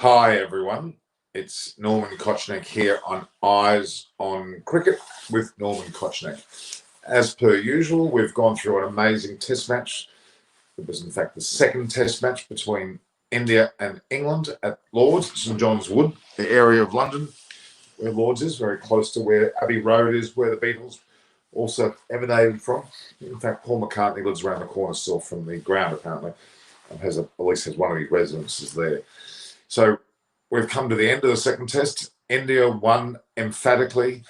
Hi everyone, it's Norman Kochnick here on Eyes on Cricket with Norman Kochnick. As per usual, we've gone through an amazing test match. It was in fact the second test match between India and England at Lord's, St John's Wood, the area of London where Lord's is, very close to where Abbey Road is, where the Beatles also emanated from. In fact, Paul McCartney lives around the corner still from the ground apparently, and at least has one of his residences there. So we've come to the end of the second test. India won emphatically,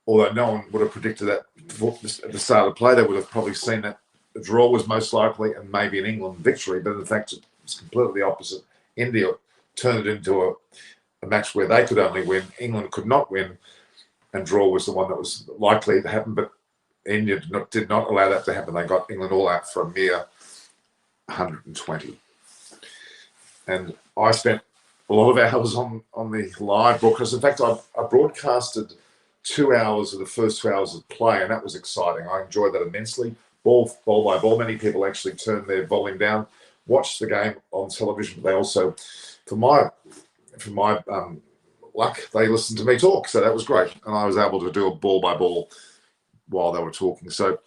although no one would have predicted that at the start of the play. They would have probably seen that the draw was most likely and maybe an England victory, but in fact it's completely the opposite. India turned it into a match where they could only win, England could not win, and draw was the one that was likely to happen, but India did not allow that to happen. They got England all out for a mere 120. And I spent a lot of hours on the live broadcast. In fact, I broadcasted 2 hours of the first 2 hours of play, and that was exciting. I enjoyed that immensely. Ball by ball. Many people actually turned their volume down, watched the game on television, but they also, for my luck, they listened to me talk. So that was great. And I was able to do a ball by ball while they were talking. So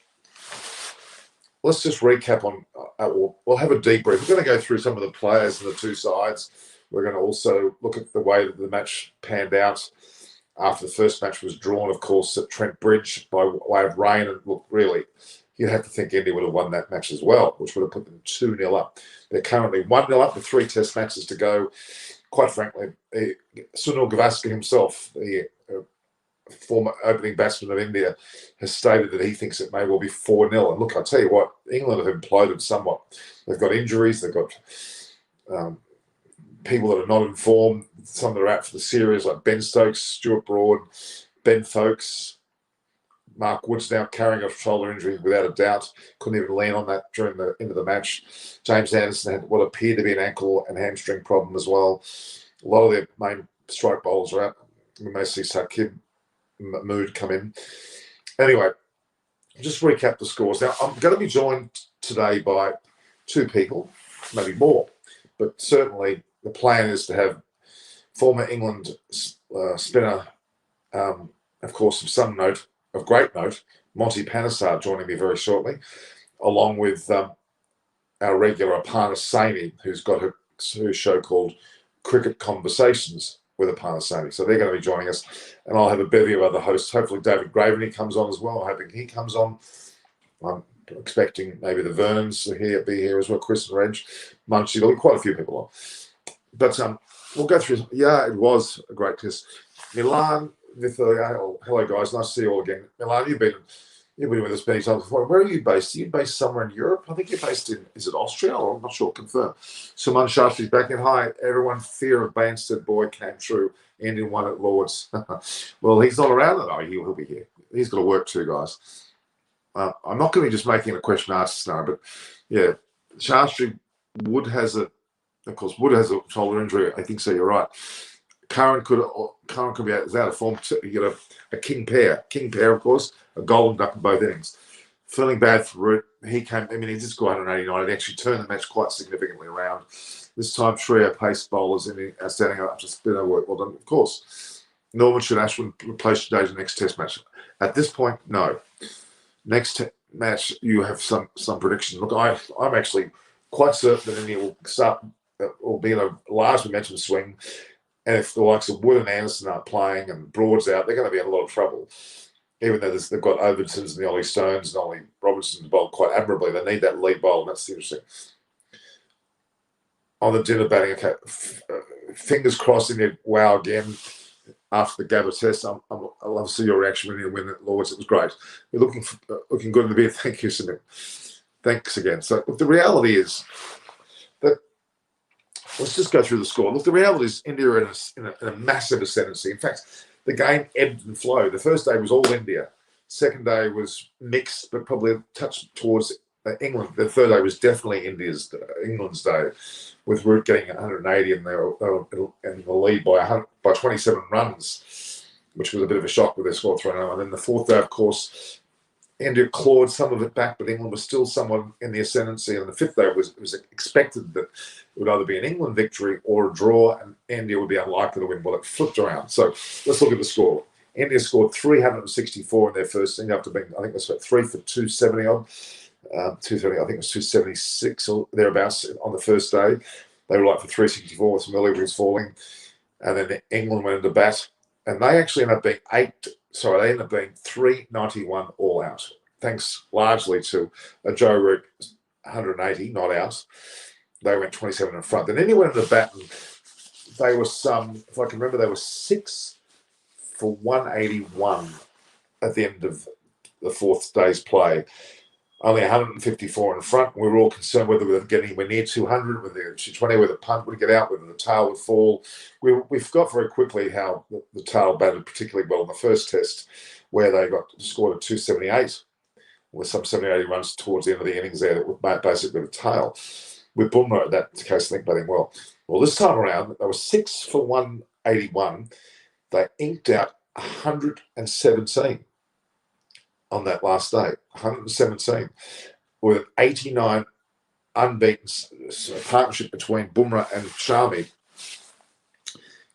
let's just recap on, we'll have a debrief. We're going to go through some of the players and the two sides. We're going to also look at the way that the match panned out after the first match was drawn, of course, at Trent Bridge by way of rain. And look, really, you'd have to think India would have won that match as well, which would have put them 2-0 up. They're currently 1-0 up with 3 test matches to go. Quite frankly, Sunil Gavaskar himself, the former opening batsman of India, has stated that he thinks it may well be 4-0. And look, I tell you what, England have imploded somewhat. They've got injuries. They've got people that are not informed. Some that are out for the series, like Ben Stokes, Stuart Broad, Ben Folkes, Mark Wood's now carrying a shoulder injury without a doubt. Couldn't even lean on that during the end of the match. James Anderson had what appeared to be an ankle and hamstring problem as well. A lot of their main strike bowlers are out. We may see Saqib Mahmood come in. Anyway, just recap the scores. Now, I'm going to be joined today by 2 people, maybe more, but certainly the plan is to have former England spinner, of course, of great note, Monty Panesar joining me very shortly, along with our regular Aparna Saini, who's got her show called Cricket Conversations with Aparna Saini. So they're going to be joining us, and I'll have a bevy of other hosts. Hopefully David Graveney comes on as well. I'm hoping he comes on. I'm expecting maybe the Vernons to be here as well, Chris and Reg, Munchie. There'll be quite a few people on. But we'll go through. Yeah, it was a great test. Milan, hello guys, nice to see you all again. Milan, you've been with us many times before. Where are you based? Are you based somewhere in Europe? I think you're based in, is it Austria? Or I'm not sure, confirm. Suman Shastri's back in. Hi, everyone. Fear of Banstead boy came true. Indian one at Lord's. Well, he's not around though. He'll be here. He's got to work too, guys. I'm not going to be just making a question answer scenario, but yeah, Shastri, Wood has a shoulder injury. I think so. You're right. Curran could be out of form. You get a king pair, of course, a golden duck in both innings. Feeling bad for Root. He did score 189 and actually turned the match quite significantly around. This time, trio pace bowlers standing up to spinner work. Well done, of course. Norman should Ashwin replace today's next test match? At this point, no. Next match, you have some predictions. Look, I'm actually quite certain that India will be in a large momentum swing. And if the likes of Wood and Anderson aren't playing and Broad's out, they're going to be in a lot of trouble. Even though they've got Overtons and the Ollie Stones and Ollie Robinson bowled quite admirably, they need that lead bowl, and that's interesting. On the dinner batting, okay, fingers crossed India wow again after the Gabba test. I love to see your reaction when you win at Lord's. It was great. We're looking good in the beer. Thank you, Samir. Thanks again. So look, the reality is that let's just go through the score. Look, the reality is India are in a massive ascendancy. In fact, the game ebbed and flowed. The first day was all India. Second day was mixed, but probably a touch towards England. The third day was definitely England's day, with Root getting 180 and they were in the lead by 27 runs, which was a bit of a shock with their score 3-0. And then the fourth day, of course, India clawed some of it back, but England was still somewhat in the ascendancy. And the fifth day, it was expected that it would either be an England victory or a draw, and India would be unlikely to win. Well, it flipped around. So let's look at the score. India scored 364 in their first inning after being, I think it was 3 for 270 odd. 230, I think it was 276 or thereabouts on the first day. They were like for 364 with some early wins falling. And then England went into bat, and they actually ended up being they ended up being 391 all out, thanks largely to a Joe Root 180 not out. They went 27 in front. Then India went into bat, and they were if I can remember, they were 6 for 181 at the end of the fourth day's play. Only 154 in front. We were all concerned whether we were getting anywhere near 200, whether 220, whether the punt would get out, whether the tail would fall. We forgot very quickly how the tail batted particularly well in the first test, where they scored a 278 with some 70-80 runs towards the end of the innings there that were basically the tail. With Bumrah, that case, I think, batting well. Well, this time around, they were 6 for 181. They inked out 117 on that last day, 117, with an 89 unbeaten partnership between Bumrah and Shami.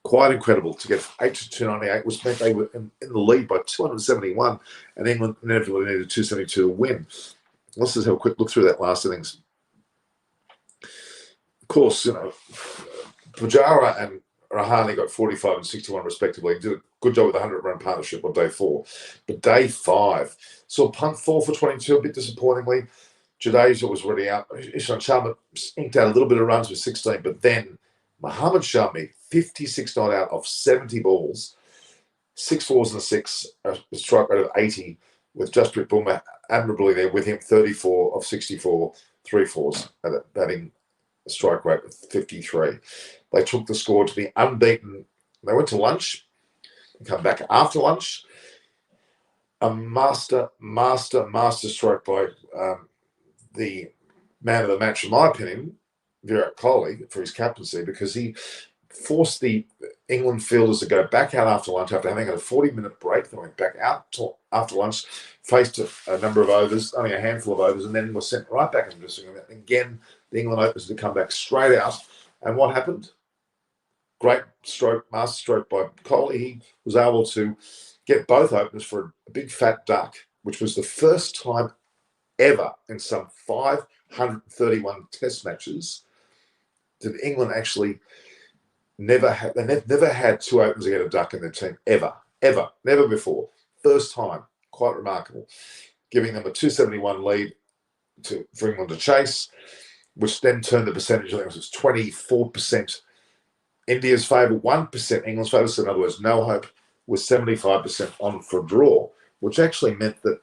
Quite incredible to get 8 to 298, which meant they were in the lead by 271, and England inevitably needed 272 to win. Let's just have a quick look through that last innings. Of course, Pujara and Rahane got 45 and 61 respectively. Did a good job with the 100-run partnership on day 4. But day 5, saw punt 4 for 22, a bit disappointingly. Jadeja was already out. Ishan Sharma inked out a little bit of runs with 16, but then Mohammad Shami, 56 not out of 70 balls, 6 fours and a 6, a strike rate of 80, with Jasprit Bumrah admirably there with him, 34 of 64, 3 fours, batting a strike rate of 53. They took the score to be unbeaten. They went to lunch and come back after lunch. A master stroke by the man of the match, in my opinion, Virat Kohli, for his captaincy, because he forced the England fielders to go back out after lunch after having a 40-minute break. They went back out after lunch, faced a number of overs, only a handful of overs, and then were sent right back into the dressing room. Again, the England openers to come back straight out. And what happened? Great stroke, master stroke by Kohli. He was able to get both openers for a big fat duck, which was the first time ever in some 531 test matches did England actually never had 2 openers to get a duck in their team, ever, never before. First time, quite remarkable, giving them a 271 lead for England to chase, which then turned the percentage, I think it was 24% India's favour, 1% England's favour. So in other words, no hope, was 75% on for a draw, which actually meant that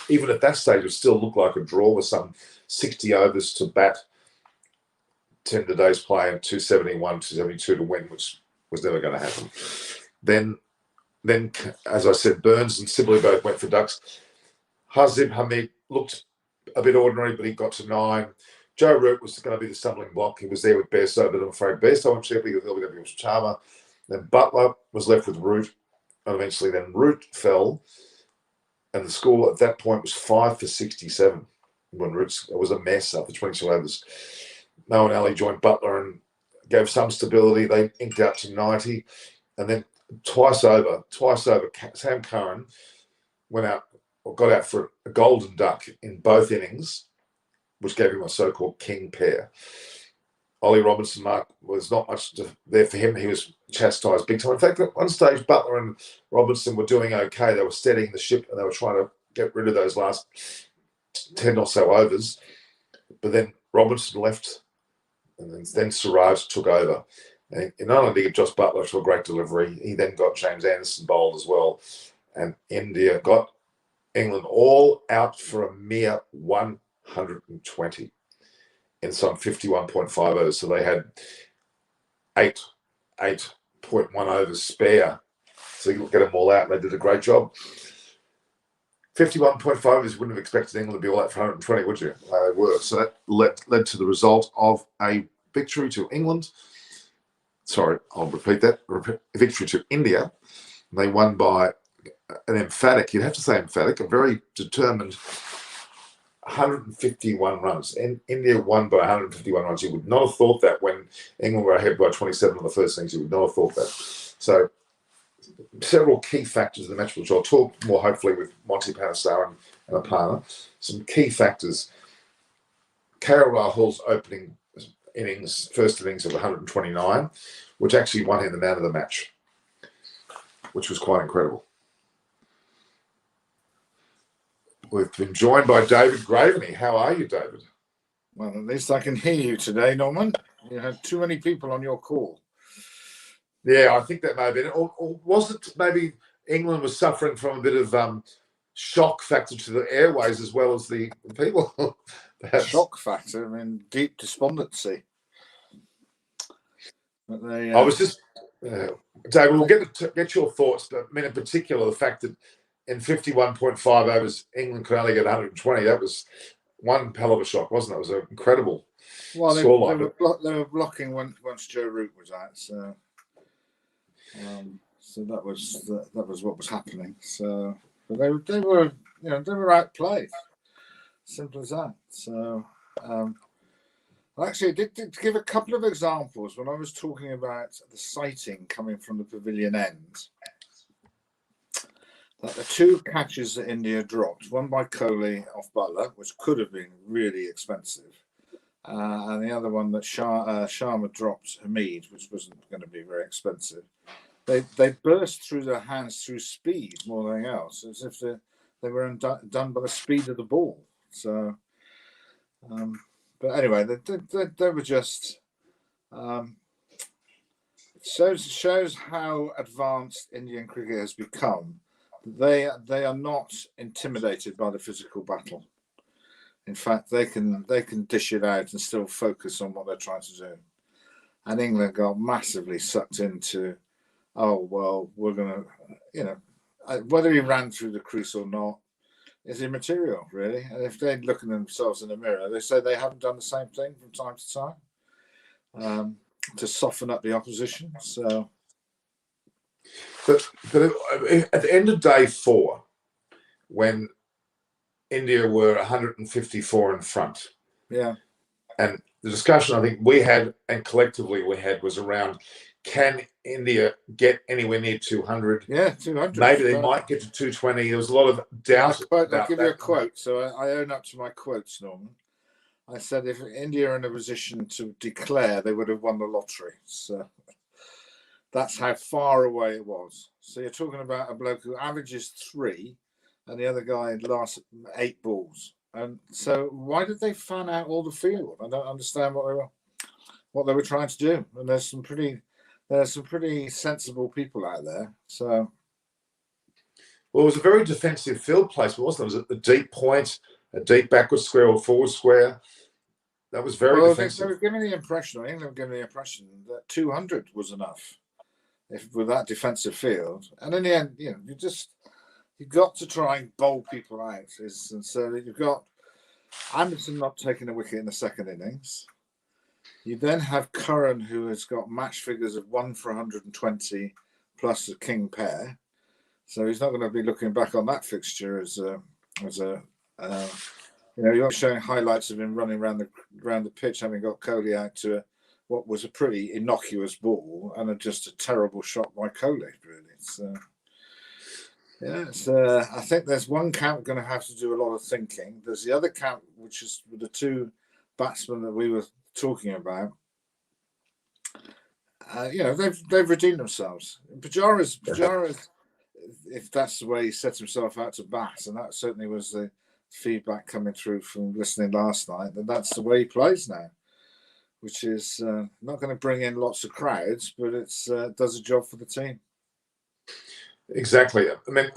even at that stage, it still looked like a draw with some 60 overs to bat, 10 today's play, and 271, 272 to win, which was never going to happen. Then, as I said, Burns and Sibley both went for ducks. Hazib Hamid looked a bit ordinary, but he got to 9. Joe Root was going to be the stumbling block. He was there with Bairstow, but I'm afraid Bairstow went cheaply with LBW was Charmer. Then Butler was left with Root, and eventually then Root fell, and the score at that point was 5 for 67 when Root was a mess after 22 overs. Noah and Ali joined Butler and gave some stability. They inked out to 90, and then twice over, Sam Curran got out for a golden duck in both innings, which gave him a so-called king pair. Ollie Robinson, Mark, was not much there for him. He was chastised big time. In fact, at one stage, Butler and Robinson were doing okay. They were steadying the ship, and they were trying to get rid of those last 10 or so overs. But then Robinson left, and then Siraj took over. And not only did he get Josh Butler to a great delivery, he then got James Anderson bowled as well. And India got England all out for a mere 120 in some 51.5 overs. So they had 8.1 overs spare. So you get them all out, and they did a great job. 51.5 overs, you wouldn't have expected England to be all out for 120, would you? They were. So that led to the result of a victory to England. Sorry, I'll repeat that. A victory to India. They won by an emphatic, you'd have to say emphatic, a very determined 151 runs. And India won by 151 runs. You would not have thought that when England were ahead by 27 on the first innings. You would not have thought that. So several key factors in the match, which I'll talk more hopefully with Monty Panesar and Apana. Some key factors. KL Rahul's opening innings, first innings of 129, which actually won him the man of the match, which was quite incredible. We've been joined by David Graveney. How are you, David? Well, at least I can hear you today, Norman. You had too many people on your call. Yeah, I think that may have been it. Or was it maybe England was suffering from a bit of shock factor to the airways as well as the people? Shock factor, I mean, deep despondency. But they, I was just, David, we'll get your thoughts, but I mean, in particular, the fact that in 51.5 overs, England could only get 120. That was one hell of a shock, wasn't it? It was an incredible scoreline. They were blocking once Joe Root was out, so that was what was happening. So, but they were outplayed. Simple as that. So, actually, I did give a couple of examples when I was talking about the sighting coming from the pavilion end. That the two catches that India dropped, one by Kohli off Butler, which could have been really expensive, and the other one that Sharma dropped Hamid, which wasn't going to be very expensive. They burst through their hands through speed more than anything else, as if they were done by the speed of the ball. So, but anyway, they were just shows how advanced Indian cricket has become. They are not intimidated by the physical battle. In fact, they can dish it out and still focus on what they're trying to do. And England got massively sucked into, oh well, we're gonna, whether he ran through the crease or not is immaterial, really. And if they look at themselves in the mirror, they say they haven't done the same thing from time to time to soften up the opposition. So, but at the end of day 4, when India were 154 in front, yeah, and the discussion I think we had and collectively we had was around, can India get anywhere near 200? Yeah, 200. Maybe they might get to 220. There was a lot of doubt. I'll give you a quote. So I own up to my quotes, Norman. I said if India are in a position to declare, they would have won the lottery. So that's how far away it was. So you're talking about a bloke who averages 3 and the other guy lasts 8 balls. And so why did they fan out all the field? I don't understand what they were trying to do. And there's some pretty sensible people out there. So, well, it was a very defensive field placement, wasn't it? It was a deep point, a deep backward square or forward square. That was very defensive. They were giving the impression, I think they were giving the impression that 200 was enough with that defensive field. And in the end, you've got to try and bowl people out. And so you've got Anderson not taking a wicket in the second innings. You then have Curran, who has got match figures of 1 for 120 plus a king pair. So he's not going to be looking back on that fixture as you're showing highlights of him running around the pitch, having got Kohli out to what was a pretty innocuous ball and just a terrible shot by Kohli, really. So, I think there's one camp going to have to do a lot of thinking. There's the other camp, which is the two batsmen that we were talking about. They've redeemed themselves. Pujara's, if that's the way he set himself out to bat, and that certainly was the feedback coming through from listening last night, that that's the way he plays now, which is not going to bring in lots of crowds, but it does a job for the team. Exactly. I mean,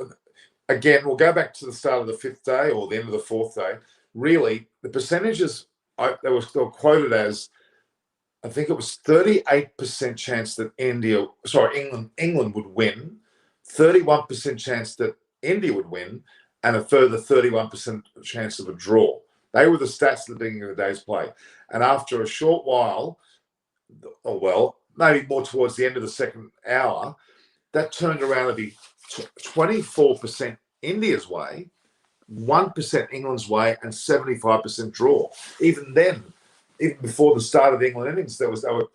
again, we'll go back to the start of the 5th day or the end of the 4th day. Really, the percentages they were quoted as, I think it was 38% chance that England would win, 31% chance that India would win, and a further 31% chance of a draw. They were the stats at the beginning of the day's play. And after a short while, maybe more towards the end of the second hour, that turned around to be 24% India's way, 1% England's way, and 75% draw. Even then, even before the start of the England innings, they were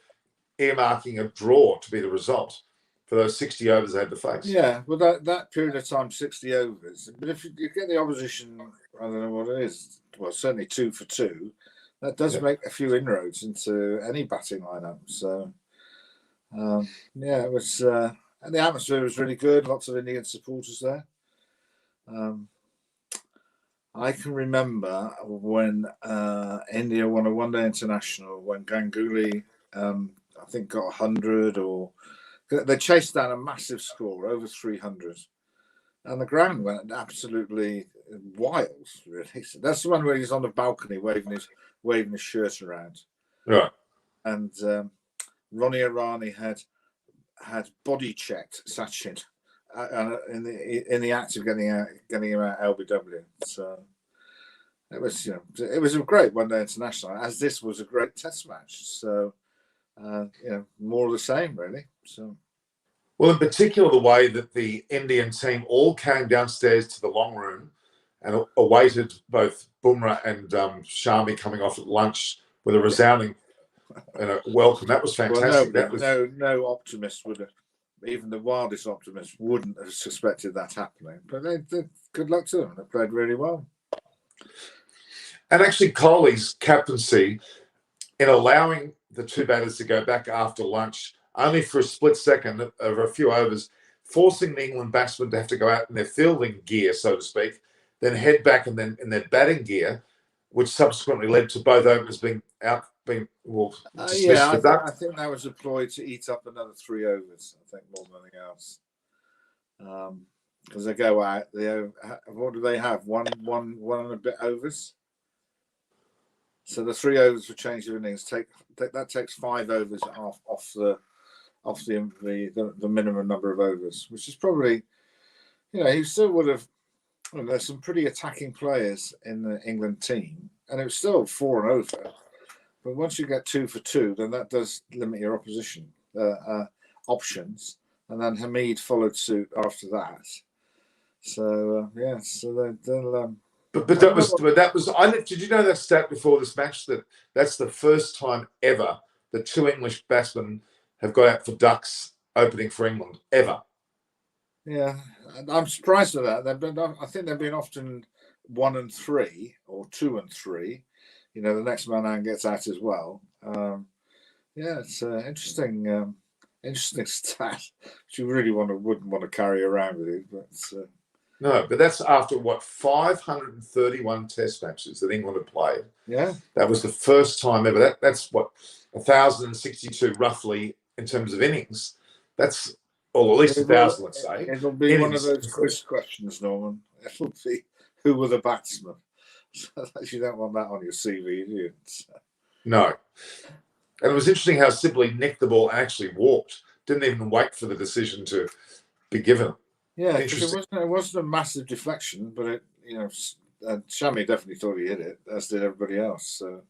earmarking a draw to be the result for those 60 overs they had to face. Yeah, well, that period of time, 60 overs. But if you get the opposition, I don't know what it is, well, certainly 2 for 2, that does make a few inroads into any batting lineup. So, yeah, it was, and the atmosphere was really good. Lots of Indian supporters there. I can remember when India won a one-day international when Ganguly, I think, got 100, or they chased down a massive score over 300, and the ground went absolutely wild. Really, so that's the one where he's on the balcony waving his shirt around. Right. And Ronnie Irani had body checked Sachin in the act of getting him out LBW. So it was a great one-day international, as this was a great Test match. So more of the same, really. So. Well, in particular, the way that the Indian team all came downstairs to the long room and awaited both Bumrah and Shami coming off at lunch with a resounding welcome. That was fantastic. Well, no optimist would have, even the wildest optimist wouldn't have suspected that happening. But they good luck to them. They played really well. And actually, Kohli's captaincy in allowing the two batters to go back after lunch, only for a split second over a few overs, forcing the England batsmen to have to go out in their fielding gear, so to speak, then head back and then in their batting gear, which subsequently led to both openers being dismissed for that. I think that was a ploy to eat up another 3 overs, I think, more than anything else. Because they go out, what do they have? One and a bit overs? So the 3 overs for change of innings that takes 5 overs off the minimum number of overs, which is probably, he still would have. Well, there's some pretty attacking players in the England team, and it was still 4 and over. But once you get 2 for 2, then that does limit your opposition options. And then Hamid followed suit after that. So so they'll. But that was. Did you know that stat before this match that's the first time ever that 2 English batsmen have got out for ducks opening for England ever? Yeah, I'm surprised at that. I think they've been often 1 and 3 or 2 and 3. The next man out gets out as well. It's interesting stat, which you really wouldn't want to carry around with you. But no, but that's after 531 Test matches that England have played. Yeah, that was the first time ever. That's 1,062 roughly in terms of innings. That's. Or at least 1,000, let's say. It'll be one of those quiz questions, Norman. It'll be, who were the batsmen? You don't want that on your CV, do you? No. And it was interesting how Sibley nicked the ball and actually walked. Didn't even wait for the decision to be given. Yeah, because it wasn't a massive deflection, but Shami definitely thought he hit it, as did everybody else. So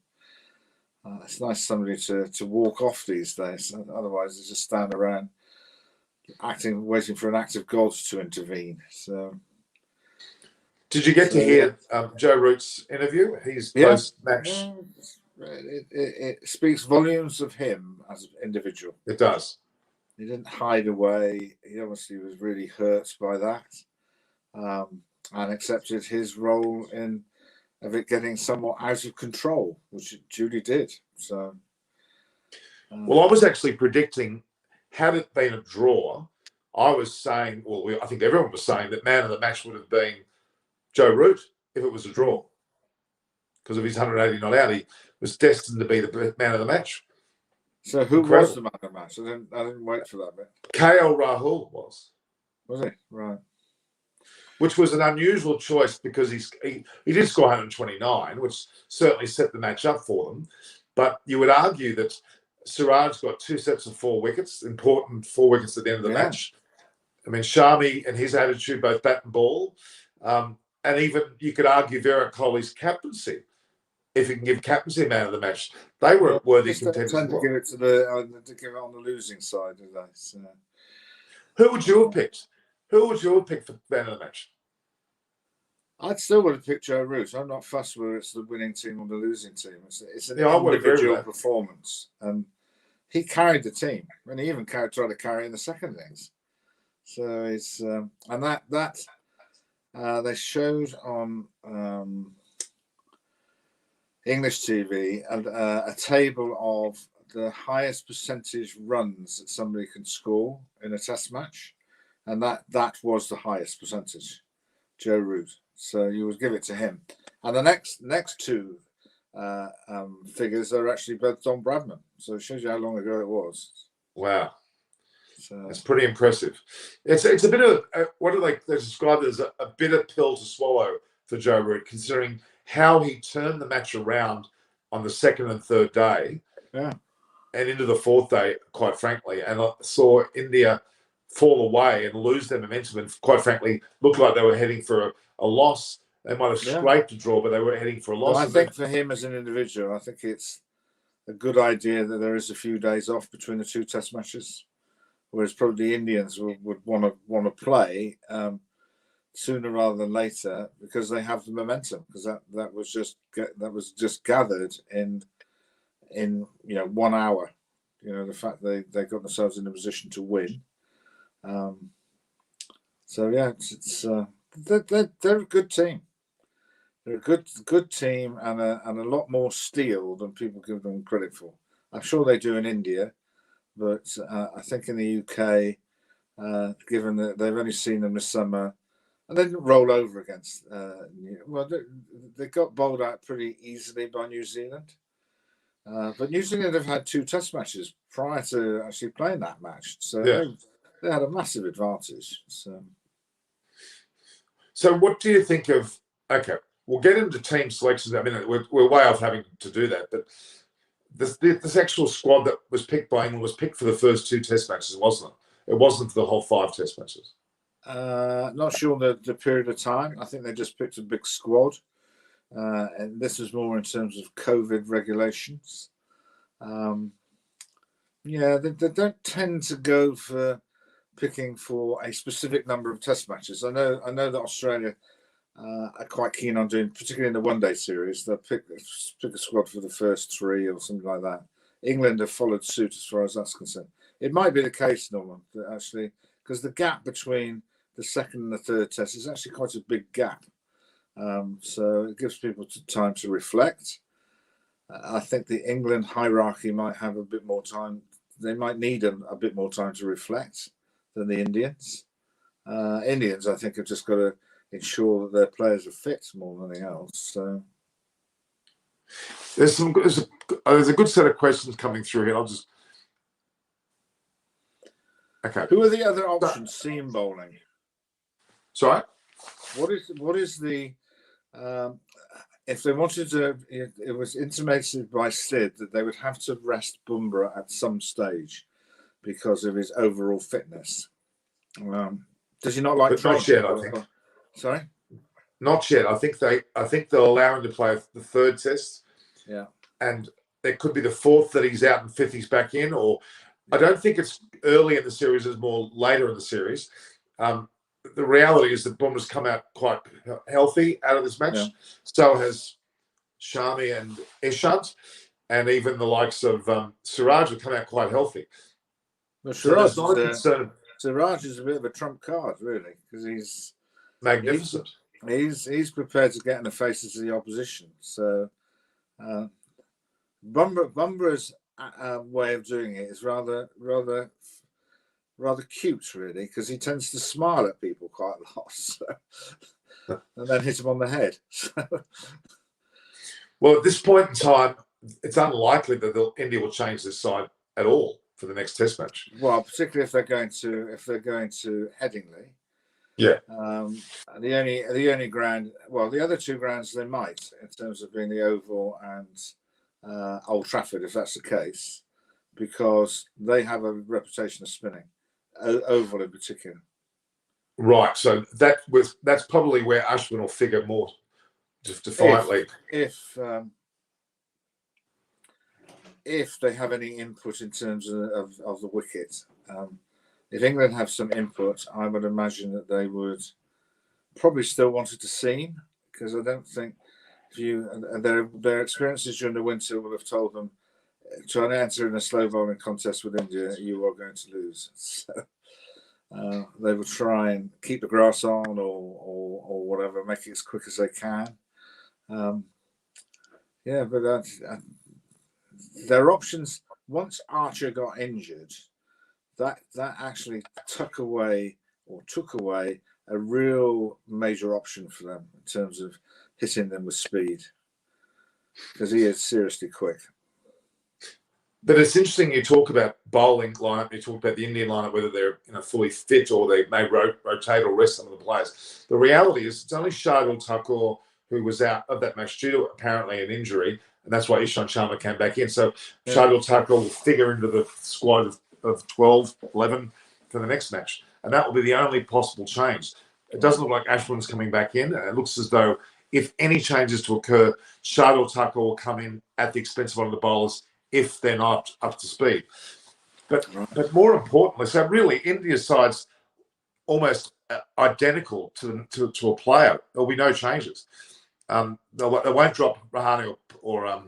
it's nice somebody to walk off these days. Otherwise, they just stand around waiting for an act of God to intervene. So, did you get to hear Joe Root's interview? He's post-match. It speaks volumes of him as an individual. It does. He didn't hide away. He obviously was really hurt by that, and accepted his role of it getting somewhat out of control, which it duly did. So, well, I was actually predicting. Had it been a draw, I was saying, I think everyone was saying that man of the match would have been Joe Root if it was a draw. Because of his 180 not out, he was destined to be the man of the match. So who was the man of the match? I didn't wait for that bit. KL Rahul was. Was he? Right. Which was an unusual choice because he did score 129, which certainly set the match up for them. But you would argue that Siraj got 2 sets of 4 wickets, important 4 wickets at the end of the match. I mean, Shami and his attitude, both bat and ball, and even you could argue Virat Kohli's captaincy. If you can give captaincy man of the match, they were worthy contenders. Tend to give it to give it on the losing side, do they? So. Who would you have picked? Who would you pick for man of the match? I'd still want to pick Joe Root. I'm not fussed whether it's the winning team or the losing team. It's an I would agree with individual that. performance, and he carried the team, and he even tried to carry it in the second innings. So it's and that they showed on English TV a table of the highest percentage runs that somebody can score in a Test match, and that was the highest percentage, Joe Root. So you would give it to him. And the next two figures are actually both Don Bradman. So it shows you how long ago it was. Wow. So it's pretty impressive. It's a bit of what do they describe it as a bitter pill to swallow for Joe Root, considering how he turned the match around on the second and third day, yeah, and into the fourth day, quite frankly, and I saw India fall away and lose their momentum, and quite frankly, looked like they were heading for a loss. They might have scraped a draw, but they were heading for a loss. But I think for him as an individual, I think it's a good idea that there is a few days off between the two Test matches, whereas probably the Indians would want to play sooner rather than later because they have the momentum. Because that was just gathered in 1 hour. The fact they got themselves in a position to win. So yeah, they're a good team. They're a good team and a lot more steel than people give them credit for. I'm sure they do in India, but I think in the UK, given that they've only seen them this summer, and they didn't roll over against. They got bowled out pretty easily by New Zealand. But New Zealand have had two Test matches prior to actually playing that match, so they had a massive advantage. So what do you think of? Okay, we'll get into team selections. I mean, we're way off having to do that, but this actual squad that was picked by England was picked for the first two Test matches, wasn't it? It wasn't for the whole 5 Test matches. Not sure the period of time. I think they just picked a big squad, and this was more in terms of COVID regulations. They don't tend to go for picking for a specific number of Test matches. I know that Australia are quite keen on doing, particularly in the one-day series. They'll pick a squad for the first 3 or something like that. England have followed suit as far as that's concerned. It might be the case, Norman, that actually, because the gap between the second and the third Test is actually quite a big gap. So it gives people time to reflect. I think the England hierarchy might have a bit more time. They might need a bit more time to reflect than the Indians. Indians, I think, have just got to ensure that their players are fit more than anything else. So there's a good set of questions coming through here. Okay. Who are the other options? Seam bowling. Sorry. What is the if they wanted to? It was intimated by Sid that they would have to rest Bumrah at some stage because of his overall fitness. Does he not like? But not yet, I think. Sorry. Not yet. I think they'll allow him to play the third Test. Yeah. And it could be the fourth that he's out and fifth he's back in, or I don't think it's early in the series. It's more later in the series. The reality is that Bumrah's come out quite healthy out of this match. Yeah. So has Shami and Ishant, and even the likes of Siraj have come out quite healthy. Well, Siraj is a bit of a trump card, really, because he's magnificent. He's prepared to get in the faces of the opposition. So Bumrah's way of doing it is rather cute, really, because he tends to smile at people quite a lot, and then hit them on the head. Well, at this point in time, it's unlikely that India will change this side at all for the next Test match. Well, particularly if they're going to Headingley. Yeah. The only ground, well, the other two grounds they might, in terms of being the Oval and Old Trafford, if that's the case, because they have a reputation of spinning. Oval in particular. Right. So that's probably where Ashwin will figure more defiantly. If they have any input in terms of the wicket. if England have some input, I would imagine that they would probably still want it to seam, because I don't think their experiences during the winter will have told them, trying to enter in a slow bowling contest with India, you are going to lose. So they will try and keep the grass on or whatever, make it as quick as they can. But their options, once Archer got injured, that actually took away a real major option for them in terms of hitting them with speed, because he is seriously quick. But it's interesting you talk about bowling lineup, you talk about the Indian lineup, whether they're fully fit or they may rotate or rest some of the players. The reality is it's only Shardul Thakur who was out of that match due to apparently an injury, and that's why Ishant Sharma came back in. So Shardul Thakur will figure into the squad of 12, 11 for the next match, and that will be the only possible change. It doesn't look like Ashwin's coming back in, and it looks as though if any changes to occur, Shardul Thakur will come in at the expense of one of the bowlers if they're not up to speed. But more importantly, so really India's side's almost identical to a player. There'll be no changes. They won't drop Rahane or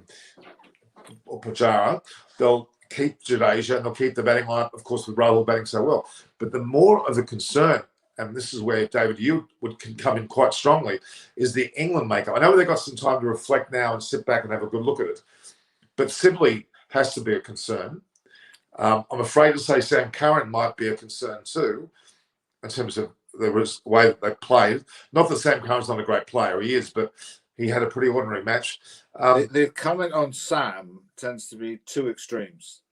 Pujara. They'll keep Jadeja and they'll keep the batting line, of course, with Rahul batting so well. But the more of the concern, and this is where, David, you can come in quite strongly, is the England makeup. I know they've got some time to reflect now and sit back and have a good look at it, but Sibley has to be a concern. I'm afraid to say Sam Curran might be a concern too, in terms of the way that they played. Not that Sam Curran's not a great player, he is, but he had a pretty ordinary match. The comment on Sam tends to be two extremes.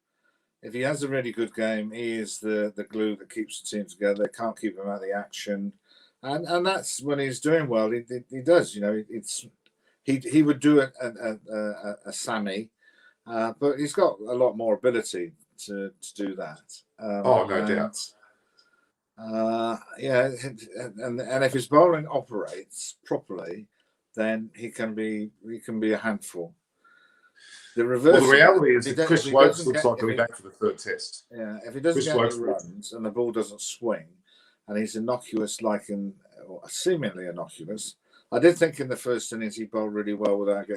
If he has a really good game, he is the glue that keeps the team together. They can't keep him out of the action, and that's when he's doing well. He does, he would do a Sammy. But he's got a lot more ability to do that. No doubt. And if his bowling operates properly, then he can be a handful. The reverse. Well, the reality is that Chris Wokes looks like he'll be back for the third test. Yeah, if he doesn't get any runs and the ball doesn't swing, and he's innocuous, or seemingly innocuous. I did think in the first innings he bowled really well without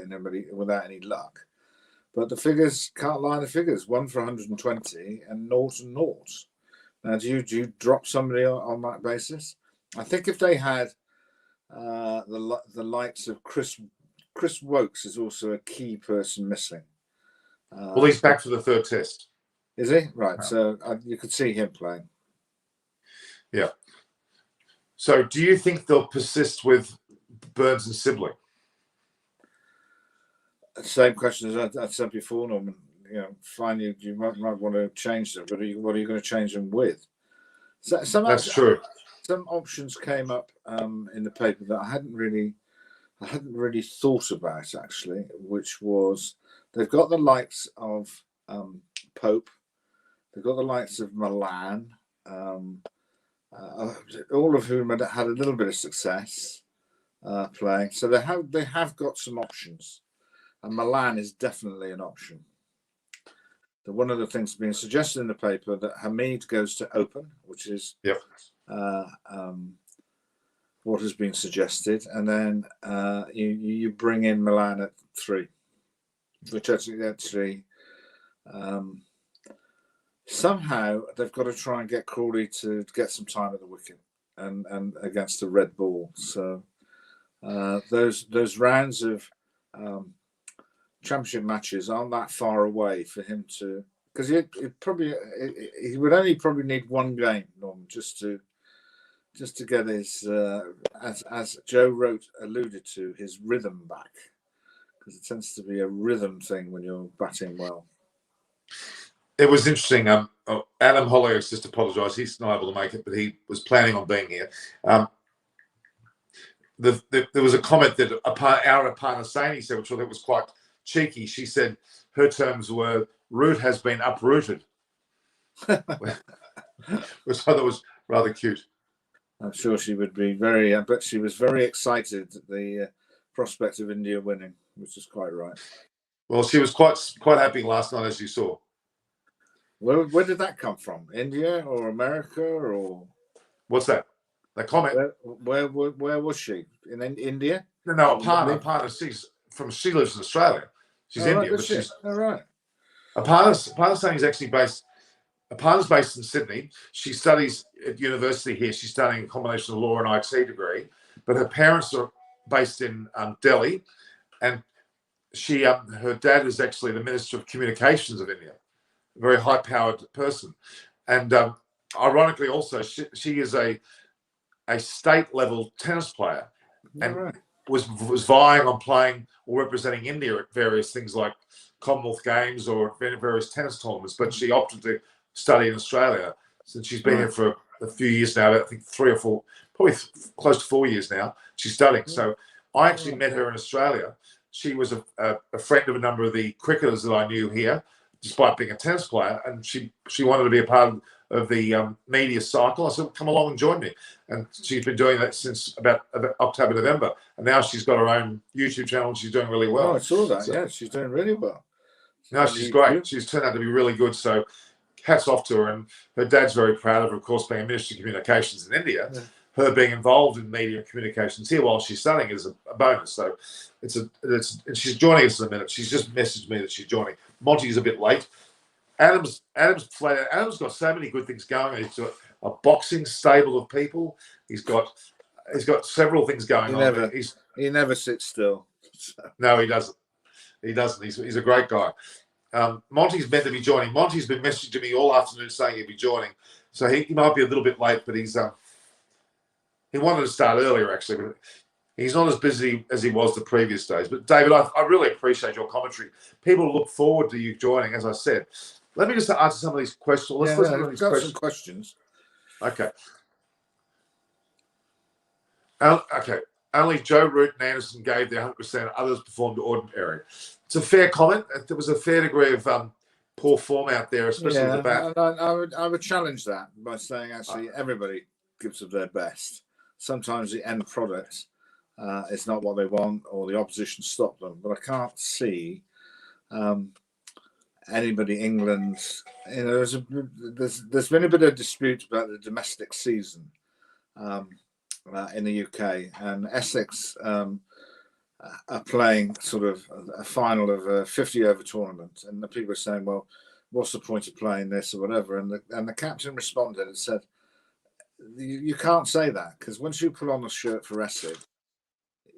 any luck. But the figures can't lie the figures. 1 for 120 and 0 and 0. Now, do you drop somebody on that basis? I think if they had the likes of Chris Wokes is also a key person missing. Well, he's back for the third test. Is he? Right. Yeah. So you could see him playing. Yeah. So do you think they'll persist with Burns and Sibley? Same question as I said before, Norman. Fine, you might want to change them, but what are you going to change them with? That's true. Some options came up in the paper that I hadn't really thought about actually, which was they've got the likes of Pope, they've got the likes of Milan, all of whom had a little bit of success playing. So they have got some options. And Milan is definitely an option. One of the things being suggested in the paper that Hamid goes to open, which is what has been suggested, and then you bring in Milan at 3, which actually somehow they've got to try and get Crawley to get some time at the wicket and against the red ball. So those rounds of championship matches aren't that far away for him to, because he would only probably need one game, Norm, just to get his as Joe alluded to, his rhythm back, because it tends to be a rhythm thing when you're batting well. It was interesting. Adam Hollioaks just apologised. He's not able to make it, but he was planning on being here. There was a comment that our Parnasani said, which I thought was quite cheeky. She said her terms were "root has been uprooted," which I thought was rather cute. I'm sure she would be very. I bet she was very excited at the prospect of India winning, which is quite right. Well, she was quite happy last night, as you saw. Where did that come from? India or America or What's that? The comment? where was she? In India? No, a partner. She lives in Australia. She's Right, Indian, but she's all right. a partner's saying is actually based. A partner's based in Sydney. She studies at university here. She's studying a combination of law and IT degree, but her parents are based in Delhi, and she her dad is actually the Minister of Communications of India, a very high-powered person, and ironically, also she is a state-level tennis player, and Right. was vying on playing or representing India at various things like Commonwealth Games or various tennis tournaments, but she opted to study in Australia. Since she's been here for a few years now, I think 3 or 4, probably close to 4 years now, she's studying. So I actually met her in Australia. She was a friend of a number of the cricketers that I knew here, despite being a tennis player, and she wanted to be a part of the media cycle. I said, come along and join me. And she's been doing that since about October, November. And now she's got her own YouTube channel and she's doing really well. Oh, I saw that. So, yeah, she's doing really well. No, she's great. She's turned out to be really good. So hats off to her. And her dad's very proud of her, of course, being a Minister of Communications in India. Yeah. Her being involved in media and communications here while she's studying is a bonus. So and she's joining us in a minute. She's just messaged me that she's joining. Monty's a bit late. Adam's got so many good things going. He's got a boxing stable of people. He's got several things going on. He never sits still. So. No, he doesn't. He doesn't. He's a great guy. Monty's meant to be joining. Monty's been messaging me all afternoon saying he'll be joining. So he might be a little bit late, but he wanted to start earlier actually, but he's not as busy as he was the previous days. But David, I really appreciate your commentary. People look forward to you joining, as I said. Let me just answer some of these questions. Let's listen to these questions. Some questions. Okay. Okay. Only Joe Root and Anderson gave their 100%. Others performed ordinary. It's a fair comment. There was a fair degree of poor form out there, especially with the bat. I would challenge that by saying actually everybody gives of their best. Sometimes the end product is not what they want, or the opposition stop them. But I can't see anybody England. You know, there's been a bit of dispute about the domestic season in the UK, and Essex are playing sort of a final of a 50-over tournament, and the people are saying, "Well, what's the point of playing this or whatever?" And the captain responded and said, "You can't say that, because once you put on a shirt for Essex,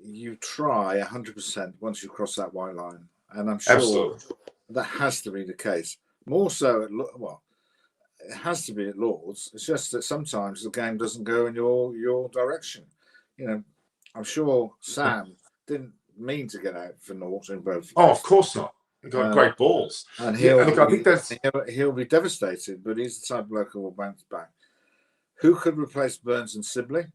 you try 100% once you cross that white line." And I'm sure that has to be the case. More so at it has to be at Lords. It's just that sometimes the game doesn't go in your direction. You know, I'm sure Sam didn't mean to get out for naught in both. Oh, of course not. He got great balls, and he'll be devastated. But he's the type of bloke who will bounce back. Who could replace Burns and Sibley?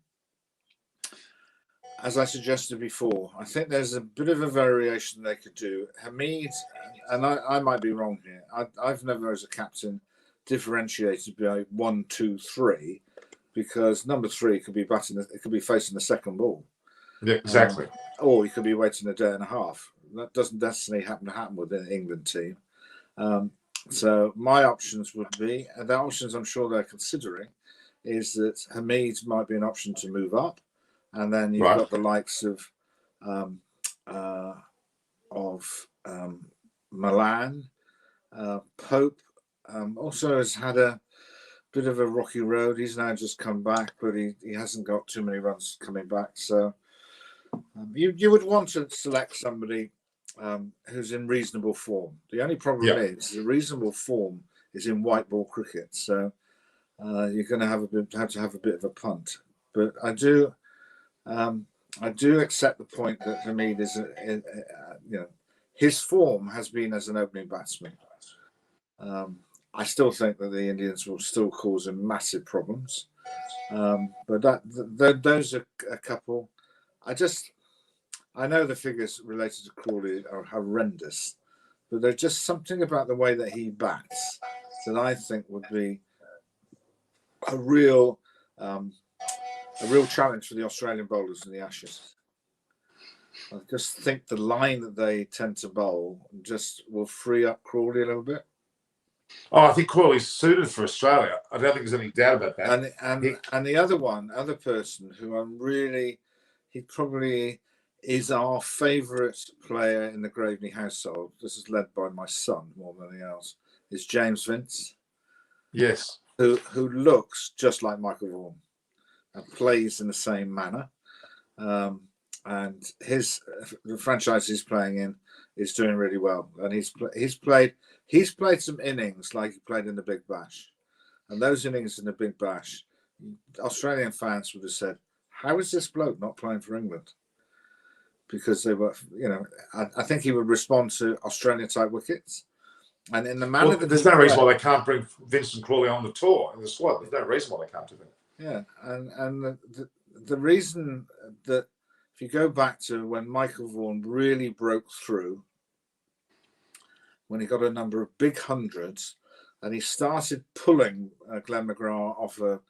As I suggested before, I think there's a bit of a variation they could do. Hamid, and I might be wrong here. I've never, as a captain, differentiated by 1, 2, 3, because number 3 could be facing the second ball. Yeah, exactly. Or he could be waiting a day and a half. That doesn't necessarily happen with an England team. So my options would be, and the options I'm sure they're considering, is that Hamid might be an option to move up, and then you've got the likes of Milan, Pope. Also has had a bit of a rocky road. He's now just come back, but he hasn't got too many runs coming back. So you would want to select somebody who's in reasonable form. The only problem is the reasonable form is in white ball cricket. So you're going to have to have a bit of a punt. But I do accept the point that Hamid is, his form has been as an opening batsman. I still think that the Indians will still cause him massive problems. But those are a couple. I know the figures related to Crawley are horrendous, but there's just something about the way that he bats that I think would be a real challenge for the Australian bowlers in the Ashes. I just think the line that they tend to bowl just will free up Crawley a little bit. Oh, I think Crawley's suited for Australia. I don't think there's any doubt about that. And the other person who I'm really, he probably is our favourite player in the Graveney household. This is led by my son more than anything else. Is James Vince. Yes. Who looks just like Michael Vaughan and plays in the same manner. And the franchise he's playing in is doing really well. And he's played some innings like he played in the Big Bash. And those innings in the Big Bash, Australian fans would have said, how is this bloke not playing for England? Because they were, I think he would respond to Australian type wickets. And in the manner there's no reason why they can't bring Vincent Crawley on the tour in the squad. There's no reason why they can't do that. Yeah, and the reason that, if you go back to when Michael Vaughan really broke through, when he got a number of big hundreds, and he started pulling Glenn McGrath off the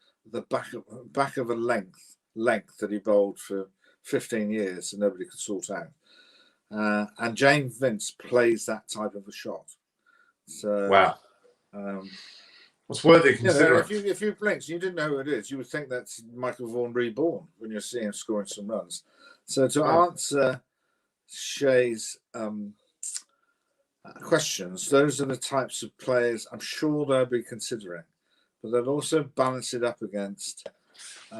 back of a length that he bowled for 15 years and nobody could sort out. And James Vince plays that type of a shot. So wow. What's worthy considering? If you blinked, you didn't know who it is, you would think that's Michael Vaughan reborn when you're seeing him scoring some runs. So to answer Shay's questions, those are the types of players I'm sure they'll be considering, but they'll also balance it up against, we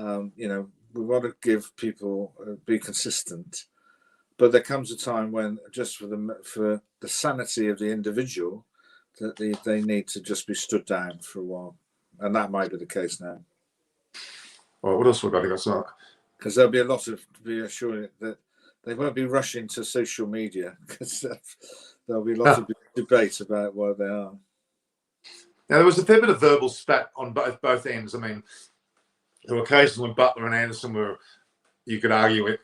want to give people, be consistent, but there comes a time when just for the sanity of the individual, that they need to just be stood down for a while, and that might be the case now. Well, what else would I think? Because there'll be a lot of, be assured that they won't be rushing to social media, because there'll be lots of debate about where they are. Now, there was a fair bit of verbal spat on both ends. I mean, there were occasions when Butler and Anderson were, you could argue,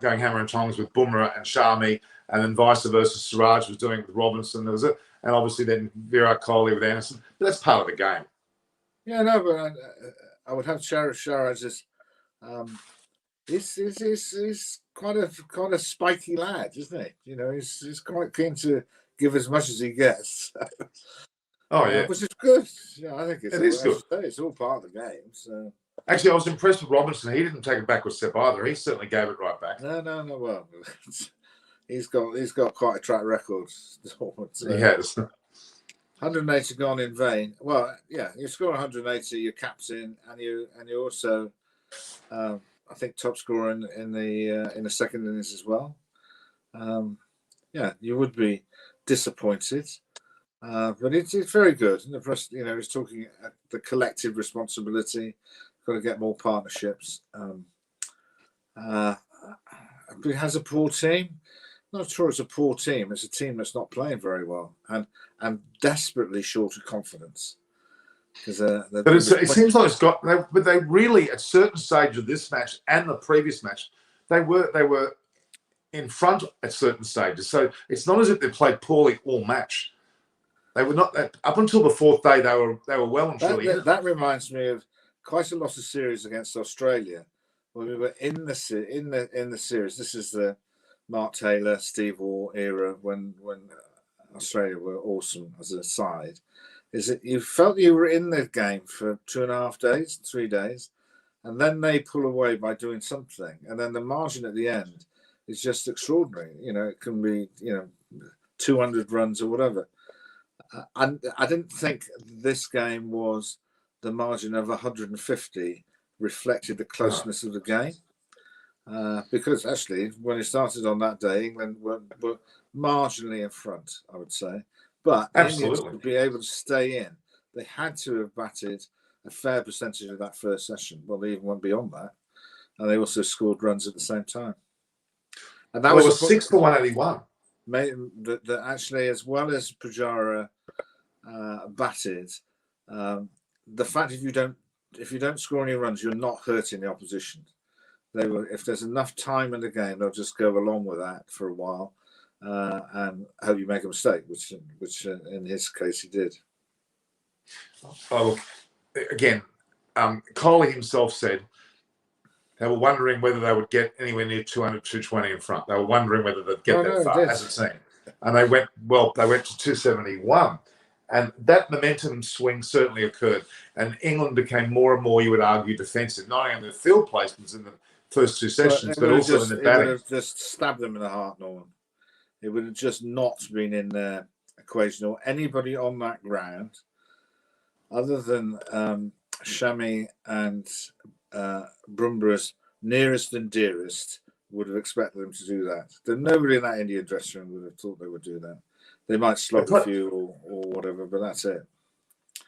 going hammer and tongs with Bumrah and Shami, and then vice versa. Siraj was doing it with Robinson. There was it, and obviously then Virat Kohli with Anderson. But that's part of the game. Yeah, no, but I would have Siraj as he's quite a spiky lad, isn't he? He's quite keen to give as much as he gets. Oh yeah, which is good. Yeah, I think it is good. It's all part of the game. So actually, I was impressed with Robinson. He didn't take a backward step either. He certainly gave it right back. No. Well, he's got quite a track record. He has. 180 gone in vain. Well, yeah, you score 180, you're captain, and you also, I think, top scorer in the second innings as well. Yeah, you would be disappointed, but it's very good. And the press, he's talking the collective responsibility. Got to get more partnerships. But he has a poor team. Not sure it's a poor team. It's a team that's not playing very well and desperately short of confidence. But it seems like but they really, at certain stage of this match and the previous match, they were in front at certain stages. So it's not as if they played poorly all match. They were not up until the fourth day. They were well and truly. That reminds me of quite a lot of series against Australia when we were in the series. This is the Mark Taylor, Steve Waugh era when Australia were awesome as a side. Is that you felt you were in the game for 2.5 days, 3 days, and then they pull away by doing something, and then the margin at the end is just extraordinary. It can be 200 runs or whatever. And I didn't think this game was the margin of 150 reflected the closeness of the game. Because actually, when it started on that day, England were marginally in front, I would say. But absolutely, to be able to stay in, they had to have batted a fair percentage of that first session. Well, they even went beyond that, and they also scored runs at the same time. And that was 6 for 181. That actually, as well as Pujara batted, the fact if you don't score any runs, you're not hurting the opposition. If there's enough time in the game, they'll just go along with that for a while and hope you make a mistake, which in his case he did. Oh, again, Kohli himself said they were wondering whether they would get anywhere near 200, 220 in front. They were wondering whether they'd get that far as a team. And they went to 271. And that momentum swing certainly occurred. And England became more and more, you would argue, defensive, not only in their field placements in the first two sessions, but also in the batting. It would have just stabbed them in the heart, Norman. It would have just not been in their equation or anybody on that ground other than Shami and Brumbara's nearest and dearest would have expected them to do that. Nobody in that Indian dressing room would have thought they would do that. They might slog a few or whatever, but that's it.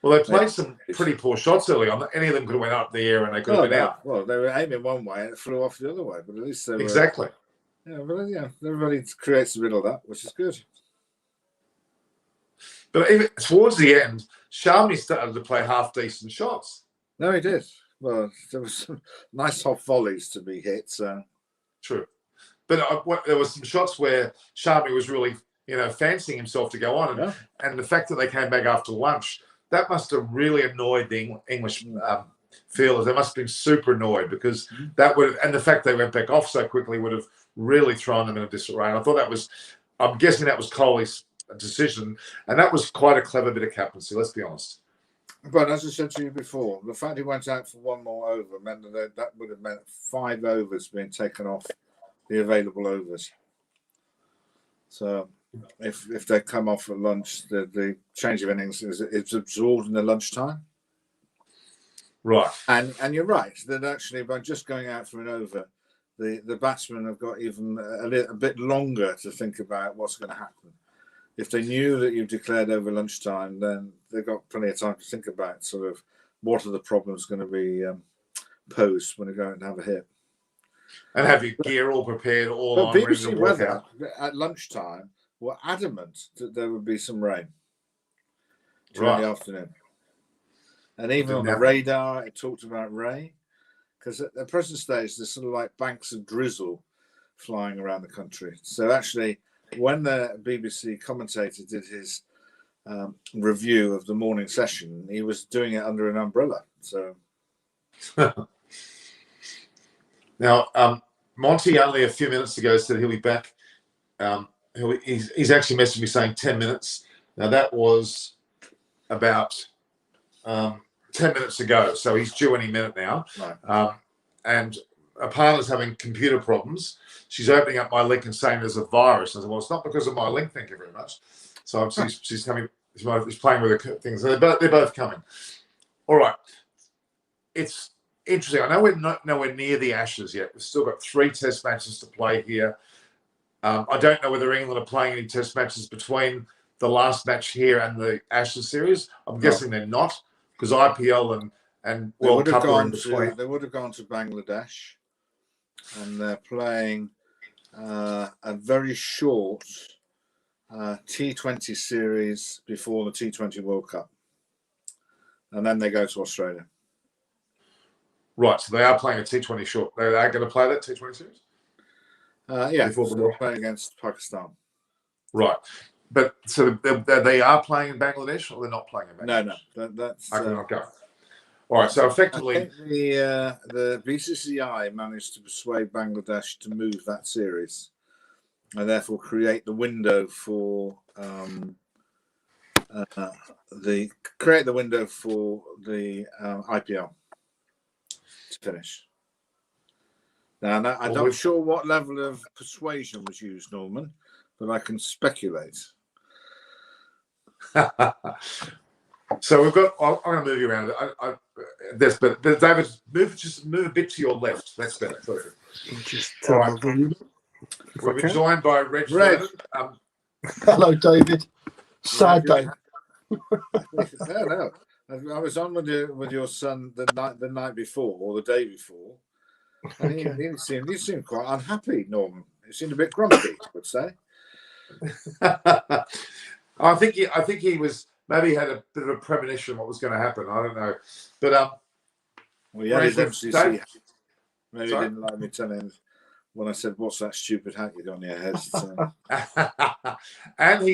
Well, they played some pretty poor shots early on. Any of them could have went up the air and they could have been out. Well, they were aiming one way and it flew off the other way, but at least they were. Exactly. Yeah, but yeah, everybody creates a bit of that, which is good. But even towards the end, Shami started to play half-decent shots. No, he did. Well, there was some nice hot volleys to be hit. So true, but there was some shots where Shami was really, fancying himself to go on, and the fact that they came back after lunch, that must have really annoyed the English fielders. They must have been super annoyed because that would, and the fact they went back off so quickly would have really thrown them in a disarray. And I thought that was, I'm guessing that was Kohli's decision, and that was quite a clever bit of captaincy. Let's be honest. But as I said to you before, the fact he went out for one more over meant that would have meant 5 overs being taken off the available overs. So if they come off at lunch, the change of innings it's absorbed in the lunchtime. Right. And you're right that actually by just going out for an over, the batsmen have got even a bit longer to think about what's going to happen. If they knew that you've declared over lunchtime, then they've got plenty of time to think about sort of what are the problems going to be posed when they go out and have a hit. And have your gear all prepared, all on, ready to work out. At lunchtime were adamant that there would be some rain during the afternoon. And even on the radar, it talked about rain. Because at the present stage, there's sort of like banks of drizzle flying around the country. So actually, when the BBC commentator did his review of the morning session, he was doing it under an umbrella. So now, Monty only a few minutes ago said he'll be back. He's actually messaged me saying 10 minutes. Now that was about 10 minutes ago, so he's due any minute now. Right. And a partner's having computer problems. She's opening up my link and saying there's a virus. I said, well, it's not because of my link, thank you very much. So she's coming, she's playing with her things. They're both coming. All right. It's interesting. I know we're not nowhere near the Ashes yet. We've still got 3 test matches to play here. I don't know whether England are playing any test matches between the last match here and the Ashes series. I'm guessing they're not, because IPL and World Cup are in between. They would have gone to Bangladesh, and they're playing a very short T20 series before the T20 World Cup, and then they go to Australia. Right, so they are playing a T20 short. They are going to play that T20 series? Yeah, before they're playing against Pakistan. Right. But so they are playing in Bangladesh, or they're not playing in Bangladesh? No. That's I cannot go. All right, so effectively, I think the BCCI managed to persuade Bangladesh to move that series, and therefore create the window for the IPL to finish. Now, I'm not sure what level of persuasion was used, Norman, but I can speculate. So we've got. I'm going to move you around. But David, move a bit to your left. That's better. Perfect. All right. We've been joined by Reg. Hello, David. Sad day. No. I was on with your son the night before or the day before, and he seemed quite unhappy. Norman, he seemed a bit grumpy, I would say. I think he was. Maybe he had a bit of a premonition of what was going to happen. I don't know. But well, yeah, his MCC. Maybe he didn't like me telling him when I said, "What's that stupid hat you got on your head?" So. and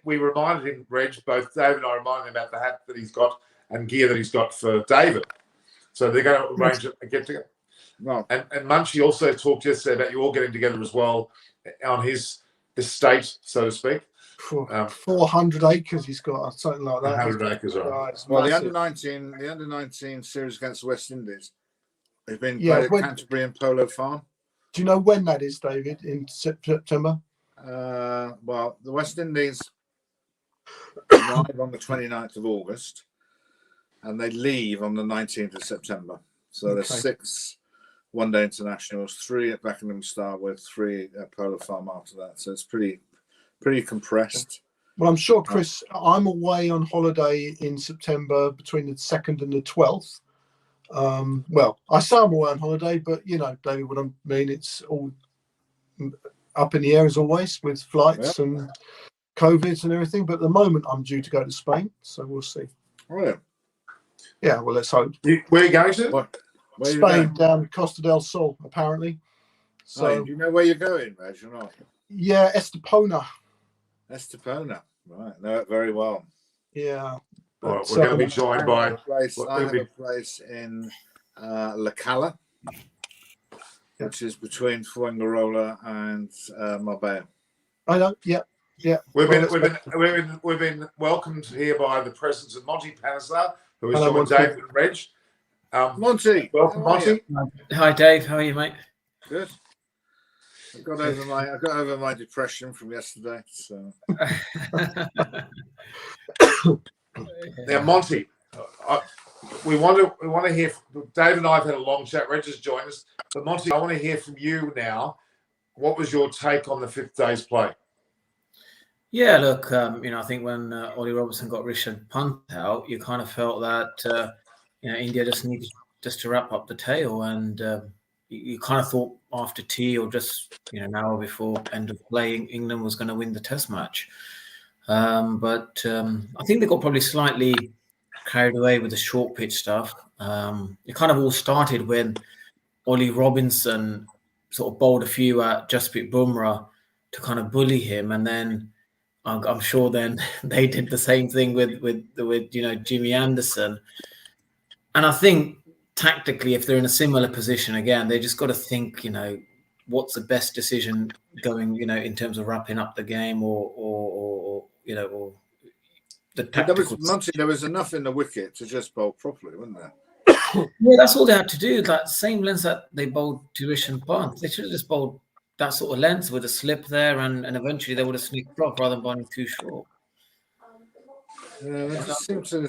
we reminded him, Reg, both David and I reminded him about the hat that he's got and gear that he's got for David. So they're going to arrange a get together. Well, and Munchie also talked yesterday about you all getting together as well on his estate, so to speak. Um, 400 acres he's got, something like that. 100 acres, right? Yeah, it's Well, the massive. under 19 series against the West Indies has been Yeah, played at when- Canterbury and Polo Farm. Do you know when that is, David? In September? Well, the West Indies arrive on the 29th of August and they leave on the 19th of September. So there's Okay. 6 one-day internationals, 3 at Beckenham to start with, 3 at Polo Farm after that. So it's pretty compressed. Well, I'm sure, Chris, I'm away on holiday in September between the 2nd and the 12th. Well, I say I'm away on holiday, but you know, David, what I mean, it's all up in the air as always with flights and COVID and everything. But at the moment, I'm due to go to Spain, so we'll see. Oh, yeah. Yeah, well, let's hope. Where are you going to? What? Where you Spain, going? down Costa del Sol, apparently. So, Do you know where you're going, Reg, or not? yeah, Estepona. Estepona. Right. Know it very well. Yeah. Right, But, we're going to be joined by. I have a place in La Cala, which is between Fuengirola and Marbella. I know. Yeah. We've been welcomed here by the presence of Monty Panizar, who is Hello, joined Monty. David and Reg. Monty, Welcome, how are Monty. Hi, Dave. How are you, mate? Good. I got over my depression from yesterday. So Now, Monty, we want to hear. Dave and I have had a long chat. Reg has joined us, but Monty, I want to hear from you now. What was your take on the 5th day's play? Yeah, look, I think when Ollie Robertson got Rishabh Pant out, you kind of felt that India just needed just to wrap up the tail, and you kind of thought after tea or just an hour before end of play, England was going to win the Test match. But I think they got probably slightly carried away with the short pitch stuff. It kind of all started when Ollie Robinson sort of bowled a few at Jasprit Bumrah to kind of bully him, and then I'm sure then they did the same thing with Jimmy Anderson. And I think tactically, if they're in a similar position again, they just got to think, what's the best decision going, in terms of wrapping up the game or the tactical. There was enough in the wicket to just bowl properly, wasn't there? Yeah, that's all they had to do. That same length that they bowled to Rishabh Pant, they should have just bowled that sort of length with a slip there, and eventually they would have sneaked off rather than bowling too short. Yeah, they just seem to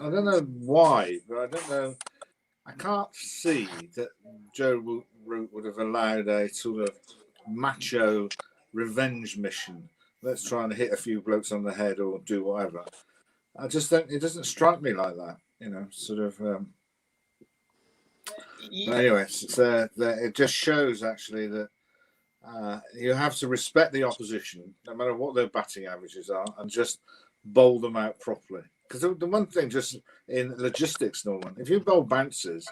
I don't know why, but I don't know. I can't see that Joe Root would have allowed a sort of macho revenge mission. Let's try and hit a few blokes on the head or do whatever. I just don't. It doesn't strike me like that. Sort of. Yeah. Anyway, it just shows actually that you have to respect the opposition, no matter what their batting averages are, and just bowl them out properly. Because the one thing, just in logistics, Norman, if you bowl bounces,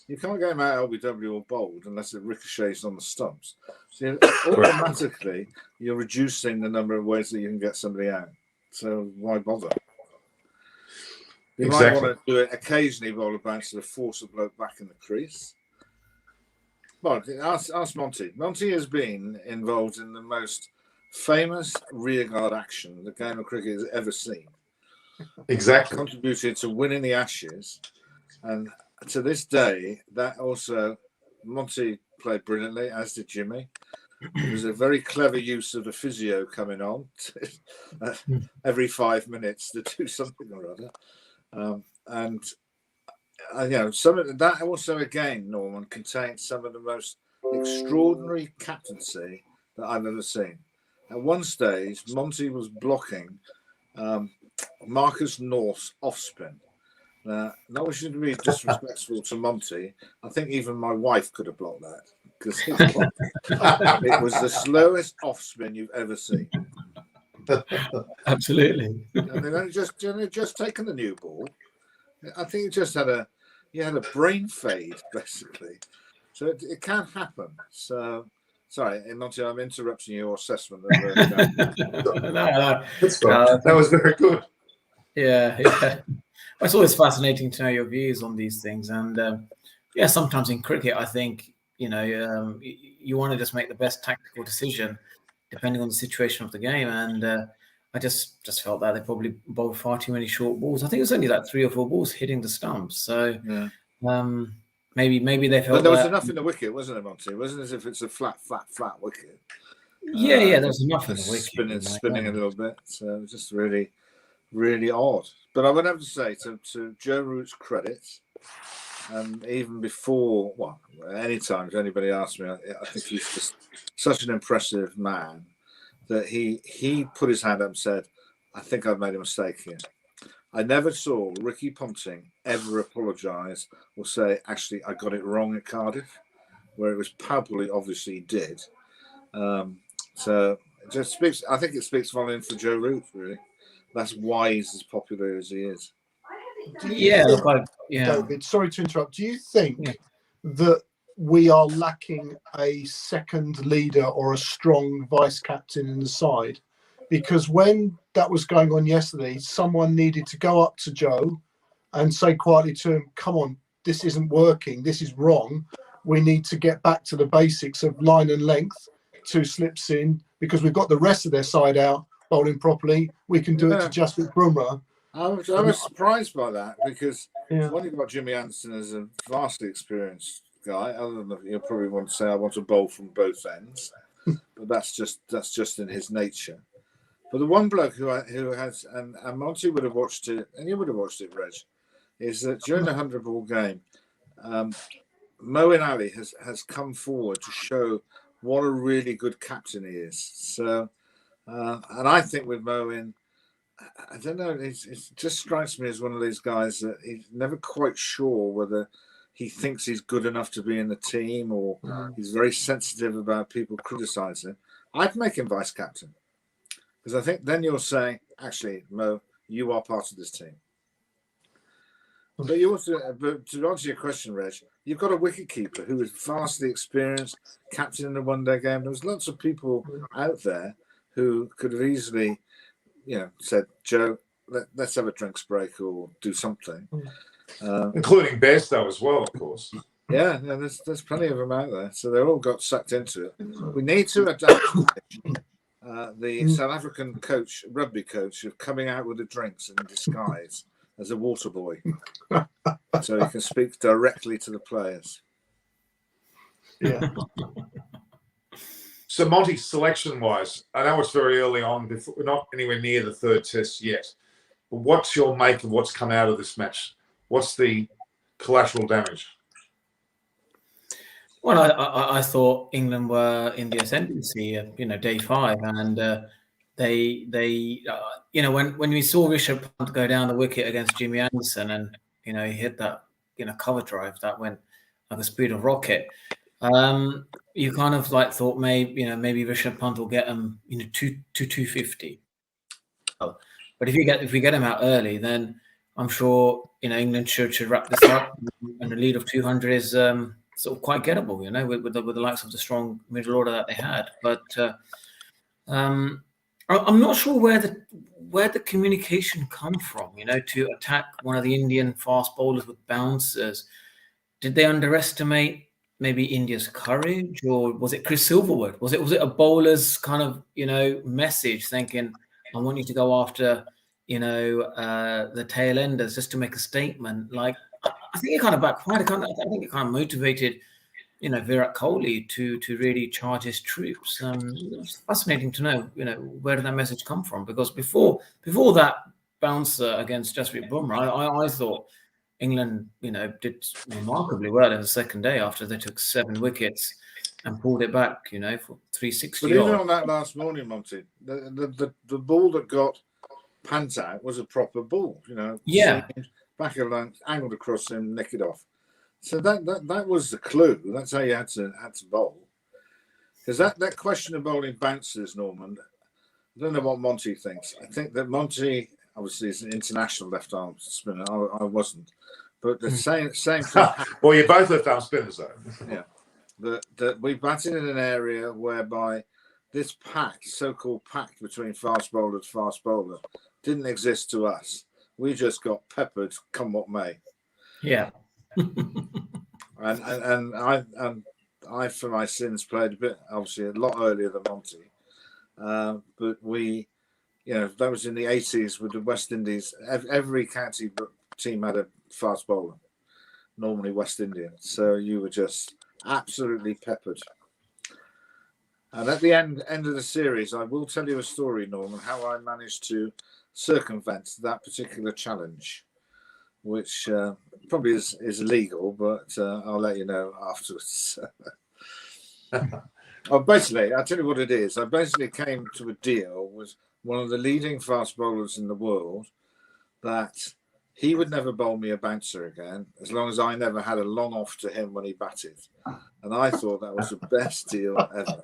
you can't get them out LBW or bowled unless it ricochets on the stumps. So automatically, you're reducing the number of ways that you can get somebody out. So why bother? You might want to do it occasionally, bowl a bounce to force a bloke back in the crease. Well, ask Monty. Monty has been involved in the most famous rearguard action the game of cricket has ever seen. Exactly. Contributed to winning the Ashes, and to this day, that also Monty played brilliantly, as did Jimmy. It was a very clever use of the physio coming on every 5 minutes to do something or other, some of that also again, Norman, contains some of the most extraordinary captaincy that I've ever seen. At one stage, Monty was blocking Marcus North's off spin. Not wishing to be disrespectful to Monty, I think even my wife could have blocked that because it was the slowest off spin you've ever seen. Absolutely. And they only just taken the new ball. I think you just had a brain fade basically. So it can happen. So. Sorry, Monty, I'm interrupting your assessment. No. That was very good. Yeah. It's always fascinating to know your views on these things. And sometimes in cricket, I think, you want to just make the best tactical decision depending on the situation of the game. And I just felt that they probably bowled far too many short balls. I think it was only like 3 or 4 balls hitting the stumps. So maybe they felt But there was that, enough in the wicket, wasn't there, Monty? It wasn't as if it's a flat wicket. yeah, there was enough in the wicket. Spinning a little bit. So it was just really, really odd. But I would have to say, to Joe Root's credit, even before, well, any time if anybody asks me, I think he's just such an impressive man that he put his hand up and said, I think I've made a mistake here. I never saw Ricky Ponting ever apologise or say, actually, I got it wrong at Cardiff, where it was palpably obviously he did. So it just speaks, I think it speaks volumes for Joe Root, really. That's why he's as popular as he is. David, sorry to interrupt. Do you think that we are lacking a second leader or a strong vice captain in the side? Because when that was going on yesterday, someone needed to go up to Joe and say quietly to him, come on, this isn't working. This is wrong. We need to get back to the basics of line and length, 2 slips in, because we've got the rest of their side out bowling properly. We can do it to Jasprit Bumrah. I was surprised by that because when you've got Jimmy Anderson as a vastly experienced guy, other than you'll probably want to say I want to bowl from both ends, but that's just in his nature. But the one bloke who has, and Monty would have watched it, and you would have watched it, Reg, is that during the 100-ball game, Moeen Ali has come forward to show what a really good captain he is. So, and I think with Moeen, I don't know, it just strikes me as one of these guys that he's never quite sure whether he thinks he's good enough to be in the team or he's very sensitive about people criticising him. I'd make him vice captain. Because I think then you're saying, actually, Mo, you are part of this team. But you also, to answer your question, Reg, you've got a wicketkeeper who is vastly experienced, captain in the one-day game. There was lots of people out there who could have easily, said, Joe, let's have a drinks break or do something. Including Bairstow as well, of course. Yeah, there's plenty of them out there. So they all got sucked into it. We need to adapt the South African coach, rugby coach, of coming out with the drinks in disguise as a water boy, so he can speak directly to the players. Yeah. So, Monty, selection-wise, I know it's very early on. We're not anywhere near the third test yet. But what's your make of what's come out of this match? What's the collateral damage? Well, I thought England were in the ascendancy, day 5, and they when we saw Rishabh Pant go down the wicket against Jimmy Anderson, and he hit that cover drive that went like the speed of rocket. You kind of thought maybe Rishabh Pant will get him to 250. But if we get him out early, then I'm sure England should wrap this up, and the lead of 200 is sort of quite gettable, with the likes of the strong middle order that they had. But I'm not sure where the communication come from, to attack one of the Indian fast bowlers with bouncers. Did they underestimate maybe India's courage, or was it Chris Silverwood? Was it a bowler's kind of message thinking, I want you to go after the tail enders just to make a statement? I think it kind of backfired. I think it kind of motivated, Virat Kohli to really charge his troops. It's fascinating to know, where did that message come from? Because before that bouncer against Jasprit Bumrah, I thought England, did remarkably well in the second day after they took 7 wickets and pulled it back, for 360. But even on that last morning, Monty, the ball that got Pant out was a proper ball, Yeah. Back of length, angled across him, nick it off. So that was the clue. That's how you had to bowl. Because that question of bowling bouncers, Norman, I don't know what Monty thinks. I think that Monty obviously is an international left arm spinner. I wasn't, but the same thing. Well, you're both left arm spinners, though. Yeah, that we batted in an area whereby this so-called pact between fast bowler to fast bowler, didn't exist to us. We just got peppered, come what may. Yeah. and I, for my sins, played a bit, obviously, a lot earlier than Monty. But we that was in the 80s with the West Indies. Every county team had a fast bowler, normally West Indian. So you were just absolutely peppered. And at the end of the series, I will tell you a story, Norman, how I managed to circumvent that particular challenge, which probably is illegal, but I'll let you know afterwards. Basically, I'll tell you what it is. I basically came to a deal with one of the leading fast bowlers in the world that he would never bowl me a bouncer again as long as I never had a long off to him when he batted. And I thought that was the best deal ever.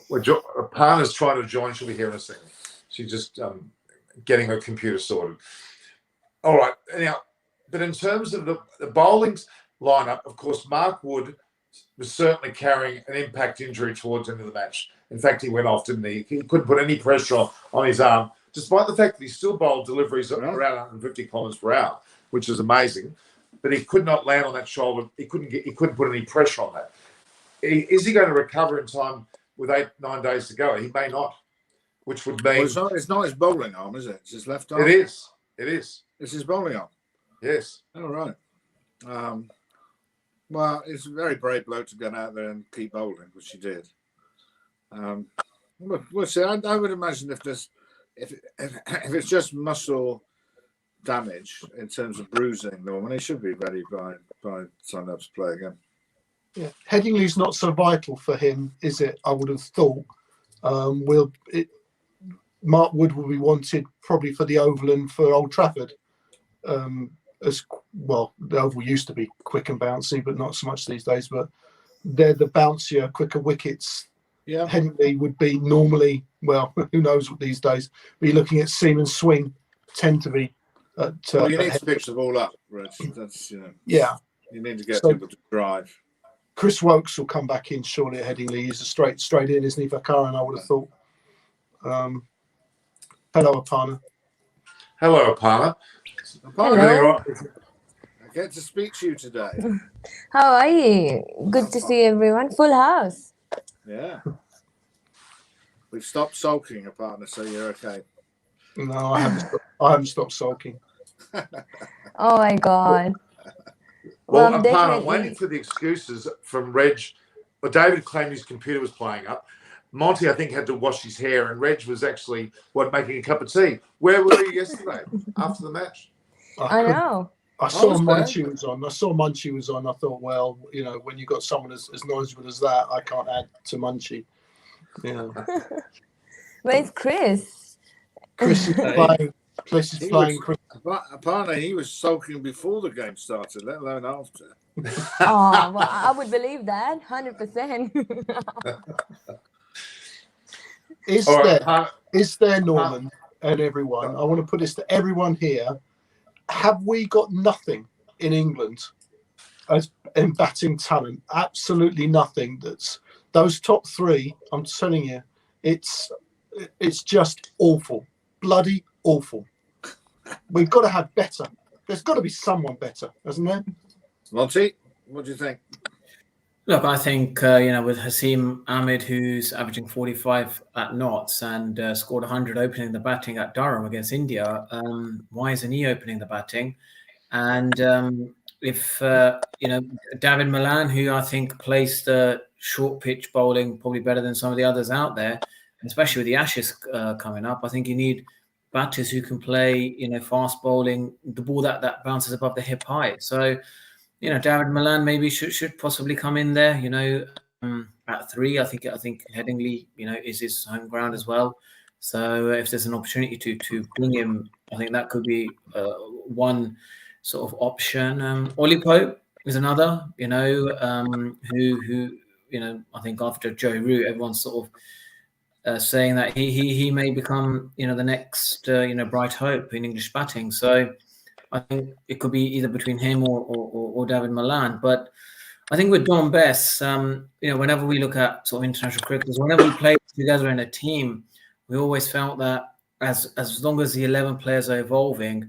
Well, Aparna's trying to join. She'll be here in a second. She's just getting her computer sorted. All right. Now, but in terms of the bowling lineup, of course, Mark Wood was certainly carrying an impact injury towards the end of the match. In fact, he went off, didn't he? He couldn't put any pressure on his arm, despite the fact that he still bowled deliveries around 150 kilometres per hour, which is amazing. But he could not land on that shoulder. He couldn't put any pressure on that. Is he going to recover in time with 8-9 days to go? He may not, which would mean it's not his bowling arm, is it? It's his left arm. It is. It's his bowling arm. Yes. All right. Well, it's a very brave bloke to get out there and keep bowling, which he did. We'll see. I would imagine if it's just muscle damage in terms of bruising, Norman, he should be ready by time to play again. Yeah, Headingley's not so vital for him, is it? I would have thought. Mark Wood will be wanted probably for the Oval and for Old Trafford. As well, the Oval used to be quick and bouncy, but not so much these days. But they're the bouncier, quicker wickets. Yeah, Headingley would be normally, well, who knows what these days. Be looking at seam and swing tend to be. Well, you need to fix the ball up, Reg. That's yeah. You need to get people to drive. Chris Wokes will come back in surely at Headingley. He's a straight in, isn't he, for Curran, I would have thought. Hello, Aparna. Hello, Aparna. Hello. I get to speak to you today. How are you? Good to see everyone. Full house. Yeah. We've stopped sulking, Aparna, so you're okay. No, I haven't stopped sulking. Oh my God. Well, I'm Aparna, definitely waiting for the excuses from Reg. Well, David claimed his computer was playing up. Monty, I think, had to wash his hair, and Reg was actually making a cup of tea. Where were you yesterday after the match? I know. I saw Munchie was on. I thought, well, when you've got someone as knowledgeable as that, I can't add to Munchie. Yeah. Where's Chris? Chris is playing. Chris is playing. Apparently, he was sulking before the game started, let alone after. Oh, well, I would believe that 100%. Is there, Norman and everyone? I want to put this to everyone here. Have we got nothing in England as in batting talent? Absolutely nothing. That's those top three. I'm telling you, it's just awful, bloody awful. We've got to have better. There's got to be someone better, hasn't there? Monty, what do you think? Look, I think, with Haseem Ahmed, who's averaging 45 at Notts and scored 100 opening the batting at Durham against India, why isn't he opening the batting? And if David Malan, who I think plays the short pitch bowling probably better than some of the others out there, especially with the Ashes coming up, I think you need batters who can play, fast bowling, the ball that bounces above the hip height. So, David Malan maybe should possibly come in there, at 3. I think Headingley, is his home ground as well. So if there's an opportunity to bring him, I think that could be one sort of option. Ollie Pope is another, who I think after Joe Root, everyone's sort of saying that he may become, the next, bright hope in English batting. So I think it could be either between him or David Malan. But I think with Don Bess, whenever we look at sort of international cricketers, whenever we play together in a team, we always felt that as long as the 11 players are evolving,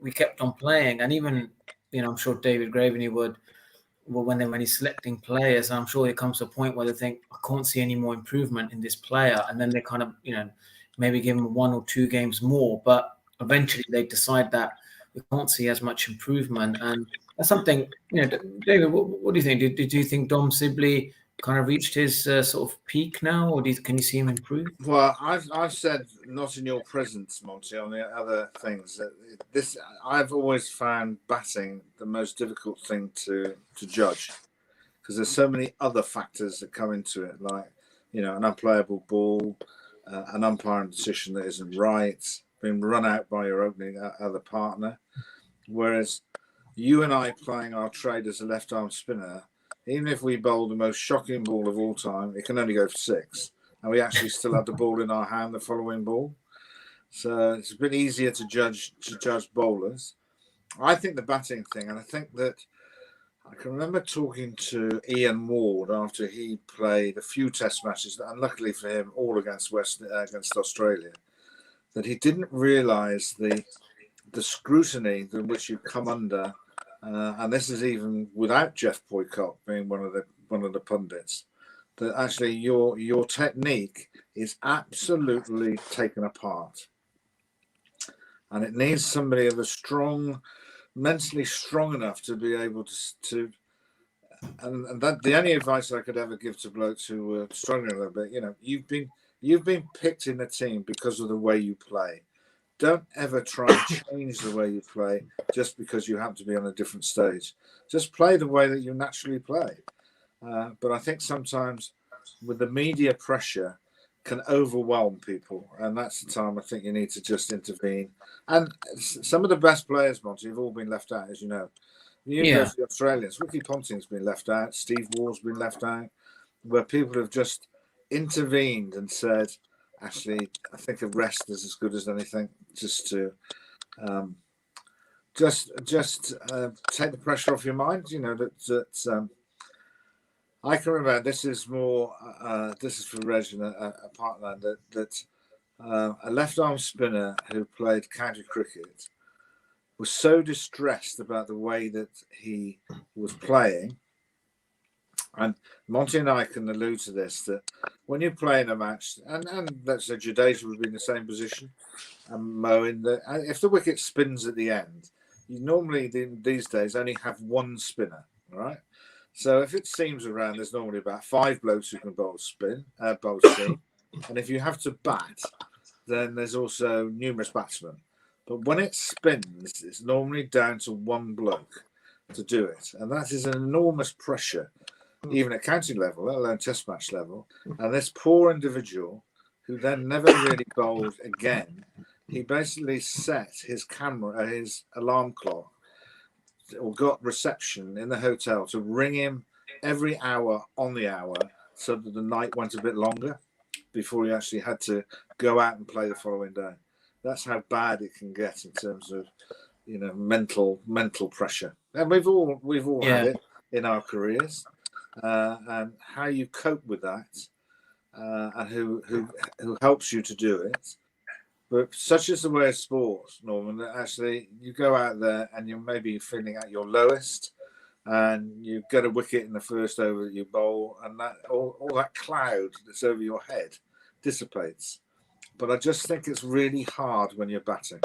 we kept on playing. And even, I'm sure David Graveney would when he's selecting players, I'm sure it comes to a point where they think, I can't see any more improvement in this player, and then they kind of, maybe give him 1 or 2 games more, but eventually they decide that we can't see as much improvement. And that's something, David, what do you think? Did you think Dom Sibley kind of reached his sort of peak now, or can you see him improve? Well, I've said, not in your presence, Monty, on the other things, that I've always found batting the most difficult thing to judge, because there's so many other factors that come into it, like an unplayable ball, an umpiring decision that isn't right, being run out by your opening other partner. Whereas you and I playing our trade as a left arm spinner, even if we bowl the most shocking ball of all time, it can only go for 6. And we actually still have the ball in our hand, the following ball. So it's a bit easier to judge bowlers. I think the batting thing, and I think that I can remember talking to Ian Ward after he played a few test matches, unluckily for him, all against Australia, that he didn't realise the scrutiny that which you come under, and this is even without Jeff Boycott being one of the pundits, that actually your technique is absolutely taken apart, and it needs somebody of mentally strong enough to be able to and that the only advice I could ever give to blokes who were struggling a little bit, you've been picked in the team because of the way you play. Don't ever try and change the way you play just because you happen to be on a different stage. Just play the way that you naturally play. But I think sometimes with the media pressure can overwhelm people, and that's the time I think you need to just intervene. And some of the best players, Monty, have all been left out, as you know. You go to the Australians, Ricky Ponting's been left out, Steve Waugh's been left out, where people have just intervened and said, actually, I think a rest is as good as anything, just to take the pressure off your mind. That I can remember. This is for Reg and a partner that a left arm spinner who played county cricket was so distressed about the way that he was playing. And Monty and I can allude to this, that when you play in a match, and let's say Jadeja would be in the same position, and Mo if the wicket spins at the end, you normally these days only have one spinner, right? So if it seams around, there's normally about 5 blokes who can bowl seam, and if you have to bat, then there's also numerous batsmen. But when it spins, it's normally down to one bloke to do it, and that is an enormous pressure, even at county level, let alone test match level. And this poor individual, who then never really bowled again, he basically set his alarm clock, or got reception in the hotel to ring him every hour on the hour, so that the night went a bit longer before he actually had to go out and play the following day. That's how bad it can get in terms of mental pressure. And we've all had it in our careers. And how you cope with that, and who helps you to do it. But such is the way of sports, Norman, that actually you go out there and you're maybe feeling at your lowest, and you get a wicket in the first over that you bowl, and that all that cloud that's over your head dissipates. But I just think it's really hard when you're batting.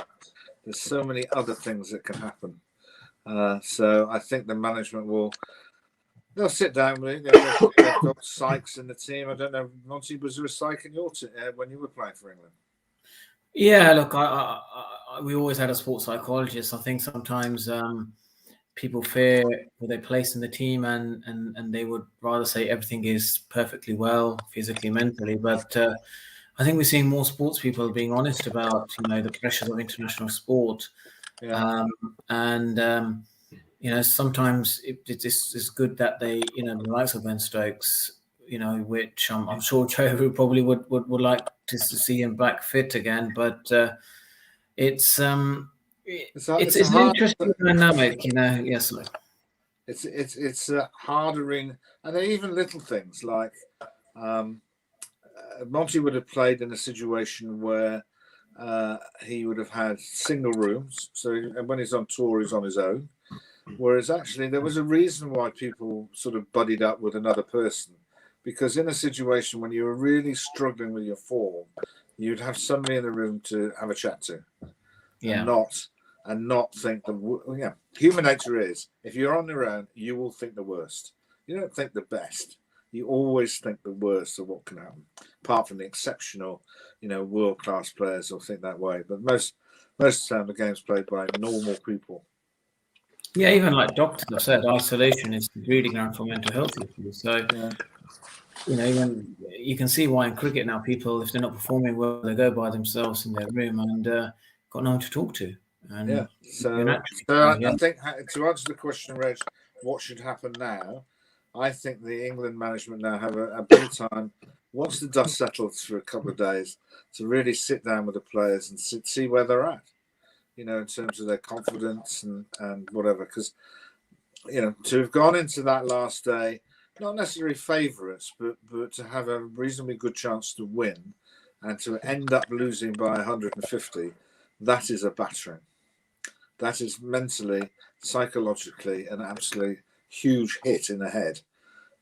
There's so many other things that can happen. So I think the management they'll sit down with it. They've got Sykes in the team. I don't know, Monty, was there a Syke in your team when you were playing for England? Yeah, look, we always had a sports psychologist. I think sometimes people fear who they place in the team, and they would rather say everything is perfectly well, physically, mentally. But I think we're seeing more sports people being honest about the pressures of international sport, sometimes it's good that they the likes of Ben Stokes, which I'm sure Joe probably would like to see him back fit again, but it's an interesting dynamic, Yes, look. It's harder and even little things like Monty would have played in a situation where he would have had single rooms. So when he's on tour, he's on his own. Whereas actually there was a reason why people sort of buddied up with another person, because in a situation when you were really struggling with your form, you'd have somebody in the room to have a chat to, Yeah. and not think human nature is, if you're on your own, you will think the worst. You don't think the best. You always think the worst of what can happen. Apart from the exceptional, world-class players will think that way. But most of the time, the game's played by normal people. Yeah, even like doctors have said, isolation is the breeding ground for mental health issues. So, even you can see why in cricket now people, if they're not performing well, they go by themselves in their room and got no one to talk to. And So I think to answer the question, Reg, what should happen now? I think the England management now have a bit of time, once the dust settles for a couple of days, to really sit down with the players and see where they're at, in terms of their confidence and whatever. Because, to have gone into that last day, not necessarily favourites, but to have a reasonably good chance to win and to end up losing by 150, that is a battering. That is mentally, psychologically, an absolutely huge hit in the head.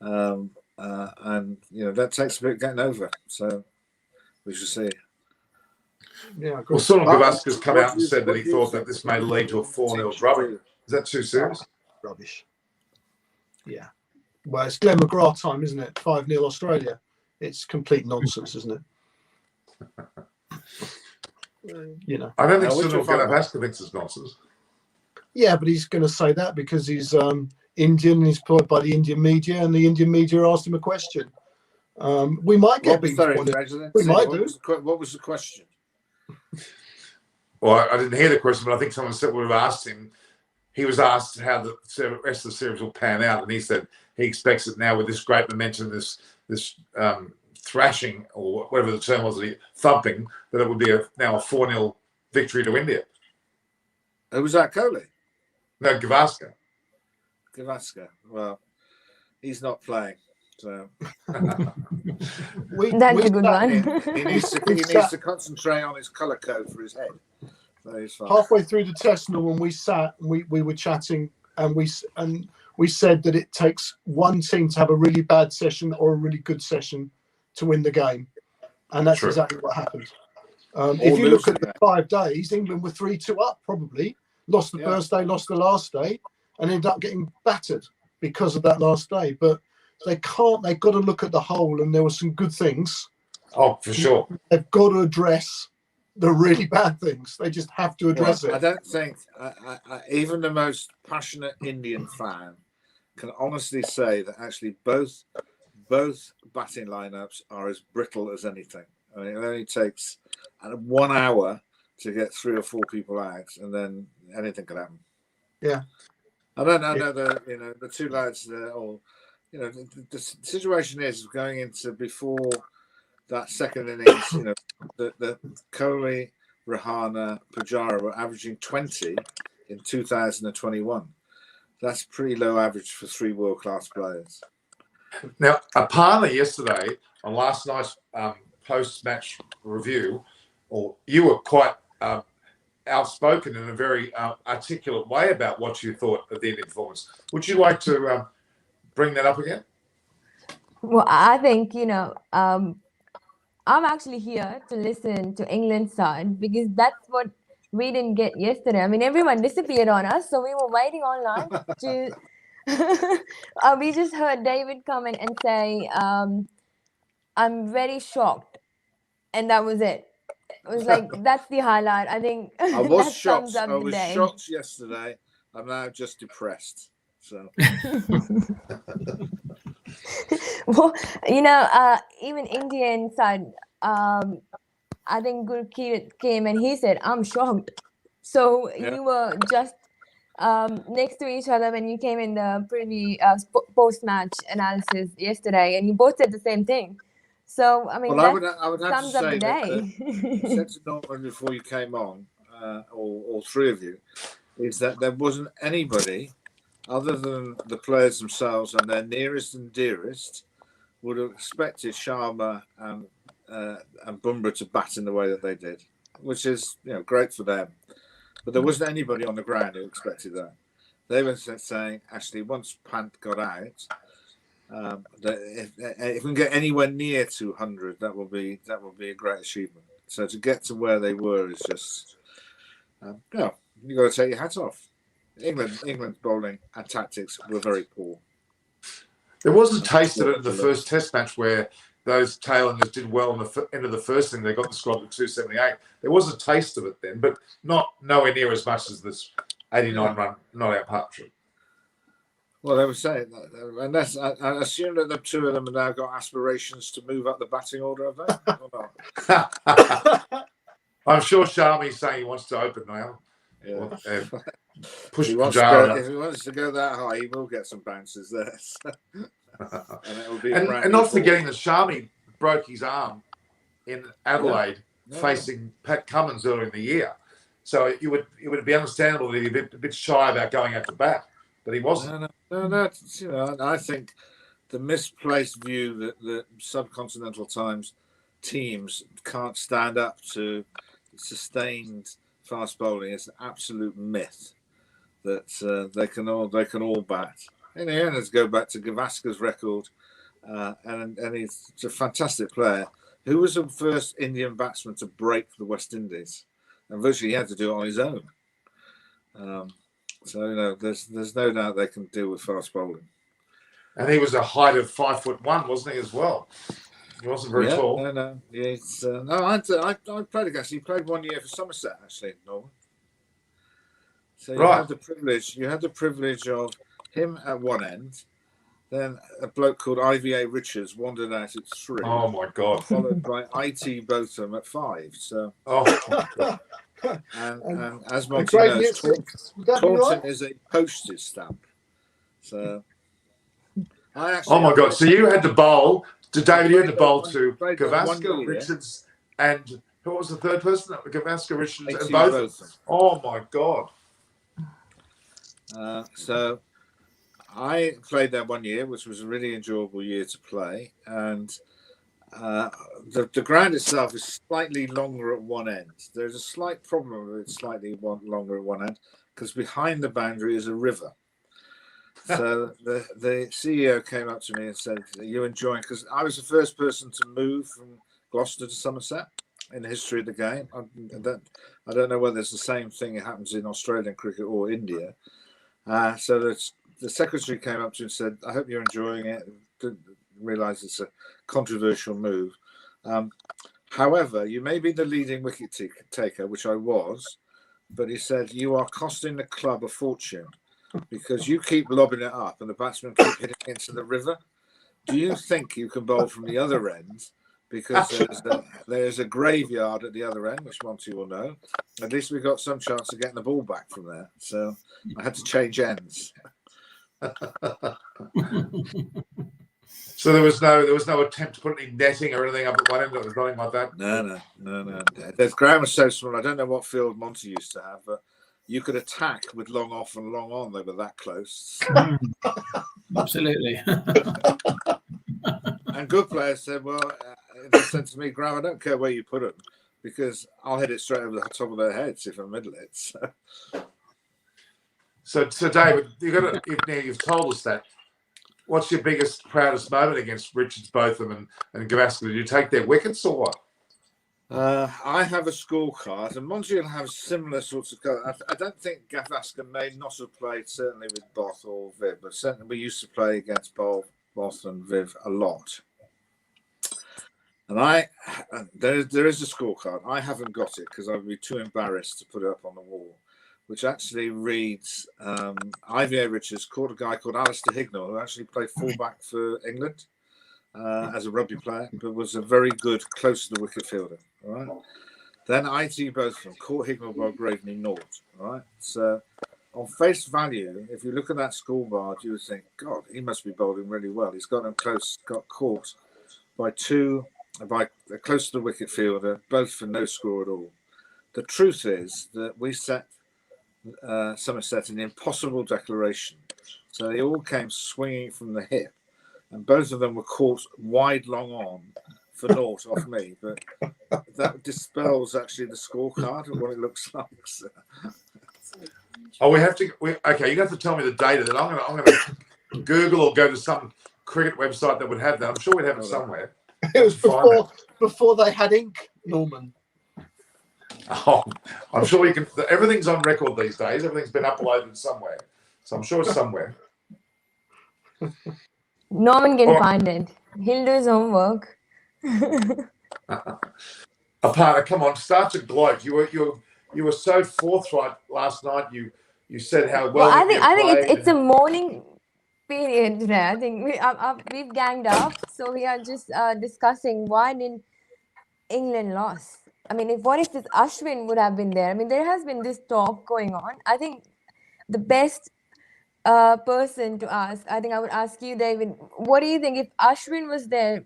And, that takes a bit getting over. So we shall see. Yeah, well, Sonal Gavaskar come out and said that he thought that this may lead to a 4-0 drubbing. Is that too serious? Rubbish. Yeah. Well, it's Glenn McGrath time, isn't it? 5-0 Australia. It's complete nonsense, isn't it? I don't think Sonal Gavaskar thinks it's nonsense. Yeah, but he's going to say that because he's Indian and he's employed by the Indian media, and the Indian media asked him a question. We might get beat. We might do. What was the question? Well, I didn't hear the question, but I think someone would have asked him. He was asked how the rest of the series will pan out, and he said he expects it now with this great momentum, this thrashing, or whatever the term was, thumping, that it would be now a 4-0 victory to India. Who was that, Kohli? No, Gavaskar. Well, he's not playing, so that's a good one. He needs to concentrate on his colour code for his head. So he's fine. Halfway through the test, when we sat and we were chatting, and we said that it takes one team to have a really bad session or a really good session to win the game, and that's exactly what happened. If you look at the 5 days, England were 3-2 up, probably lost the first day, lost the last day, and ended up getting battered because of that last day. But they've got to look at the whole, and there were some good things. Oh, for sure. They've got to address the really bad things. They just have to address it. I don't think even the most passionate Indian fan can honestly say that actually both batting lineups are as brittle as anything. I mean, it only takes 1 hour to get 3 or 4 people out, and then anything can happen. Yeah. I don't know the two lads there, or the situation is going into before that second innings. The Kohli, Rahane, Pujara were averaging 20 in 2021. That's pretty low average for 3 world-class players. Now, Apana yesterday on last night's post-match review, or you were quite outspoken in a very articulate way about what you thought of the Indian performance. Would you like to bring that up again? Well, I think, I'm actually here to listen to England's side, because that's what we didn't get yesterday. I mean, everyone disappeared on us, so we were waiting online to... we just heard David come in and say, I'm very shocked. And that was it. It was like, that's the highlight. I think I was shocked. I was shocked yesterday. I'm now just depressed. So... Well, even Indian side, I think Gurkeet came and he said, I'm shocked. So you were just next to each other when you came in the post-match analysis yesterday, and you both said the same thing. So, I mean, I would have sums to up say the day. I said to Norman before you came on, all 3 of you, is that there wasn't anybody other than the players themselves and their nearest and dearest would have expected Sharma and Bumrah to bat in the way that they did, which is great for them. But there wasn't anybody on the ground who expected that. they were saying actually once Pant got out, that if we can get anywhere near 200, that will be a great achievement. So to get to where they were is just, you got to take your hat off. England's bowling and tactics were very poor. There was a taste of it in the first Test match where those tailenders did well in the end of the first thing. They got the squad to 278. There was a taste of it then, but nowhere near as much as this 89-run not-out partnership. Well, they were saying that, I assume that the two of them have now got aspirations to move up the batting order, have they? Or not? I'm sure Sharmi's saying he wants to open now. Yeah. Push if he wants to go that high, he will get some bounces there. And it will be and not forgetting that Sharmi broke his arm in Adelaide facing Pat Cummins earlier in the year. So it would be understandable that he'd be a bit shy about going out to bat, but he wasn't. No, that's, I think the misplaced view that the subcontinental teams can't stand up to sustained fast bowling is an absolute myth. That they can all bat. In the end, let's go back to Gavaskar record, and he's a fantastic player. Who was the first Indian batsman to break the West Indies? And virtually he had to do it on his own. So there's no doubt they can deal with fast bowling. And he was a height of 5'1", wasn't he as well? He wasn't very tall. No. I played against him. He played 1 year for Somerset actually, Norman. So you had the privilege of him at one end, then a bloke called IVA Richards wandered out at 3. Oh my God! Followed by IT Botham at 5. So and as Monty knows, Taunton is a postage stamp. So oh my God! So you had to bowl to David. You had to bowl to Gavaskar, Richards, and who was the third person? Gavaskar, Richards, and Botham. Oh my God! So I played there 1 year, which was a really enjoyable year to play. And the ground itself is slightly longer at one end. There's a slight problem with it slightly longer at one end because behind the boundary is a river. So the CEO came up to me and said, "Are you enjoying?" Because I was the first person to move from Gloucester to Somerset in the history of the game. I don't know whether it's the same thing that happens in Australian cricket or India. So the secretary came up to me and said, "I hope you're enjoying it." Didn't realise it's a controversial move. However, you may be the leading wicket taker, which I was, but he said, "You are costing the club a fortune because you keep lobbing it up and the batsmen keep hitting into the river. Do you think you can bowl from the other end? Because there's a graveyard at the other end, which Monty will know. At least we've got some chance of getting the ball back from there." So I had to change ends. So there was no attempt to put any netting or anything up at one end. It was nothing like that. No. The ground was so small. I don't know what field Monty used to have, but you could attack with long off and long on. They were that close. Absolutely. And good players said, "Well, they said to me, Graham, I don't care where you put them because I'll hit it straight over the top of their heads if I middle it." So David, you've told us that. What's your biggest, proudest moment against Richards, Botham, and Gavaskar? Did you take their wickets or what? I have a scorecard, and Monty will have similar sorts of cards. I don't think Gavaskar may not have played certainly with Both or Viv, but certainly we used to play against Both and Viv a lot. And there is a scorecard. I haven't got it because I would be too embarrassed to put it up on the wall, which actually reads IVA Richards caught a guy called Alistair Hignell, who actually played fullback for England as a rugby player, but was a very good close to the wicket fielder. All right. Then IT Botham caught Hignell by Graveney Naught. All right. So on face value, if you look at that scorecard, you would think, God, he must be bowling really well. He's got caught by close to the wicket fielder, both for no score at all. The truth is that we set Somerset an impossible declaration. So they all came swinging from the hip, and both of them were caught wide long on for naught off me. But that dispels actually the scorecard of what it looks like. So. Oh, okay, you have to tell me the data. Then I'm gonna Google or go to some cricket website that would have that. I'm sure we'd have it somewhere. It was before they had ink, Norman. Oh, I'm sure you can. Everything's on record these days. Everything's been uploaded somewhere, so I'm sure it's somewhere. Norman can find it. He'll do his homework. Aparna, come on, start to gloat. You were so forthright last night. You said how well. I think it's a morning period today. I think we've ganged up, so we are just discussing why didn't England lost. I mean, what if this Ashwin would have been there? I mean, there has been this talk going on. I think the best person to ask, I think I would ask you, David, what do you think if Ashwin was there,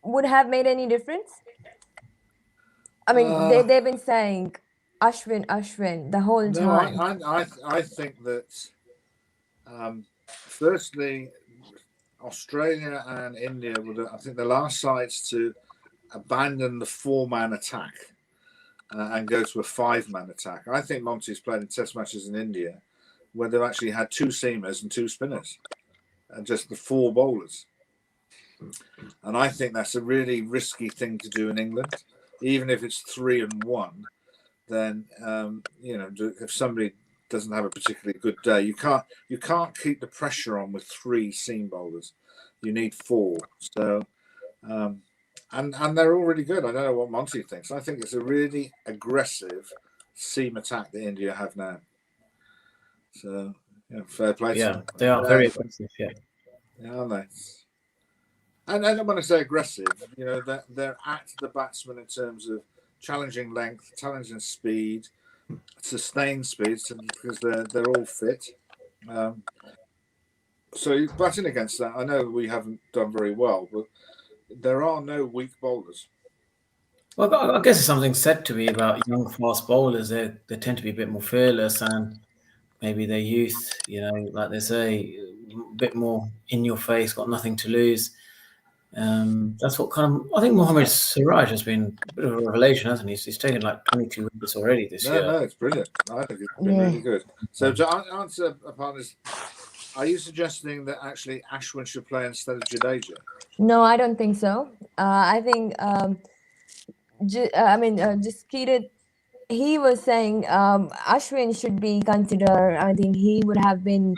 would have made any difference? I mean, they've been saying Ashwin the whole time. I think that firstly, Australia and India would, I think, the last sides to abandon the 4-man attack and go to a 5-man attack. I think Monty's played in test matches in India where they've actually had 2 seamers and 2 spinners and just the 4 bowlers. And I think that's a really risky thing to do in England. Even if it's 3 and 1, then if somebody doesn't have a particularly good day, you can't keep the pressure on with 3 seam bowlers. You need 4. So and they're all really good. I don't know what Monty thinks. I think it's a really aggressive seam attack that India have now. So fair play to them. They are very aggressive. Yeah, aren't they? And when I say aggressive, they're at the batsman in terms of challenging length, challenging speed, sustained speed, because they're all fit. So batting against that, I know we haven't done very well, but there are no weak bowlers. Well, I guess there's something said to be about young fast bowlers. They tend to be a bit more fearless, and maybe their youth, like they say, a bit more in your face, got nothing to lose. That's what I think Mohammad Siraj has been a bit of a revelation, hasn't he? He's taken like 22 wickets already this year. No, it's brilliant. I think it's been really good. So to answer partners, are you suggesting that actually Ashwin should play instead of Jadeja? No, I don't think so. I think Jaskirat, he was saying Ashwin should be considered. I think he would have been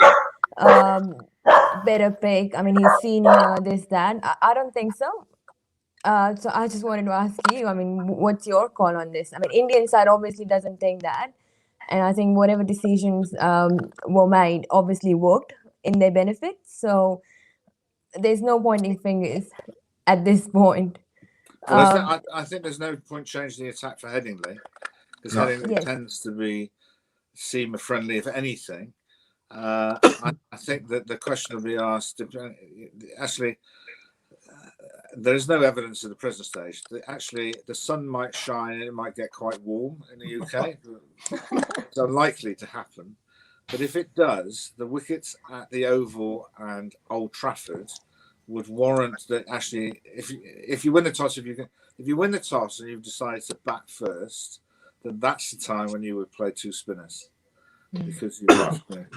better pick. I mean, he's senior, this, that. I don't think so. So I just wanted to ask you, I mean, what's your call on this? I mean, Indian side obviously doesn't think that. And I think whatever decisions were made obviously worked in their benefit. So there's no pointing fingers at this point. Well, I think there's no point changing the attack for Headingley, because Headingley tends to be seamer friendly, if anything. I think that the question will be asked. Actually, there is no evidence at the present stage that actually the sun might shine and it might get quite warm in the UK. It's unlikely to happen, but if it does, the wickets at the Oval and Old Trafford would warrant that. Actually, if you win the toss, if you win the toss and you've decided to bat first, then that's the time when you would play 2 spinners. Because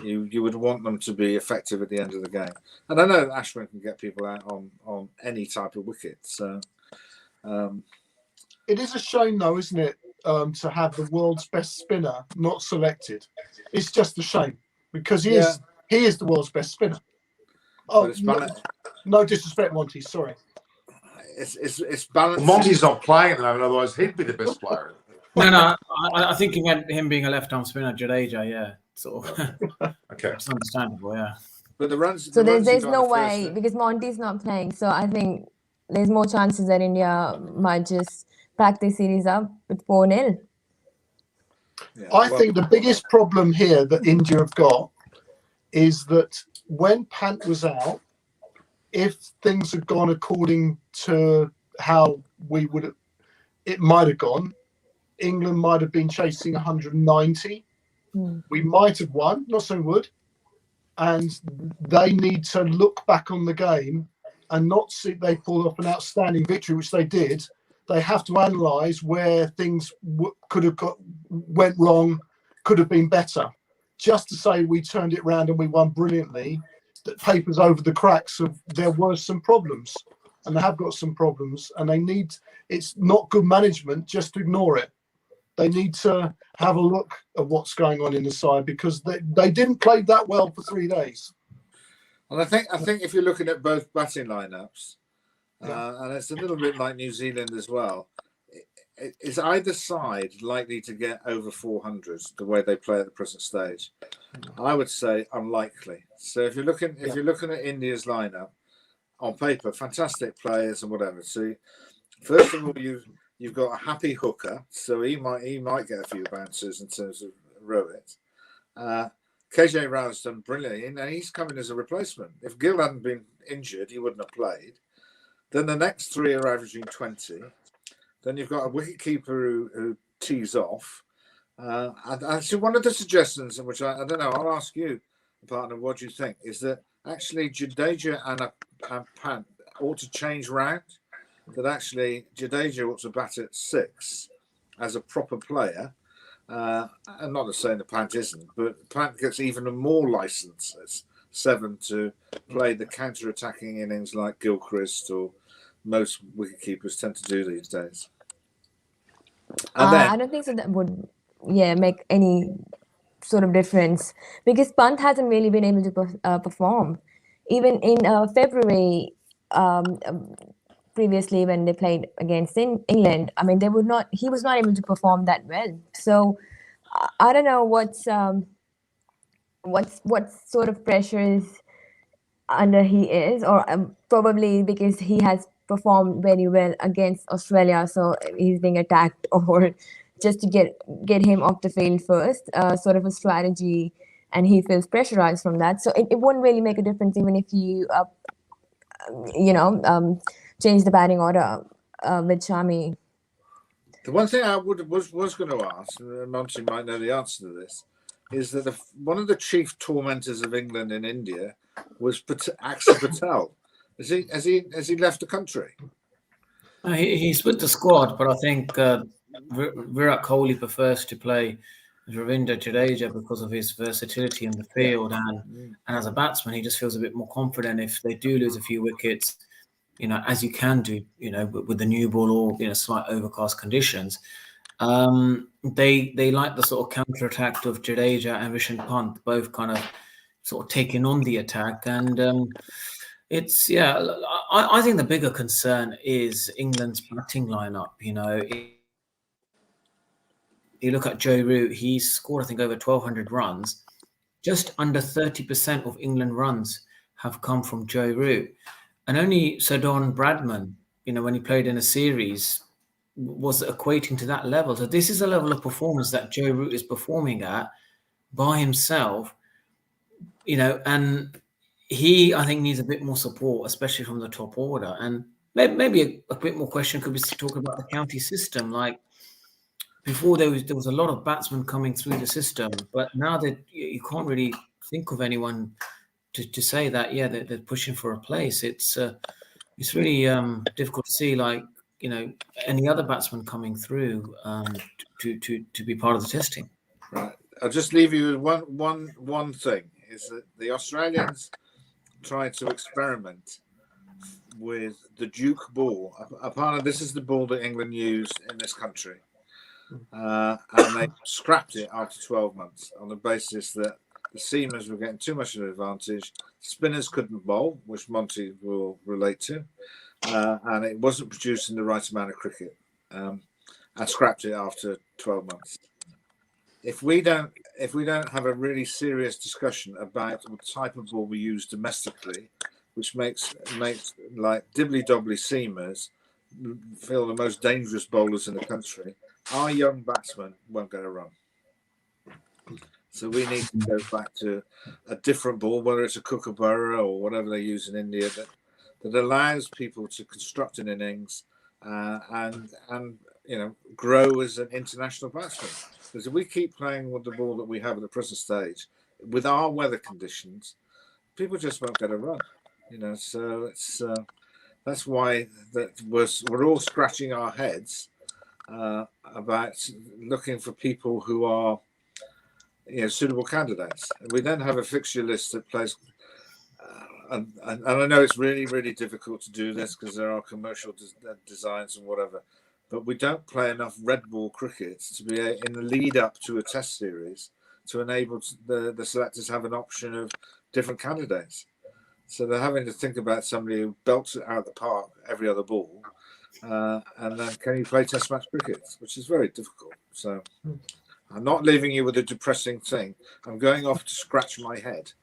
you would want them to be effective at the end of the game. And I know that Ashwin can get people out on any type of wicket. So it is a shame, though, isn't it, to have the world's best spinner not selected? It's just a shame because he is the world's best spinner. Oh, no disrespect, Monty. Sorry. It's balanced. Monty's not playing at the moment, otherwise he'd be the best player. No, I think he meant him being a left-arm spinner, Jadeja, sort of. Okay. It's understandable, yeah. But the runs. So there's no way, because Monty's not playing. So I think there's more chances that India might just pack this series up with 4-0. I think the biggest problem here that India have got is that when Pant was out, if things had gone according to how it might have gone, England might have been chasing 190. We might have won, not so would. And they need to look back on the game and not see they pulled off an outstanding victory, which they did. They have to analyse where things could have went wrong, could have been better. just to say we turned it around and we won brilliantly, that papers over the cracks of there were some problems, and they have got some problems, and they need. It's not good management just to ignore it. They need to have a look at what's going on in the side, because they didn't play that well for 3 days. And I think if you're looking at both batting lineups, Yeah. and it's a little bit like New Zealand as well, is either side likely to get over 400s the way they play at the present stage? I would say unlikely. So if you're looking at India's lineup on paper, fantastic players and whatever. So first of all, you've got a happy hooker, so he might get a few bounces in terms of Rohit. KJ Rao's done brilliantly, and he's coming as a replacement. If Gill hadn't been injured, he wouldn't have played. Then the next three are averaging 20. Then you've got a wicketkeeper who tees off. Actually, one of the suggestions, which I don't know, I'll ask you, partner, what do you think, is that actually Jadeja and Pant ought to change round. That actually Jadeja ought to bat at 6 as a proper player. I'm not saying the Pant isn't, but Pant gets even more license at 7 to play the counter-attacking innings like Gilchrist or most wicketkeepers tend to do these days. And then, I don't think so that would make any sort of difference, because Pant hasn't really been able to perform. Even in February, previously when they played against England, I mean, he was not able to perform that well. So I don't know what sort of pressures under he is, or probably because he has performed very well against Australia, so he's being attacked, or just to get him off the field first, sort of a strategy, and he feels pressurized from that. So it won't really make a difference even if you change the batting order with Shami. the one thing I was going to ask, and Monty might know the answer to this, is that one of the chief tormentors of England in India was Axar Patel. Has he left the country? He's with the squad, but I think Virat Kohli prefers to play Ravindra Jadeja because of his versatility in the field, and as a batsman, he just feels a bit more confident if they do lose a few wickets, as you can do, with the new ball or slight overcast conditions. They like the sort of counter attack of Jadeja and Rishabh Pant, both kind of sort of taking on the attack, and I think the bigger concern is England's batting lineup. You look at Joe Root, he's scored, I think, over 1,200 runs. Just under 30% of England runs have come from Joe Root. And only Sir Don Bradman, when he played in a series, was equating to that level. So this is a level of performance that Joe Root is performing at by himself, and he, I think, needs a bit more support, especially from the top order. And maybe a bit more question could be to talk about the county system. Like, before there was a lot of batsmen coming through the system, but now that you can't really think of anyone to say that they're pushing for a place. It's really difficult to see any other batsman coming through to be part of the testing. Right. I'll just leave you with one thing, is that the Australians tried to experiment with the Duke ball. Apparently, this is the ball that England used in this country. And they scrapped it after 12 months on the basis that the seamers were getting too much of an advantage. Spinners couldn't bowl, which Monty will relate to, and it wasn't producing the right amount of cricket. And scrapped it after 12 months. If we don't have a really serious discussion about the type of ball we use domestically, which makes like dibbly-dobbly seamers feel the most dangerous bowlers in the country, our young batsmen won't get a run. So we need to go back to a different ball, whether it's a kookaburra or whatever they use in India, that allows people to construct an innings and grow as an international batsman. Because if we keep playing with the ball that we have at the present stage, with our weather conditions, people just won't get a run. So it's that's why we're all scratching our heads about looking for people who are suitable candidates. And we then have a fixture list that plays. And I know it's really, really difficult to do this because there are commercial designs and whatever, but we don't play enough red ball cricket to be in the lead up to a test series to enable the selectors have an option of different candidates. So they're having to think about somebody who belts it out of the park every other ball, and then can you play test match cricket, which is very difficult. So I'm not leaving you with a depressing thing. I'm going off to scratch my head.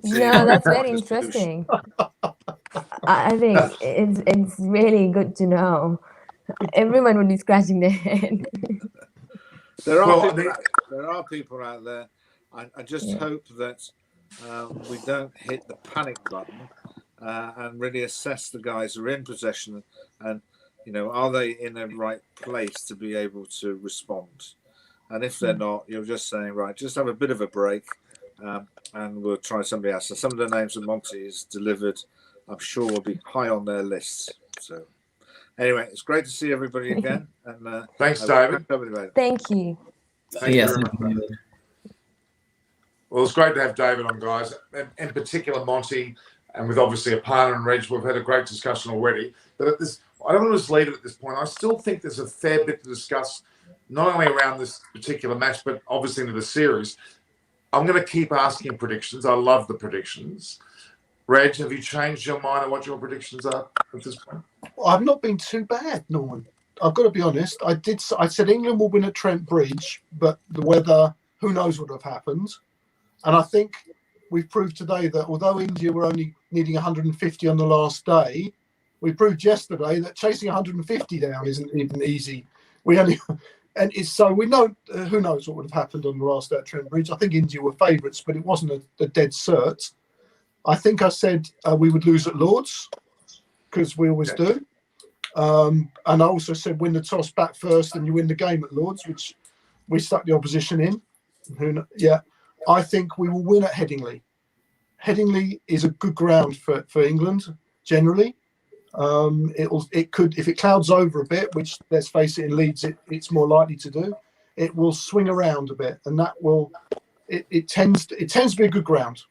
No, that's very interesting. I think it's really good to know. Everyone would be scratching their head. There are people out there. I just hope that we don't hit the panic button and really assess the guys who are in possession and, are they in the right place to be able to respond? And if they're not, you're just saying, right, just have a bit of a break. And we'll try somebody else. So some of the names that Monty has delivered, I'm sure will be high on their lists. So anyway, it's great to see everybody again. And thanks, David. Thank you. Thank you very much, David. Well, it's great to have David on, guys. In particular, Monty, and with obviously a partner and Reg, we've had a great discussion already. But I don't want to just leave it at this point. I still think there's a fair bit to discuss, not only around this particular match, but obviously into the series. I'm going to keep asking predictions. I love the predictions. Reg, have you changed your mind on what your predictions are at this point? Well, I've not been too bad, Norman. I've got to be honest. I said England will win at Trent Bridge, but the weather, who knows what would have happened. And I think we've proved today that although India were only needing 150 on the last day, we proved yesterday that chasing 150 down isn't even easy. So we know who knows what would have happened on the last day at Trent Bridge. I think India were favourites, but it wasn't a dead cert. I think I said we would lose at Lords because we always do. And I also said win the toss, bat first, and you win the game at Lords, which we stuck the opposition in. I think we will win at Headingley. Headingley is a good ground for England generally. It could, if it clouds over a bit, which let's face it, in Leeds it's more likely to do, it will swing around a bit, and that will it tends to be a good ground.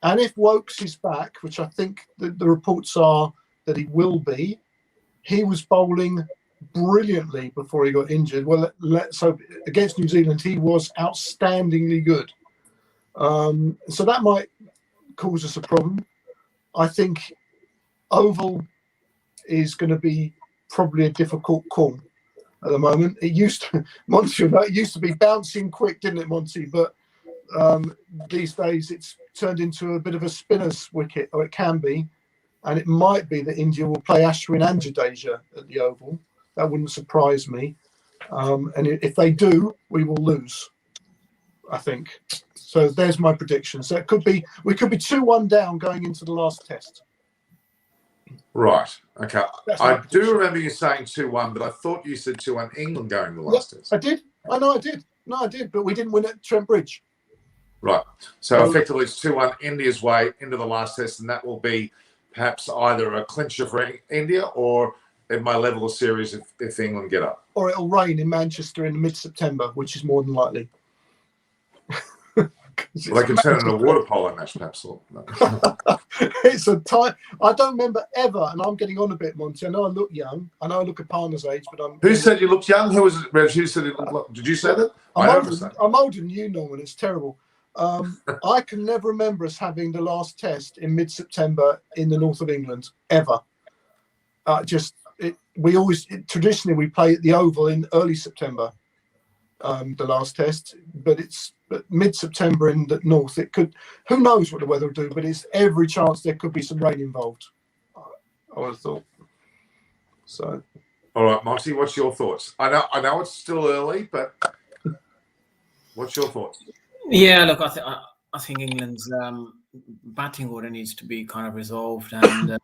And if Wokes is back, which I think the reports are that he will be, he was bowling brilliantly before he got injured. Well, let's hope against New Zealand he was outstandingly good. So that might cause us a problem. I think Oval is going to be probably a difficult call at the moment. It used to be bouncing quick, didn't it, Monty? But these days it's turned into a bit of a spinner's wicket, or it can be, and it might be that India will play Ashwin and Jadeja at the Oval. That wouldn't surprise me. And if they do, we will lose, I think. So there's my prediction. So we could be 2-1 down going into the last test. Right. Okay. I do remember you saying 2-1, but I thought you said 2-1 England going the last test. I did. I know I did. No, I did. But we didn't win at Trent Bridge. Right. So effectively it's 2-1 India's way into the last test, and that will be perhaps either a clincher for India or it might level a series if England get up. Or it'll rain in Manchester in mid-September, which is more than likely. Well, they can turn it into a water polo match, perhaps. It's a time. I don't remember ever, and I'm getting on a bit, Monty. I know I look young. I know I look a partner's age, but I'm. Who said you looked young? Who was it, Reg? Who said it? Did you say that? I'm older than you, Norman. It's terrible. I can never remember us having the last test in mid-September in the north of England ever. Traditionally we play at the Oval in early September. The last test, but mid-September in the north. It could. Who knows what the weather will do? But it's every chance there could be some rain involved. I would have thought. So. All right, Monty. What's your thoughts? I know it's still early, but what's your thoughts? Yeah, look, I think England's batting order needs to be kind of resolved, and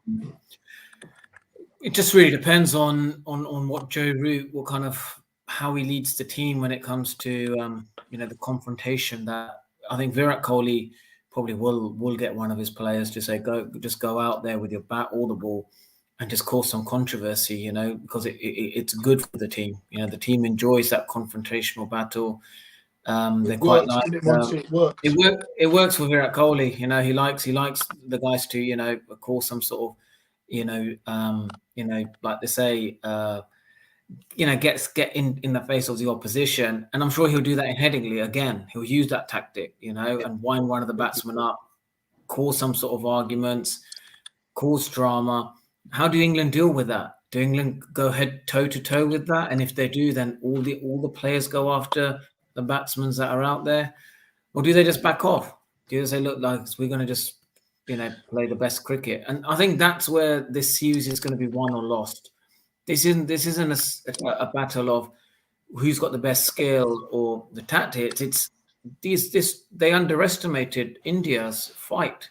it just really depends on what Joe Root, how he leads the team when it comes to the confrontation. That I think Virat Kohli probably will get one of his players to say go out there with your bat or the ball and just cause some controversy, because it's good for the team. The team enjoys that confrontational battle, They're It quite works, like didn't it, Monty? It works. it works for Virat Kohli. You know, he likes the guys to, you know, cause some sort of, you know, like they say, you know, get in the face of the opposition. And I'm sure he'll do that in Headingley again. He'll use that tactic, you know, and wind one of the batsmen up, cause some sort of arguments, cause drama. How do England deal with that? Do England go head toe to toe with that? And if they do, then all the players go after the batsmen that are out there, or do they just back off? Do they say, look, like we're going to just, you know, play the best cricket? And I think that's where this series is going to be won or lost. This isn't a battle of who's got the best skill or the tactics. It's they underestimated India's fight.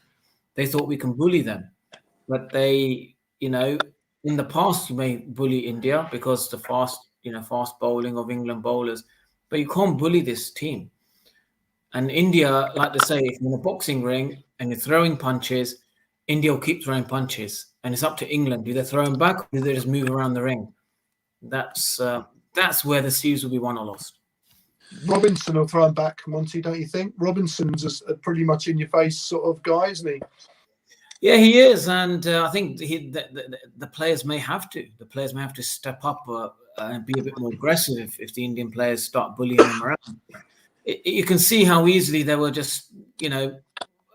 They thought we can bully them, but they, you know, in the past you may bully India because the fast bowling of England bowlers, but you can't bully this team. And India, like to say, if you're in a boxing ring and you're throwing punches, India will keep throwing punches, and it's up to England. Do they throw them back, or do they just move around the ring? That's where the series will be won or lost. Robinson will throw him back, Monty, don't you think? Robinson's a pretty much in-your-face sort of guy, isn't he? Yeah, he is, and I think the players may have to. The players may have to step up and be a bit more aggressive if the Indian players start bullying them around. You can see how easily they were just, you know,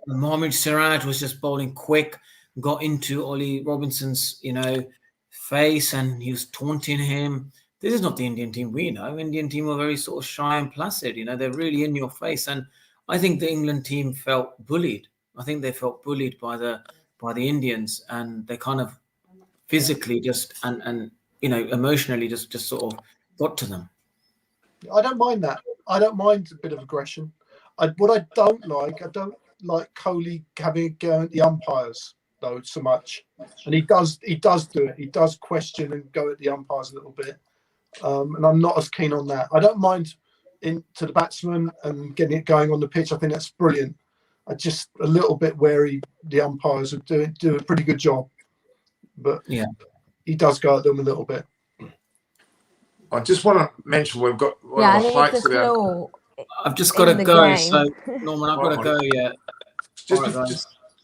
Mohammad Siraj was just bowling quick, got into Ollie Robinson's, you know, face, and he was taunting him. This is not the Indian team we know. Indian team were very sort of shy and placid. You know, they're really in your face, and I think the England team felt bullied. I think they felt bullied by the Indians, and they kind of physically just and you know, emotionally just sort of got to them. I don't mind that. I don't mind a bit of aggression. What I don't like Kohli having a go at the umpires though so much, and he does do it. He does question and go at the umpires a little bit, and I'm not as keen on that. I don't mind into the batsman and getting it going on the pitch. I think that's brilliant. I just a little bit wary. The umpires are do a pretty good job, but yeah, he does go at them a little bit. I just want to mention we've got one I of the think hikes it's a about. flow. I've just got to go. So Norman, I've got to go. Yeah.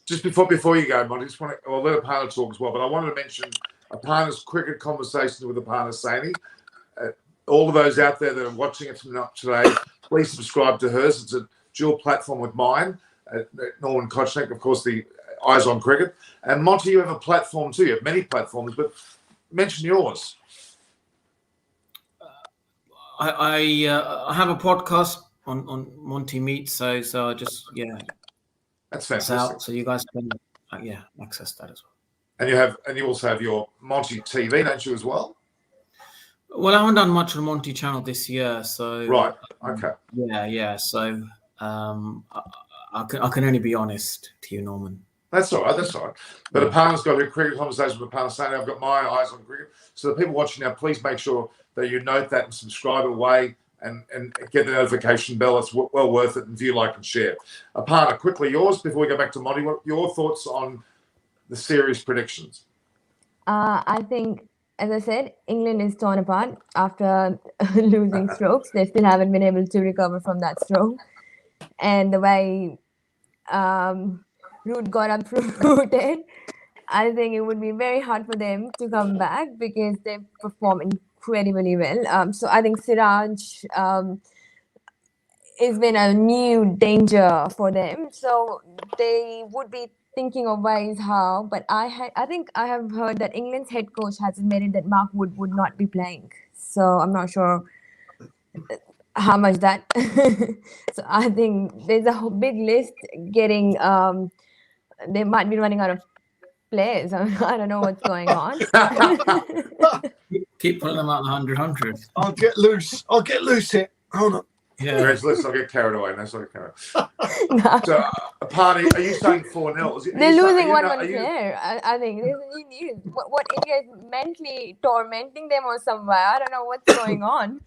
Just before you go, Monty, I'll let Aparna talk as well. But I wanted to mention Aparna's cricket conversation with Aparna Saini. All of those out there that are watching it today, please subscribe to hers. It's a dual platform with mine, Norman Kochnik, of course, the Eyes on Cricket. And Monty, you have a platform too. You have many platforms, but mention yours. I have a podcast on Monty Meets, so I just that's fantastic. Out, so you guys can access that as well. And you also have your Monty TV, don't you, as well? Well, I haven't done much on Monty channel this year, so right. Okay. Yeah. So I can only be honest to you, Norman. That's all right. But Aparna's got her cricket conversation with Aparna Saini. I've got my Eyes on Cricket. So the people watching now, please make sure that you note that and subscribe away and get the notification bell. It's well worth it, and view, like, and share. Aparna, quickly yours before we go back to Monty. What your thoughts on the series predictions? I think, as I said, England is torn apart after losing strokes. They still haven't been able to recover from that stroke. And the way Root got uprooted, I think it would be very hard for them to come back because they perform incredibly well. So I think Siraj has been a new danger for them. So they would be thinking of ways how. But I think I have heard that England's head coach has admitted that Mark Wood would not be playing. So I'm not sure how much that. So I think there's a big list getting. They might be running out of players. I don't know what's going on. Keep putting them out the 100. I'll get loose here. Hold on. Yeah. Let's not get carried away. Let's not get carried away. No. So, Aparna, are you saying 4-0? They're losing one player. I think what India is mentally tormenting them or somewhere. I don't know what's going on.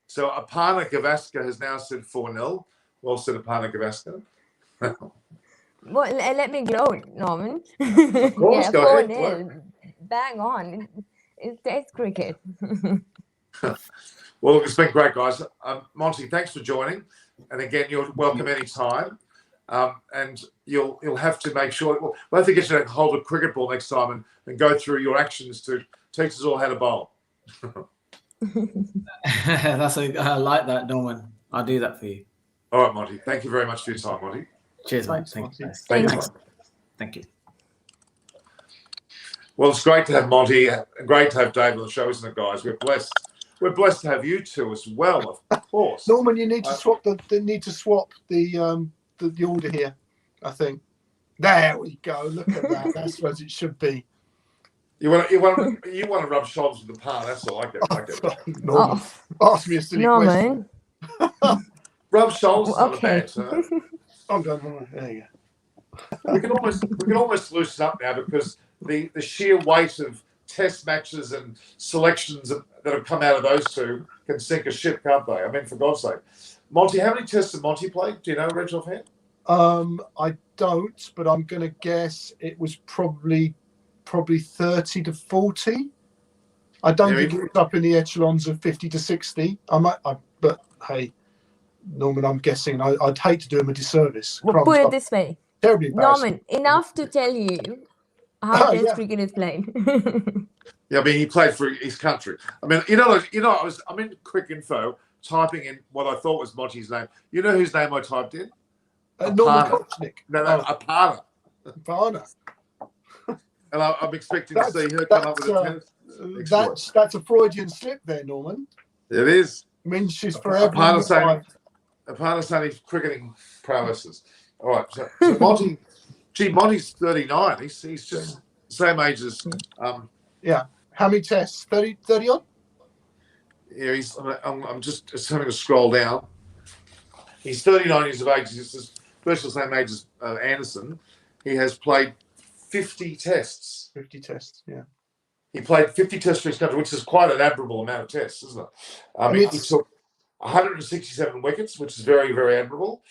So Aparna Gavaskar has now said 4-0. Well said, Aparna Gavaskar. Well, let me gloat, Norman. Of course, go ahead. Bang on. It's Test cricket. Well, it's been great, guys. Monty, thanks for joining. And again, you're welcome anytime. And you'll have to make sure. Well, I don't think you should hold a cricket ball next time and go through your actions to teach us all how to bowl. I like that, Norman. I'll do that for you. All right, Monty. Thank you very much for your time, Monty. Cheers, mate. Thanks, Thank you. Monty. Thanks. Thank you. Well, it's great to have Monty. Great to have Dave on the show, isn't it, guys? We're blessed. We're blessed to have you two as well, of course. Norman, you need to swap the order here, I think. There we go. Look at that. That's what it should be. You want to rub shoulders with the par. That's all I get. Norman, ask me a silly question. Rub shoulders. Okay. I'm going. There you go. We can almost loosen up now because the sheer weight of test matches and selections that have come out of those two can sink a ship, can't they? I mean, for God's sake. Monty, how many tests did Monty play? Do you know, Reg, offhand? I don't, but I'm going to guess it was probably 30 to 40. I don't think it was up in the echelons of 50 to 60. But hey, Norman, I'm guessing. I'd hate to do him a disservice. We'll put it this way. Terribly embarrassing. Norman, enough to tell you how Test cricket is played. Yeah, I mean, he played for his country. I mean, I'm in Quick Info typing in what I thought was Monty's name. You know whose name I typed in? Norman Kochnick. No, Aparna. Aparna. And I'm expecting to see her come up with a tennis. That's a Freudian slip there, Norman. It is. Means she's forever. Aparna's only cricketing prowesses. All right. So Monty, Monty's 39. He's just the same age as. Yeah. How many tests? 30 odd? Yeah, I'm just having to scroll down. He's 39 years of age. He's virtually the same age as Anderson. He has played 50 tests. 50 tests, yeah. He played 50 tests for his country, which is quite an admirable amount of tests, isn't it? He took 167 wickets, which is very, very admirable.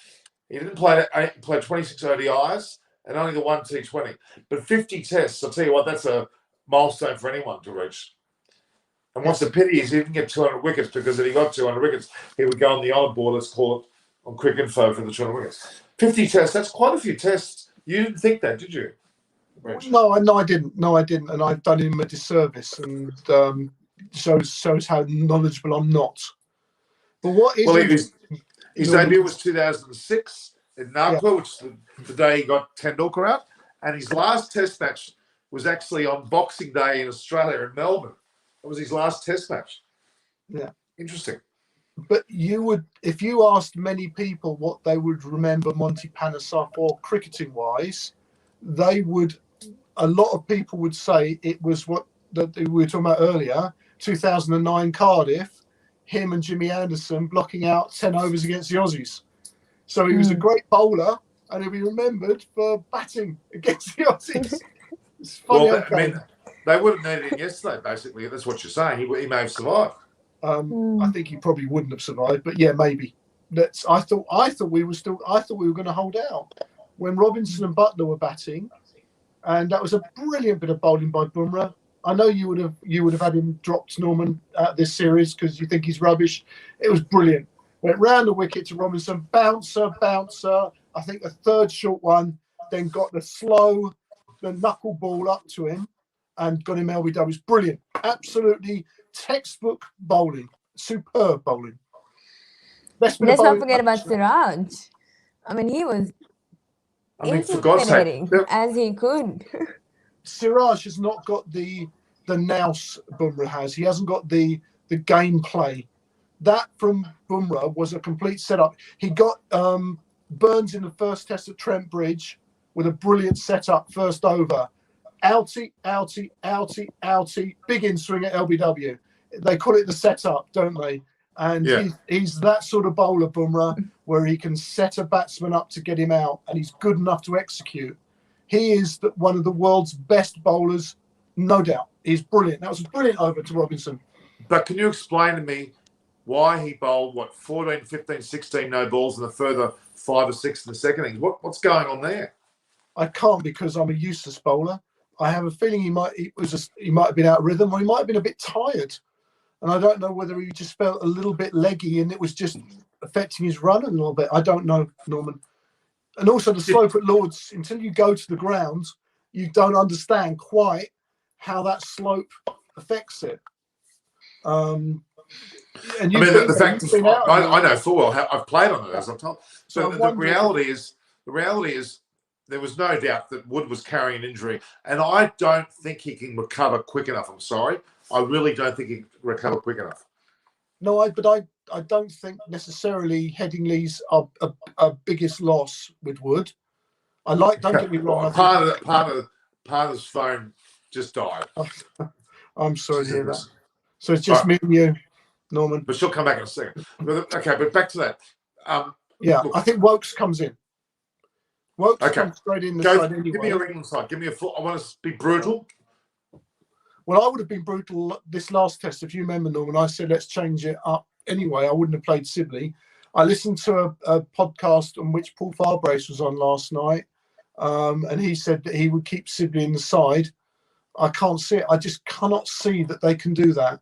He didn't play. He played 26 ODIs and only the one T20. But 50 tests, I'll tell you what, that's a milestone for anyone to reach. And what's the pity is he didn't get 200 wickets, because if he got 200 wickets, he would go on the honour board, let's call it, on Quick Info for the 200 wickets. 50 tests, that's quite a few tests. You didn't think that, did you, Rich? No, I didn't. And I've done him a disservice, and shows how knowledgeable I'm not. But what is... Well, his debut was 2006 in Nagpur, which is the day he got Tendulkar out. And his last test match was actually on Boxing Day in Australia, in Melbourne. That was his last test match. Yeah. Interesting. But you would, if you asked many people what they would remember Monty Panesar for cricketing-wise, a lot of people would say it was what that we were talking about earlier, 2009 Cardiff, him and Jimmy Anderson blocking out 10 overs against the Aussies. So he was a great bowler, and he'll be remembered for batting against the Aussies. It's funny. Well, I mean, they would have needed him yesterday, basically. That's what you're saying. He may have survived. I think he probably wouldn't have survived, but yeah, maybe. I thought we were going to hold out when Robinson and Butler were batting, and that was a brilliant bit of bowling by Bumrah. I know you would have had him dropped, Norman, at this series because you think he's rubbish. It was brilliant. Went round the wicket to Robinson, bouncer. I think a third short one, then got the knuckle ball up to him and got him LBW. It was brilliant. Absolutely textbook bowling. Superb bowling. Let's not forget about Siraj. I mean, he was for God's sake, as he could. Siraj has not got the nous Bumrah has. He hasn't got the gameplay. That from Bumrah was a complete setup. He got Burns in the first test at Trent Bridge with a brilliant setup first over. Outie, big in swing at LBW. They call it the setup, don't they? And he's that sort of bowler, Bumrah, where he can set a batsman up to get him out, and he's good enough to execute. He is one of the world's best bowlers, no doubt. He's brilliant. That was a brilliant over to Robinson. But can you explain to me why he bowled, 14, 15, 16 no balls and a further 5 or 6 in the second innings? What's going on there? I can't, because I'm a useless bowler. I have a feeling he might have been out of rhythm, or he might have been a bit tired. and I don't know whether he just felt a little bit leggy and it was just affecting his run a little bit. I don't know, Norman. And also the slope at Lords, until you go to the ground, you don't understand quite how that slope affects it. And I mean, the fact is, I know full well how I've played on it, as I'm told. So the reality is there was no doubt that Wood was carrying an injury, and I don't think he can recover quick enough. I'm sorry, I really don't think he can recover quick enough. No, but I don't think necessarily Headingley's our biggest loss with Wood. I like. Don't get me wrong. Part of his phone just died. I'm sorry to hear that. So it's just me and you, Norman. But she'll come back in a second. Okay, but back to that. Yeah, look, I think Wokes comes in. Wokes comes straight in the side anyway. Give me your England side. Give me a full. I want to be brutal. Well, I would have been brutal this last test. If you remember, Norman, I said let's change it up anyway. I wouldn't have played Sibley. I listened to a podcast on which Paul Farbrace was on last night, and he said that he would keep Sibley in the side. I can't see it. I just cannot see that they can do that.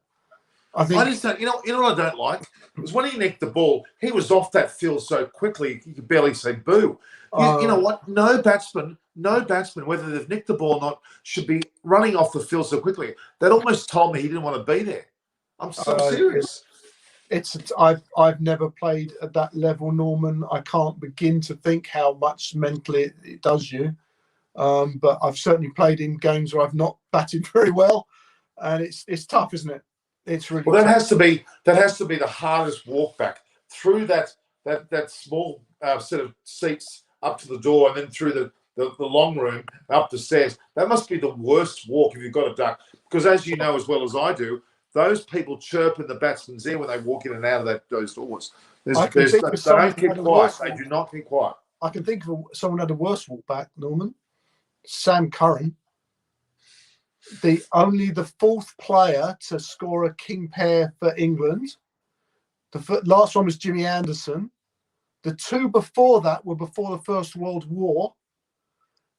I just don't. You know what I don't like is when he nicked the ball, he was off that field so quickly you could barely say boo. You know what? No batsman, whether they've nicked the ball or not, should be running off the field so quickly. That almost told me he didn't want to be there. I'm serious. I've never played at that level, Norman. I can't begin to think how much mentally it does you. But I've certainly played in games where I've not batted very well, and it's tough, isn't it? It's really well. Tough. That has to be the hardest walk back through that small set of seats up to the door, and then through the long room up the stairs. That must be the worst walk if you've got a duck, because as you know as well as I do, those people chirp in the batsman's ear when they walk in and out of those doors. They don't keep quiet. They do not keep quiet. I can think of someone had a worse walk back, Norman. Sam Curran, the fourth player to score a king pair for England. The last one was Jimmy Anderson. The two before that were before the First World War.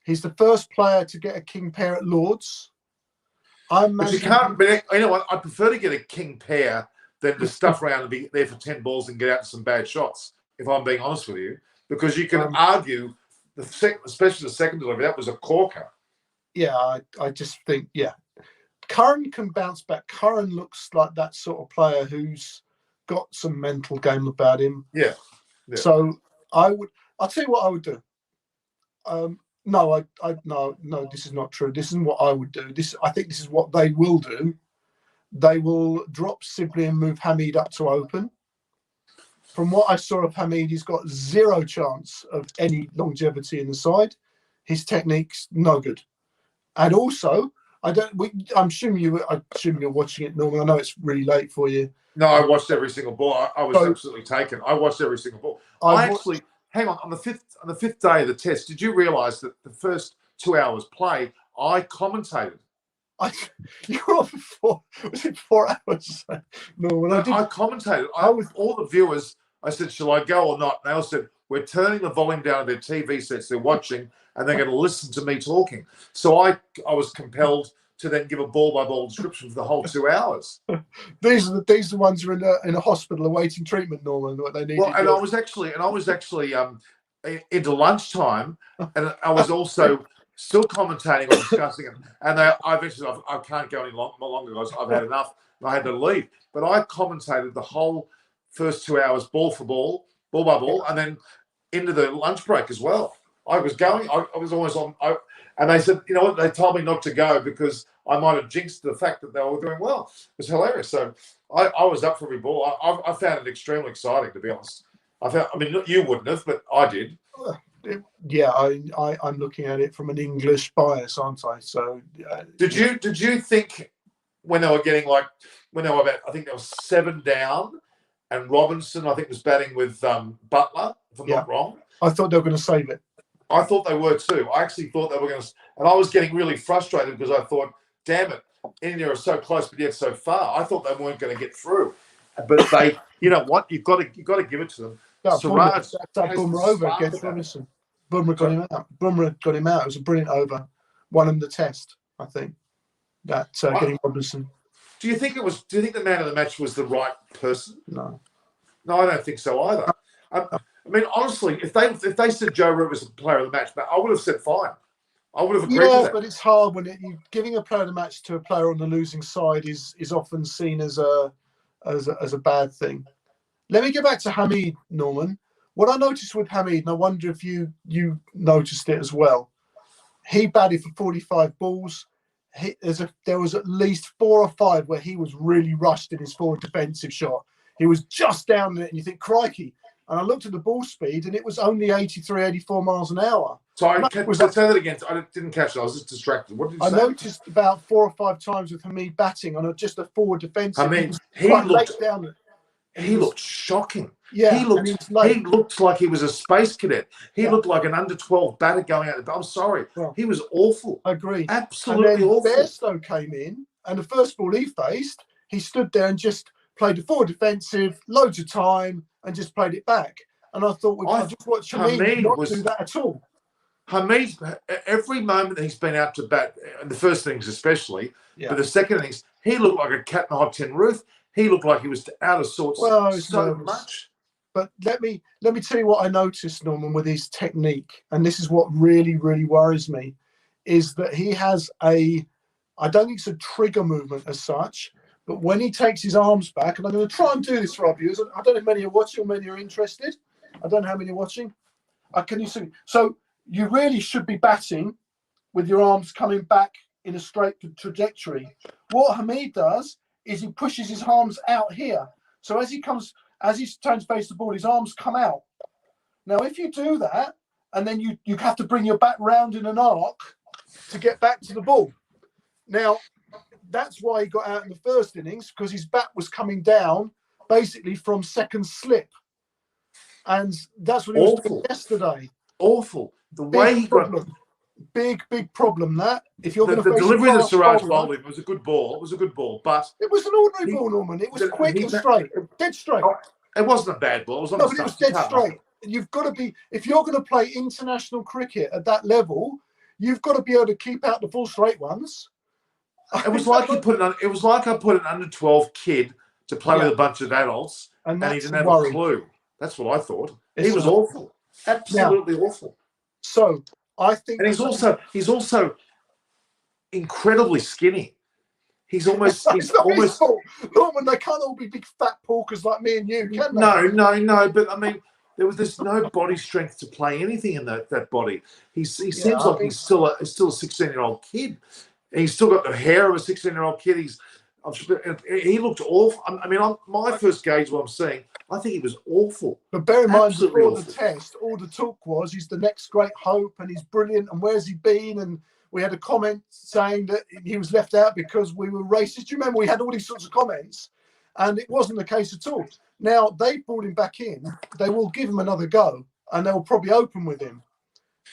He's the first player to get a king pair at Lords. But you can't. But you know what? I prefer to get a king pair than to stuff around and be there for 10 balls and get out some bad shots. If I'm being honest with you, because you can argue. Especially the second delivery, that was a corker. Yeah, I just think, Curran can bounce back. Curran looks like that sort of player who's got some mental game about him. Yeah. So I'll tell you what I would do. No, this is not true. This isn't what I would do. I think this is what they will do. They will drop Sibley and move Hamid up to open. From what I saw of Hamid, he's got zero chance of any longevity in the side. His technique's no good. And also, I'm assuming you're watching it, Norman. I know it's really late for you. No, I watched every single ball. I was absolutely taken. I watched every single ball. Hang on the fifth day of the test, did you realise that the first 2 hours play, I commentated? You were on for 4 hours. No, when I commentated. I with all the viewers. I said, "Shall I go or not?" And they all said, "We're turning the volume down on their TV sets. They're watching, and they're going to listen to me talking." So I was compelled to then give a ball-by-ball description for the whole 2 hours. These are the ones who are in a hospital awaiting treatment, Norman. What they need. Well, and I was actually into lunchtime, and I was also still commentating or discussing it. And I eventually I can't go any longer because I've had enough. And I had to leave. But I commentated the whole first 2 hours, ball for ball, ball by ball, and then into the lunch break as well. I was going. I was always on. And they said, you know what? They told me not to go because I might have jinxed the fact that they were doing well. It was hilarious. So I was up for every ball. I found it extremely exciting, to be honest. I mean, you wouldn't have, but I did. Yeah, I'm looking at it from an English bias, aren't I? So did you think when they were getting I think they were 7 down, and Robinson I think was batting with Butler, if I'm not wrong. I thought they were going to save it. I thought they were too. I actually thought they were going to, and I was getting really frustrated because I thought, damn it, India are so close but yet so far. I thought they weren't going to get through, but they, you know what? You've got to give it to them. Siraj Bumrah over against Robinson. Bumrah got him out. Bumrah got him out. It was a brilliant over. Won him the test, I think. That getting Robinson. Do you think the man of the match was the right person? No. No, I don't think so either. I mean, honestly, if they said Joe Root was the player of the match, I would have said fine. I would have agreed with that. But it's hard when you giving a player of the match to a player on the losing side is often seen as a bad thing. Let me get back to Hamid, Norman. What I noticed with Hamid, and I wonder if you noticed it as well, he batted for 45 balls. There was at least 4 or 5 where he was really rushed in his forward defensive shot. He was just down there, and you think, crikey. And I looked at the ball speed, and it was only 83, 84 miles an hour. Sorry, say that again. I didn't catch it. I was just distracted. What did you say? I noticed about 4 or 5 times with Hamid batting on just a forward defensive. I mean, he looked shocking. Yeah, he looked like he was a space cadet. He looked like an under-12 batter going out. I'm sorry, he was awful. Agreed. Absolutely and then awful. Bairstow came in, and the first ball he faced, he stood there and just played the forward defensive, loads of time, and just played it back. And I thought, I just watched Hamid not do that at all. Hamid, every moment that he's been out to bat, the first innings especially, but the second innings, he looked like a cat in a hot tin roof. He looked like he was out of sorts so much. But let me tell you what I noticed, Norman, with his technique, and this is what really, really worries me, is that he has I don't think it's a trigger movement as such, but when he takes his arms back, and I'm going to try and do this for our viewers. I don't know if many are watching or many are interested. I don't know how many are watching. Can you see? So you really should be batting with your arms coming back in a straight trajectory. What Hamid does is he pushes his arms out here. So as he turns to face the ball, his arms come out. Now, if you do that, and then you have to bring your back round in an arc to get back to the ball. Now, that's why he got out in the first innings, because his bat was coming down basically from second slip. And that's what he was doing yesterday. Awful. The way he got... Big problem that if you're going to the delivery of the Siraj bowling was a good ball. It was a good ball, but it was an ordinary ball, Norman. It was quick and straight, dead straight. It wasn't a bad ball. It was dead straight. You've got to be, if you're going to play international cricket at that level, you've got to be able to keep out the full straight ones. It was like I put an under-12 kid to play with a bunch of adults, and he didn't have a clue. That's what I thought. He was awful, absolutely awful. So. I think, and he's also incredibly skinny. He's almost Norman. They can't all be big fat porkers like me and you, can they? No. But I mean, there's no body strength to play anything in that body. He seems like he's still a 16-year-old kid. He's still got the hair of a 16-year-old kid. He looked awful. I mean, my first gauge what I'm seeing, I think he was awful. But bear in mind, before the test, all the talk was he's the next great hope and he's brilliant and where's he been? And we had a comment saying that he was left out because we were racist. Do you remember we had all these sorts of comments? And it wasn't the case at all. Now, they brought him back in. They will give him another go and they'll probably open with him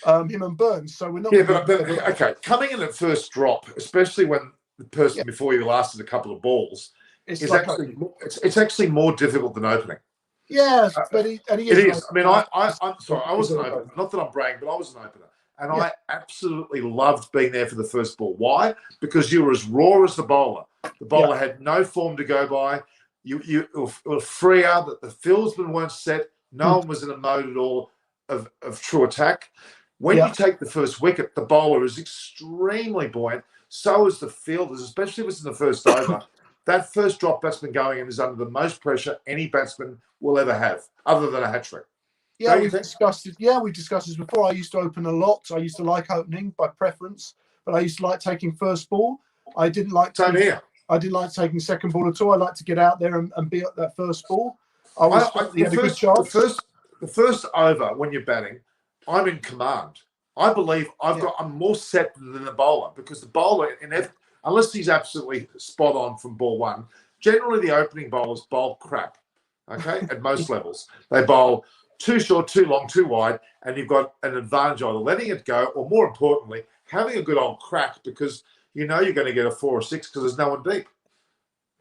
and Burns. So we're not... Yeah, but okay, coming in at first drop, especially when the person before you lasted a couple of balls, it's actually more difficult than opening. Yes, but it is. I mean, I'm sorry, I was an opener. Not that I'm bragging, but I was an opener. And I absolutely loved being there for the first ball. Why? Because you were as raw as the bowler. The bowler had no form to go by. You were freer, that the fieldsmen weren't set. No one was in a mode at all of true attack. When you take the first wicket, the bowler is extremely buoyant. So is the fielders, especially if it's in the first over. That first drop batsman going in is under the most pressure any batsman will ever have, other than a hat trick. Yeah, we've discussed it. Yeah, we discussed this before. I used to open a lot. I used to like opening by preference, but I used to like taking first ball. I didn't like taking second ball at all. I like to get out there and be at that first ball. The first over when you're batting, I'm in command. I believe I'm more set than the bowler, because the bowler, unless he's absolutely spot on from ball one, generally the opening bowlers bowl crap, okay, at most levels. They bowl too short, too long, too wide, and you've got an advantage either letting it go or, more importantly, having a good old crack, because you know you're going to get a 4 or 6 because there's no one deep.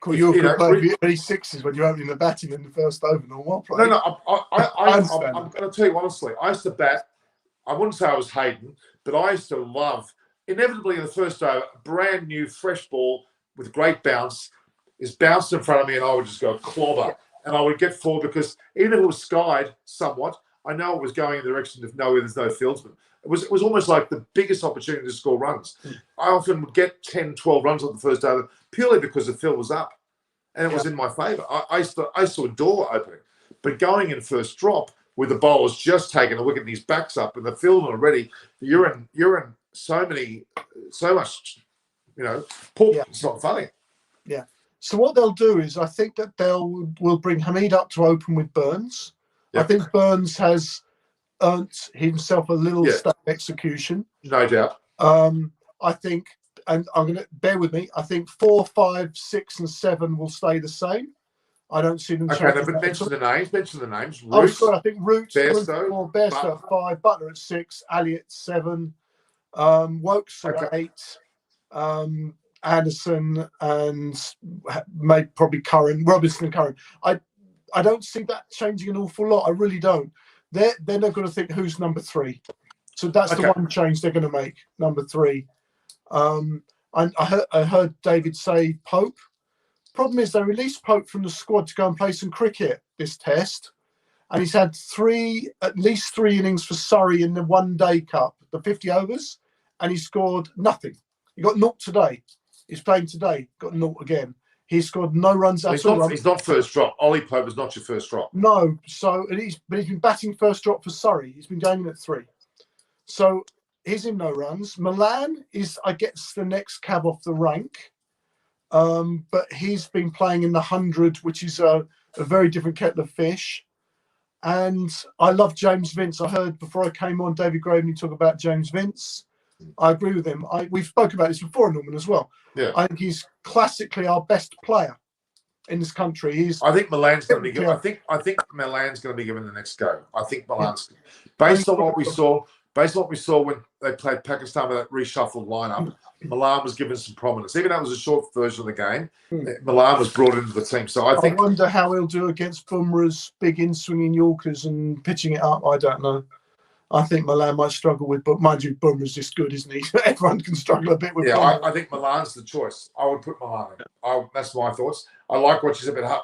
Cool, you're early sixes when you're opening the batting in the first over. No, I'm going to tell you honestly, I used to bat. I wouldn't say I was Hayden, but I used to love, inevitably in the first over, brand new, fresh ball with great bounce. is bounced in front of me and I would just go clobber and I would get forward because even if it was skied somewhat, I know it was going in the direction of there's no fieldsman. It was almost like the biggest opportunity to score runs. I often would get 10, 12 runs on the first over purely because the field was up and it was in my favour. I saw a door opening. But going in first drop with the bowler's just taken a wicket and his back's up and the field already, you're in so much, it's not funny. Yeah. So what they'll do is I think that will bring Hamid up to open with Burns. Yep. I think Burns has earned himself a little step execution. No doubt. I think, and I'm going to bear with me, I think 4, 5, 6 and 7 will stay the same. I don't see them changing. Okay, but mention the names. Oh, sorry, I think Root, Bairstow, 4, Bairstow at 5, Butler at 6, Ali at 7, Wokes at 8, Anderson and maybe probably Robinson and Curran. I don't see that changing an awful lot. I really don't. They're not going to think who's number 3. So that's the one change they're going to make, number 3. I heard David say Pope. Problem is they released Pope from the squad to go and play some cricket this test. And he's had at least 3 innings for Surrey in the one-day cup, the 50 overs, and he scored nothing. He got 0 today. He's playing today, got 0 again. He scored no runs at all. He's not first drop. Ollie Pope is not your first drop. No, but he's been batting first drop for Surrey. He's been going in at 3. So he's in no runs. Milan is, I guess, the next cab off the rank. But he's been playing in the 100, which is a very different kettle of fish. And I love James Vince. I heard before I came on David Graveney talk about James Vince. I agree with him. We've spoken about this before, Norman, as well. Yeah. I think he's classically our best player in this country. I think Milan's going to be given. I think Milan's going to be given the next go. I think Milan's based on what we saw when they played Pakistan with that reshuffled lineup. Milan was given some prominence, even though it was a short version of the game. Milan was brought into the team. So I wonder how he'll do against Bumrah's big in-swinging Yorkers and pitching it up. I don't know. I think Milan might struggle with, but mind you, Bumrah's just good, isn't he? Everyone can struggle a bit with. Yeah, I think Milan's the choice. I would put Milan in. That's my thoughts. I like what she's about.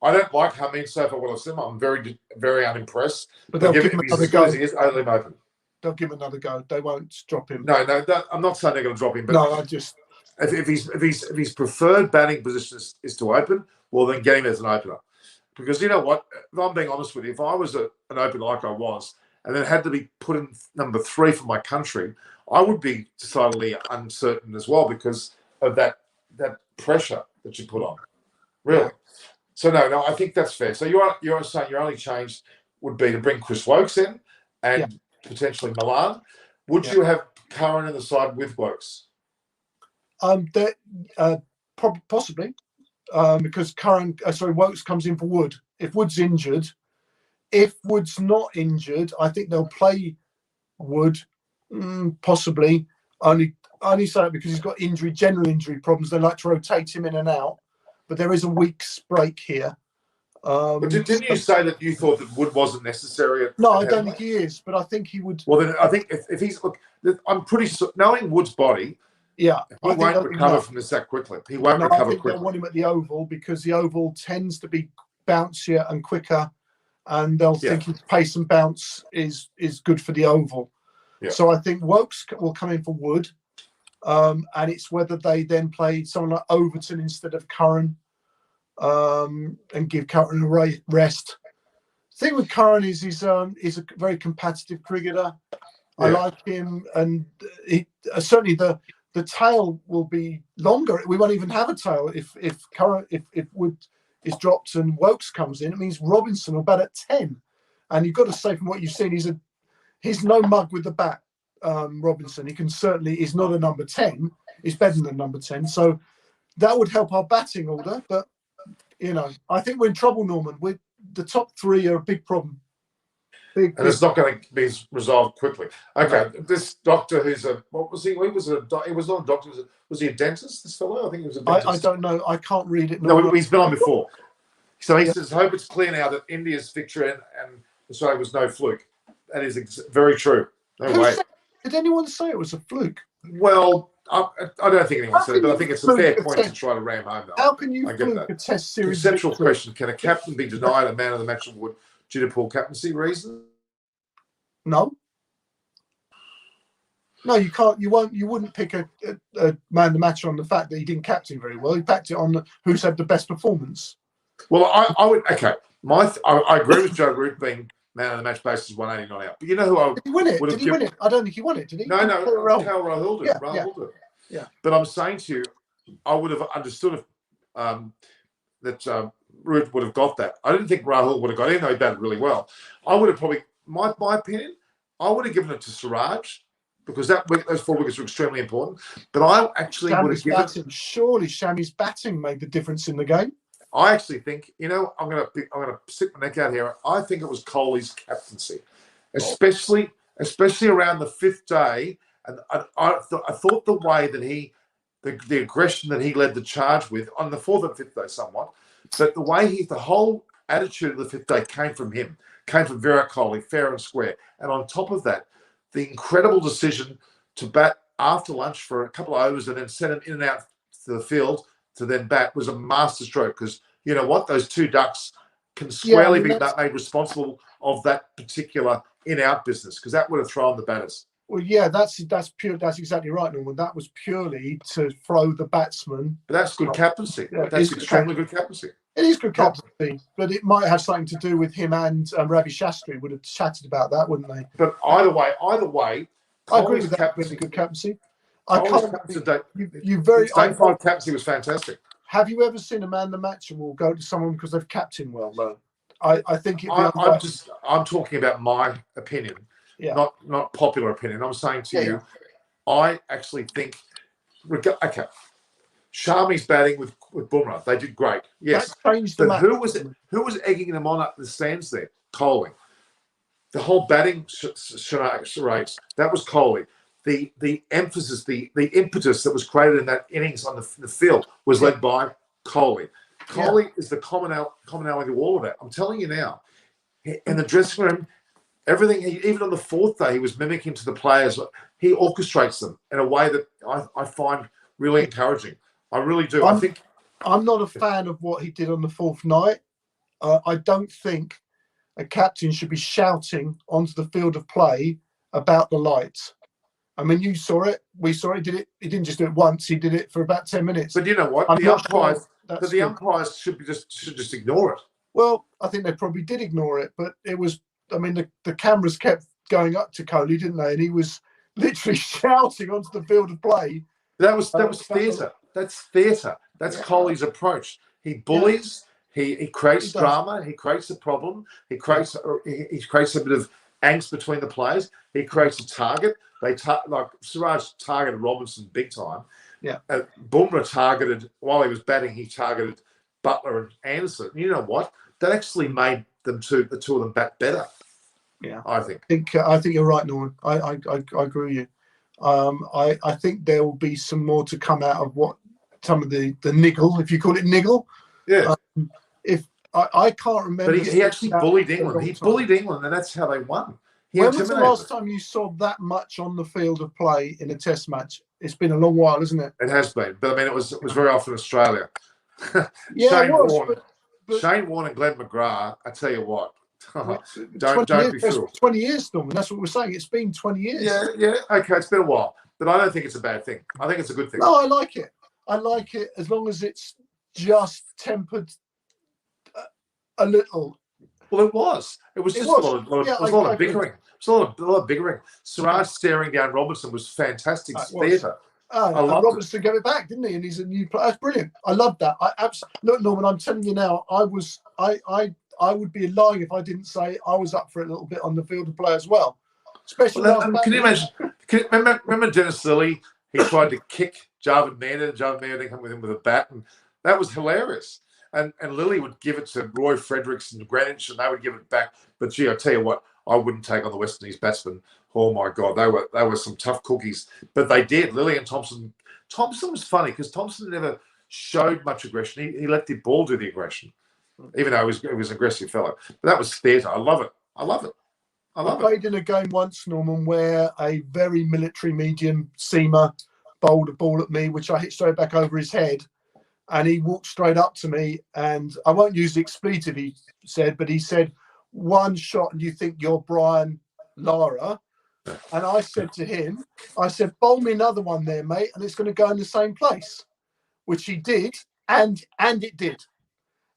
I don't like Hamid so far. What I've seen, I'm very, very unimpressed. But they'll give him another go. He is only open. They'll give him another go. They won't drop him. No, I'm not saying they're going to drop him. But no, I just if his preferred batting position is to open, well then get him as an opener. Because you know what? If I'm being honest with you, if I was an opener like I was, and then had to be put in number 3 for my country, I would be decidedly uncertain as well because of that pressure that you put on. Really. So no, I think that's fair. So you're saying your only change would be to bring Chris Wokes in and potentially Milan. Would you have Curran in the side with Wokes? Possibly, because Wokes comes in for Wood. If Wood's injured. If Wood's not injured, I think they'll play Wood, possibly. Only say that because he's got general injury problems. They like to rotate him in and out, but there is a week's break here. But didn't you say that you thought that Wood wasn't necessary? No, I don't think he is, but I think he would. Well, then I think if he's I'm pretty knowing Wood's body. Yeah, he won't recover from this that quickly. He won't recover quickly. They want him at the Oval because the Oval tends to be bouncier and quicker. And they'll think his pace and bounce is good for the Oval. Yeah. So I think Wokes will come in for Wood. And it's whether they then play someone like Overton instead of Curran and give Curran a rest. The thing with Curran is he's a very competitive cricketer. I like him. And certainly the tail will be longer. We won't even have a tail if Wood is dropped and Wokes comes in. It means Robinson will bat at 10. And you've got to say from what you've seen, he's no mug with the bat, Robinson. He's not a number 10. He's better than number 10. So that would help our batting order. But, I think we're in trouble, Norman. The top 3 are a big problem. And it's not going to be resolved quickly. Okay, this doctor what was he? He was not a doctor. Was he a dentist, this fellow? I think he was a dentist. I don't know. I can't read it. No, he's been on before. So he says, hope it's clear now that India's victory and Australia was no fluke. That is very true. No way. Did anyone say it was a fluke? Well, I don't think anyone said it, but I think it's a fair point to try to ram home. Though. How can you I get fluke that. a Test series? Conceptual question: can a captain be denied a man of the match award due to poor captaincy reasons? No. No, you can't. You won't. You wouldn't pick a man of the match on the fact that he didn't captain very well. He backed it on who's had the best performance. Well, I would. Okay, I agree with Joe Root being man of the match basis 189 out. But you know who I Did he win it? would Did have he win it? I don't think he won it. Did he? No, Cal Rahul did. Yeah, Rahul did. Yeah. But I'm saying to you, I would have understood that Root would have got that. I didn't think Rahul would have got it, even though he batted really well. I would have probably, my opinion, I would have given it to Siraj because those 4 wickets were extremely important. But I actually would have given it. Surely Shami's batting made the difference in the game. I actually think, I'm going to stick my neck out here. I think it was Kohli's captaincy, especially around the 5th day. And I thought the way that the aggression that he led the charge with on the 4th and 5th day somewhat, but the way the whole attitude of the 5th day came from him, came from Virat Kohli, fair and square. And on top of that, the incredible decision to bat after lunch for a couple of overs and then send him in and out to the field to then bat was a masterstroke because you know what? Those 2 ducks can squarely be made responsible of that particular in-out business because that would have thrown the batters. Well, yeah, that's pure. That's exactly right, Norman. That was purely to throw the batsman. But that's good captaincy. Yeah, that's extremely good captaincy. It is good captaincy, but it might have something to do with him and Ravi Shastri would have chatted about that, wouldn't they? But either way, I agree with that being good captaincy. You very Day 5 captaincy was fantastic. Have you ever seen a man the match will go to someone because they've captained well? No. I think I'm talking about my opinion, not popular opinion. I'm saying to you, I actually think. Okay, Shami's batting with Bumrah. They did great. Yes, that changed the but match. who was egging them on up the stands there? Kohli. The whole batting charades, that was Kohli. The emphasis, the impetus that was created in that innings on the field was led by Kohli. Kohli is the commonality of all of that. I'm telling you now, in the dressing room, everything, even on the 4th day, he was mimicking to the players. He orchestrates them in a way that I find really encouraging. I really do. I'm not a fan of what he did on the 4th night. I don't think a captain should be shouting onto the field of play about the lights. I mean, you saw it. We saw it. He didn't just do it once. He did it for about 10 minutes. But you know what? The umpires should just ignore it. Well, I think they probably did ignore it, but it was. I mean, the cameras kept going up to Kohli, didn't they? And he was literally shouting onto the field of play. That was theatre. That's theatre. That's Kohli's approach. He bullies. He creates drama. He creates a problem. He creates a bit of angst between the players. He creates a target. Like Siraj targeted Robinson big time. Yeah. Bumrah targeted while he was batting. He targeted Butler and Anderson. You know what? That actually made the two of them bat better. Yeah, I think. I think you're right, Norman. I agree with you. I think there will be some more to come out of what some of the niggle, if you call it niggle. Yeah. If I can't remember. But he actually bullied England. He bullied England, and that's how they won. When was the last time you saw that much on the field of play in a Test match? It's been a long while, isn't it? It has been, but I mean, it was very often Australia. Shane Warne and Glenn McGrath. I tell you what, don't be fooled. 20 years, Norman. That's what we're saying. It's been 20 years. Yeah. Okay, it's been a while, but I don't think it's a bad thing. I think it's a good thing. No, I like it. I like it as long as it's just tempered a little. Well, it was. It was just a lot of bickering. It was a lot of bickering. Siraj staring down Robinson was fantastic theatre. Robinson gave it back, didn't he? And he's a new player. That's brilliant. I love that. Look, Norman, I'm telling you now, I would be lying if I didn't say I was up for it a little bit on the field of play as well. Especially can you imagine? Remember Dennis Lilly? He tried to kick Javed Mir. Javed Mir didn't come with him with a bat, and that was hilarious. And Lilly would give it to Roy Fredericks and Greenwich, and they would give it back. But gee, I tell you what, I wouldn't take on the West Indies batsmen. Oh my God, they were some tough cookies. But they did. Lilly and Thompson. Thompson was funny because Thompson never showed much aggression. He let the ball do the aggression, even though he was an aggressive fellow. But that was theatre. I love it. I played in a game once, Norman, where a very military medium seamer bowled a ball at me, which I hit straight back over his head. And he walked straight up to me, and I won't use the expletive he said, but he said, "One shot and you think you're Brian Lara." And I said to him, I said, "Bowl me another one there, mate, and it's going to go in the same place," which he did, and it did.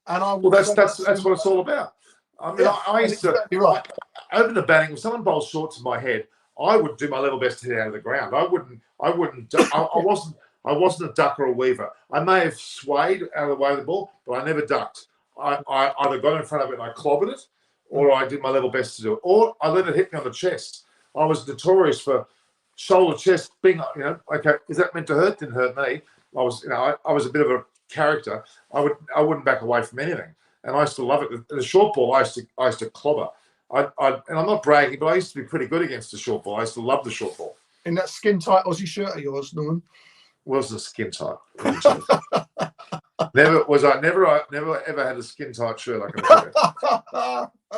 And I Well, that's what it's all about. I mean, Yeah, I used to, exactly right. open the batting. If someone bowls short to my head, I would do my level best to hit out of the ground. I wasn't a ducker or a weaver. I may have swayed out of the way of the ball, but I never ducked. I either got in front of it and I clobbered it, or I did my level best to do it, or I let it hit me on the chest. I was notorious for shoulder, chest, being, okay, is that meant to hurt? Didn't hurt me. I was a bit of a character. I wouldn't back away from anything, and I used to love it. The short ball, I used to clobber. And I'm not bragging, but I used to be pretty good against the short ball. I used to love the short ball. In that skin tight Aussie shirt of yours, Norman. Was the skin tight? Never ever had a skin tight shirt. I can tell you.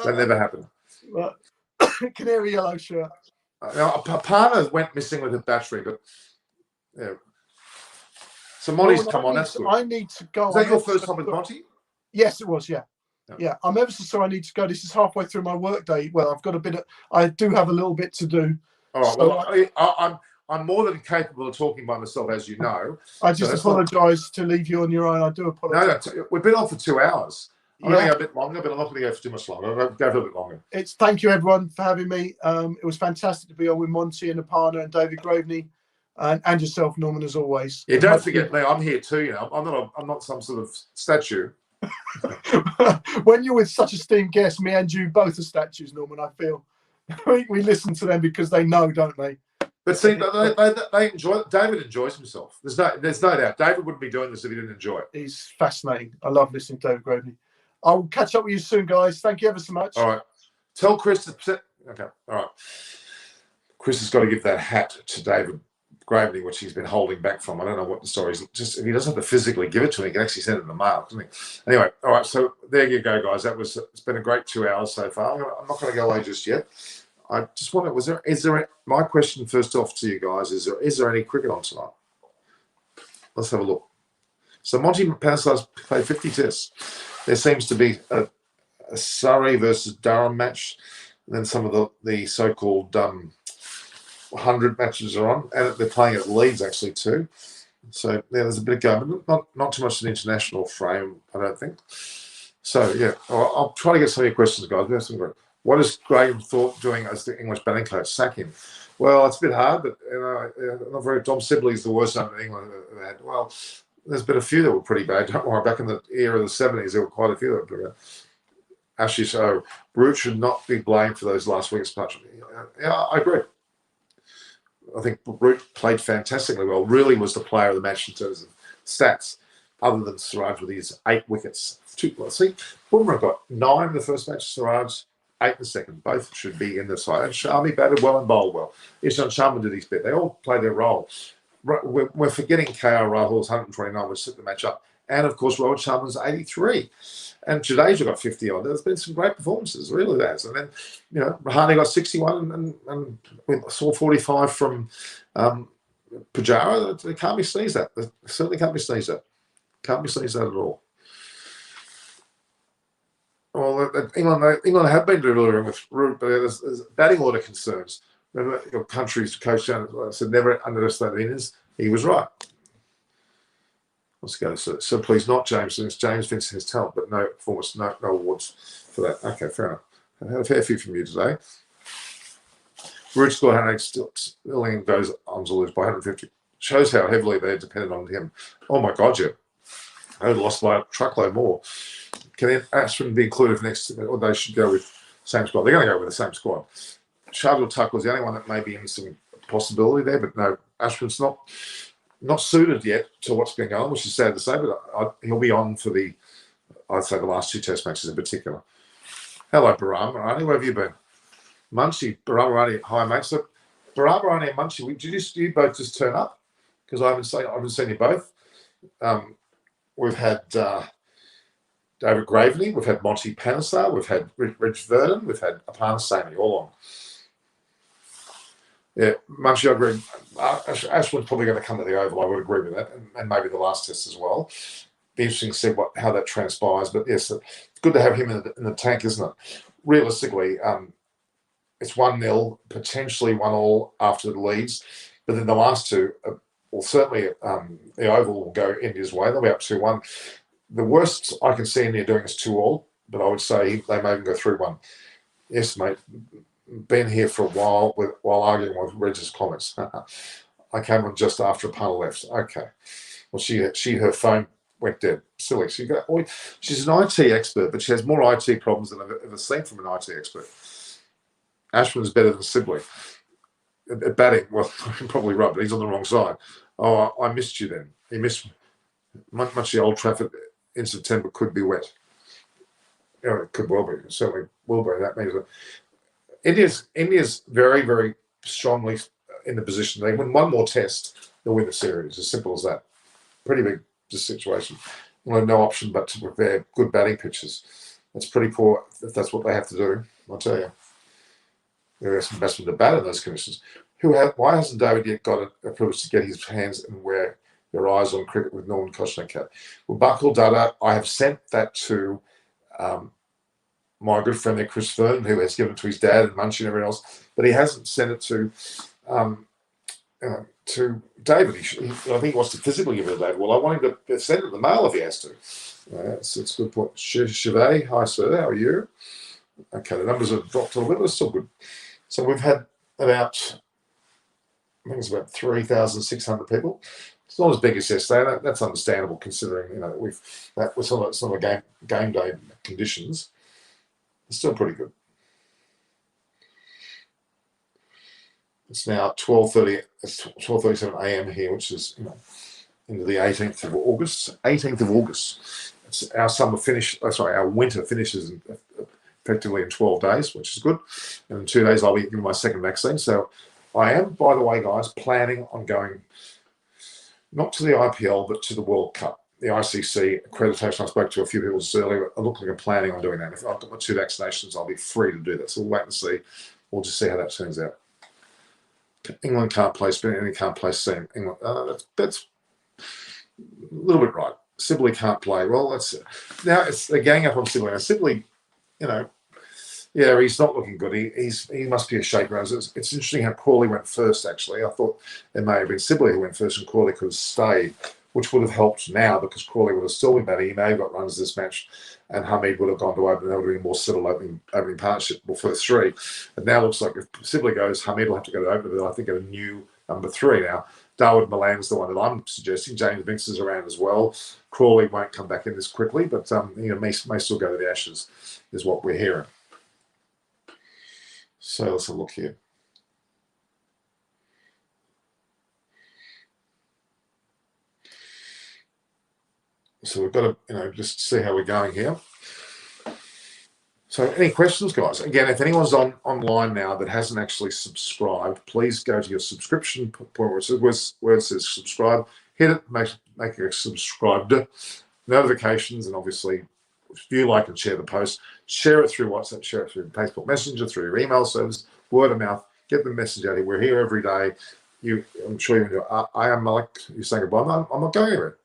That never happened. Canary yellow shirt. Now, a partner went missing with a battery, but yeah. So Monty's come on. That's good. I need to go. Is that your first time with Monty? Yes, it was. Yeah. Yeah, I'm ever so sorry. I need to go. This is halfway through my work day. Well, I've got I do have a little bit to do. All right. So well, I'm more than capable of talking by myself, as you know. I just apologise to leave you on your own. I do apologise. No, we've been on for 2 hours. I'm going to go a bit longer, but I'm not going to go for too much longer. I'm going to go for a bit longer. Thank you, everyone, for having me. It was fantastic to be on with Monty and Aparna and David Graveney, and yourself, Norman, as always. Yeah, don't forget me. I'm here too. I'm not some sort of statue. When you're with such esteemed guests, me and you both are statues, Norman. I feel we listen to them because they know, don't they? But see, they enjoy it. David enjoys himself. There's no doubt. David wouldn't be doing this if he didn't enjoy it. He's fascinating. I love listening to David Graveney. I'll catch up with you soon, guys. Thank you ever so much. All right. Tell Chris to... Okay. All right. Chris has got to give that hat to David Graveney, which he's been holding back from. I don't know what the story is. Just if he doesn't have to physically give it to me, he can actually send it in the mail, doesn't he? Anyway, all right. So there you go, guys. It's been a great 2 hours so far. I'm not going to go away just yet. I just wonder, my question first off to you guys, is there any cricket on tonight? Let's have a look. So Monty Panesar's played 50 tests. There seems to be a Surrey versus Durham match, and then some of the so-called 100 matches are on, and they're playing at Leeds actually too. So yeah, there's a bit of going, but not too much an international frame, I don't think. So yeah, I'll try to get some of your questions, guys. What is Graham Thorpe doing as the English batting coach? Sack him. Well, it's a bit hard, but not very. Dom Sibley's the worst one in England I've had. Well, there's been a few that were pretty bad. Don't worry. Back in the era of the 70s, there were quite a few that were pretty bad. Actually, so Root should not be blamed for those last week's match. Yeah, I agree. I think Root played fantastically well. Really was the player of the match in terms of stats, other than Siraj with his 8 wickets. See, Bumrah got 9 in the first match. Siraj 8 in the second. Both should be in the side. And Shami batted well and bowled well. Ishan Sharma did his bit. They all played their role. We're forgetting KR Rahul's 129, which set the match up. And, of course, Rohit Sharma's 83. And Jadeja got 50 on. There's been some great performances, really there. And then, Rahane got 61 and we saw 45 from Pujara. They can't be sneezed at. They certainly can't be sneezed at. Can't be sneezed at all. Well, England have been delivering with Root, but there's batting order concerns. Remember, your country's coach said never underestimate the innings. He was right. Let's go. So please, not James. Since James Vincent has talent, but no performance, no awards for that. Okay, fair enough. I had a fair few from you today. Root scored 108, Stirling goes on to lose by 150. Shows how heavily they're dependent on him. Oh my God, yeah. They lost by a truckload more. Can Ashwin be included for next? Or they should go with same squad. They're going to go with the same squad. Shardul Tuck was the only one that may be in some possibility there, but no, Ashwin's not suited yet to what's been going on, which is sad to say, but he'll be on for I'd say the last 2 test matches in particular. Hello, Baram Marani, where have you been? Munchie, Baram Marani, hi mate. So Baram Marani and Munchie, did you both just turn up? Because I haven't seen you both. We've had David Graveney, we've had Monty Panesar, we've had Rich Vernon, we've had Aparna Samy, all on. Yeah, Munchie, I agree. Ashwin's probably going to come to the Oval. I would agree with that, and maybe the last test as well. Be interesting to see how that transpires. But yes, it's good to have him in the tank, isn't it? Realistically, it's 1-0, potentially 1-1 after the leads, but then the last two, well, certainly the Oval will go India's way. They'll be up 2-1. The worst I can see India doing is 2-2, but I would say they may even go 3-1. Yes, mate. Been here for a while while arguing with Reg's comments. I came on just after a punter left. Okay. Well, her phone went dead. Silly. She's an IT expert, but she has more IT problems than I've ever seen from an IT expert. Ashwin's better than Sibley. At batting, well, probably right, but he's on the wrong side. Oh, I missed you then. He missed much the Old Trafford in September could be wet. It could well be. It certainly will be. That means that India's very, very strongly in the position. They win one more test, they'll win the series. As simple as that. Pretty big situation. Well, no option but to prepare good batting pitches. That's pretty poor if that's what they have to do. I'll tell you. There are some batsmen to bat in those conditions. Why hasn't David yet got a privilege to get his hands and wear your eyes on cricket with Norman Koshnakat? Well, Bakul Dada, I have sent that to my good friend there, Chris Fern, who has given it to his dad and Munchie and everyone else, but he hasn't sent it to David. I think he wants to physically give it to David. Well, I want him to send it in the mail if he has to. It's a good point. Chevet, hi sir, how are you? Okay, the numbers have dropped a little bit, but it's still good. So we've had about, I think it's about 3,600 people. It's not as big as yesterday. That's understandable considering that was some of the game day conditions. It's still pretty good. It's now 12:37 a.m. here, which is into the 18th of August. 18th of August. It's our summer finish. Our winter finishes effectively in 12 days, which is good. And in 2 days, I'll be giving my second vaccine. So I am, by the way, guys, planning on going not to the IPL, but to the World Cup. The ICC accreditation, I spoke to a few people earlier. I look like I'm planning on doing that. If I've got my 2 vaccinations, I'll be free to do that. So we'll wait and see. We'll just see how that turns out. England can't play, Spain can't play, England. That's a little bit right. Sibley can't play. Well, now they're gang up on Sibley. Now Sibley, he's not looking good. He must be a shaker. It's interesting how Crawley went first, actually. I thought it may have been Sibley who went first and Crawley could have stayed, which would have helped now because Crawley would have still been batting. He may have got runs this match and Hamid would have gone to open. That would have been a more settled opening partnership for first three. And now it looks like if Sibley goes, Hamid will have to go to open, but I think a new number 3 now. Darwood Milan's the one that I'm suggesting. James Vince is around as well. Crawley won't come back in this quickly, but may still go to the Ashes, is what we're hearing. So let's have a look here. So we've got to, just see how we're going here. So any questions, guys? Again, if anyone's online now that hasn't actually subscribed, please go to your subscription point where it says subscribe. Hit it, make it subscribed. Notifications, and obviously, view, like, and share the post. Share it through WhatsApp, share it through Facebook Messenger, through your email service, word of mouth. Get the message out here. We're here every day. I'm sure you know. I am Malik. You're saying goodbye. I'm not going anywhere.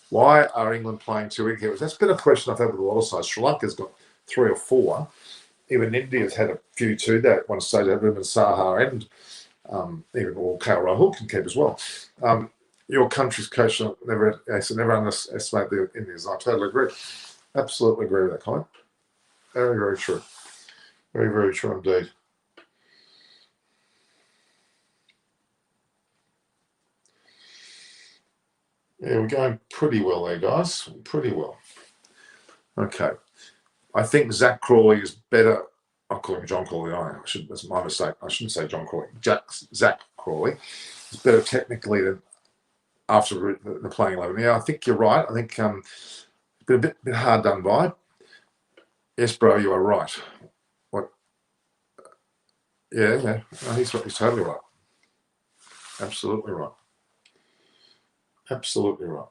Why are England playing 2 wickets? That's been a question I've had with a lot of sides. Sri Lanka's got 3 or 4. Even India's had a few too. That one stage had Ruben Saha and even KL Rahul can keep as well. Your country's coach never underestimate the Indians. I totally agree. Absolutely agree with that comment. Very, very true. Very, very true indeed. Yeah, we're going pretty well there, guys. Pretty well. Okay. I think Zach Crawley is better. I'm calling him John Crawley. That's my mistake. I shouldn't say John Crawley. Zach Crawley is better technically than after the playing 11. Yeah, I think you're right. I think it's been a bit hard done by. Yes, bro, you are right. What? Yeah. No, he's totally right. Absolutely right. Absolutely right.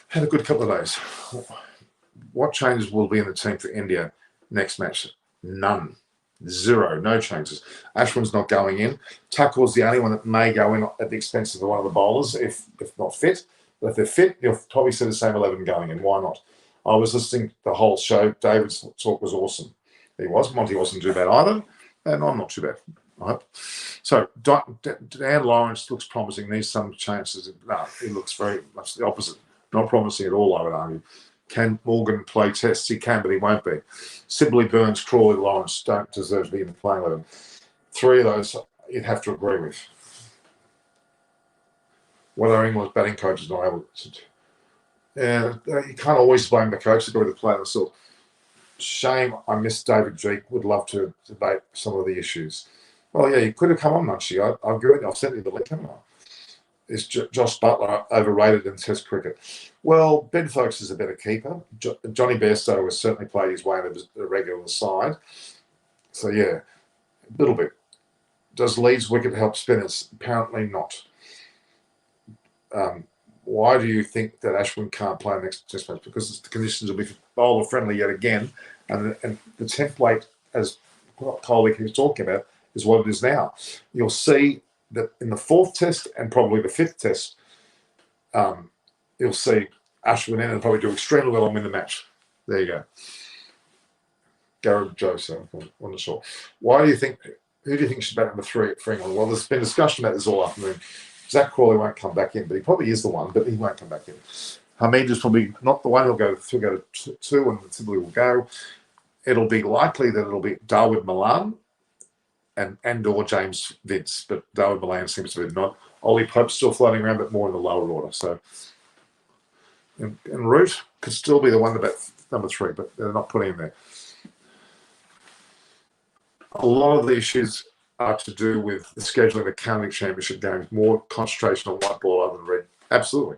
Had a good couple of days. What changes will be in the team for India next match? None. Zero. No changes. Ashwin's not going in. Thakur's the only one that may go in at the expense of one of the bowlers if not fit. But if they're fit, you'll probably see the same 11 going in. Why not? I was listening to the whole show. David's talk was awesome. He was. Monty wasn't too bad either. And I'm not too bad, I hope. So Dan Lawrence looks promising. Needs some chances. No, he looks very much the opposite. Not promising at all, I would argue. Can Morgan play tests? He can, but he won't be. Sibley, Burns, Crawley, Lawrence don't deserve to be in the playing 11. Three of those you'd have to agree with. What are England's batting coaches not able to do? Yeah, you can't always blame the coach. They've got to be the player themselves. Shame I missed David G. Would love to debate some of the issues. Well, yeah, you could have come on, Munchie. I agree. I've sent you the link, haven't I? Is Josh Butler overrated in Test cricket? Well, Ben Stokes is a better keeper. Johnny Bairstow has certainly played his way into the regular side. So, yeah, a little bit. Does Leeds wicket help spinners? Apparently not. Why do you think that Ashwin can't play next Test match? Because the conditions will be bowler friendly yet again, and the template, as Coley keeps talking about, is what it is now. You'll see that in the fourth Test and probably the fifth Test, you'll see Ashwin in and probably do extremely well and win the match. There you go. Gareth Joseph, I'm not sure. Who do you think should bat number 3 for England? Well, there's been discussion about this all afternoon. Zach Crawley won't come back in, but he probably is the one, but he won't come back in. Hamid is probably not the one. He'll go to 2 and Sibley will go. It'll be likely that it'll be Dawood Malan and or James Vince, but Dawood Malan seems to be not. Ollie Pope's still floating around, but more in the lower order. So, and Root could still be the one about number 3, but they're not putting him there. A lot of the issues are to do with the scheduling of the county championship games, more concentration on white ball other than red. Absolutely.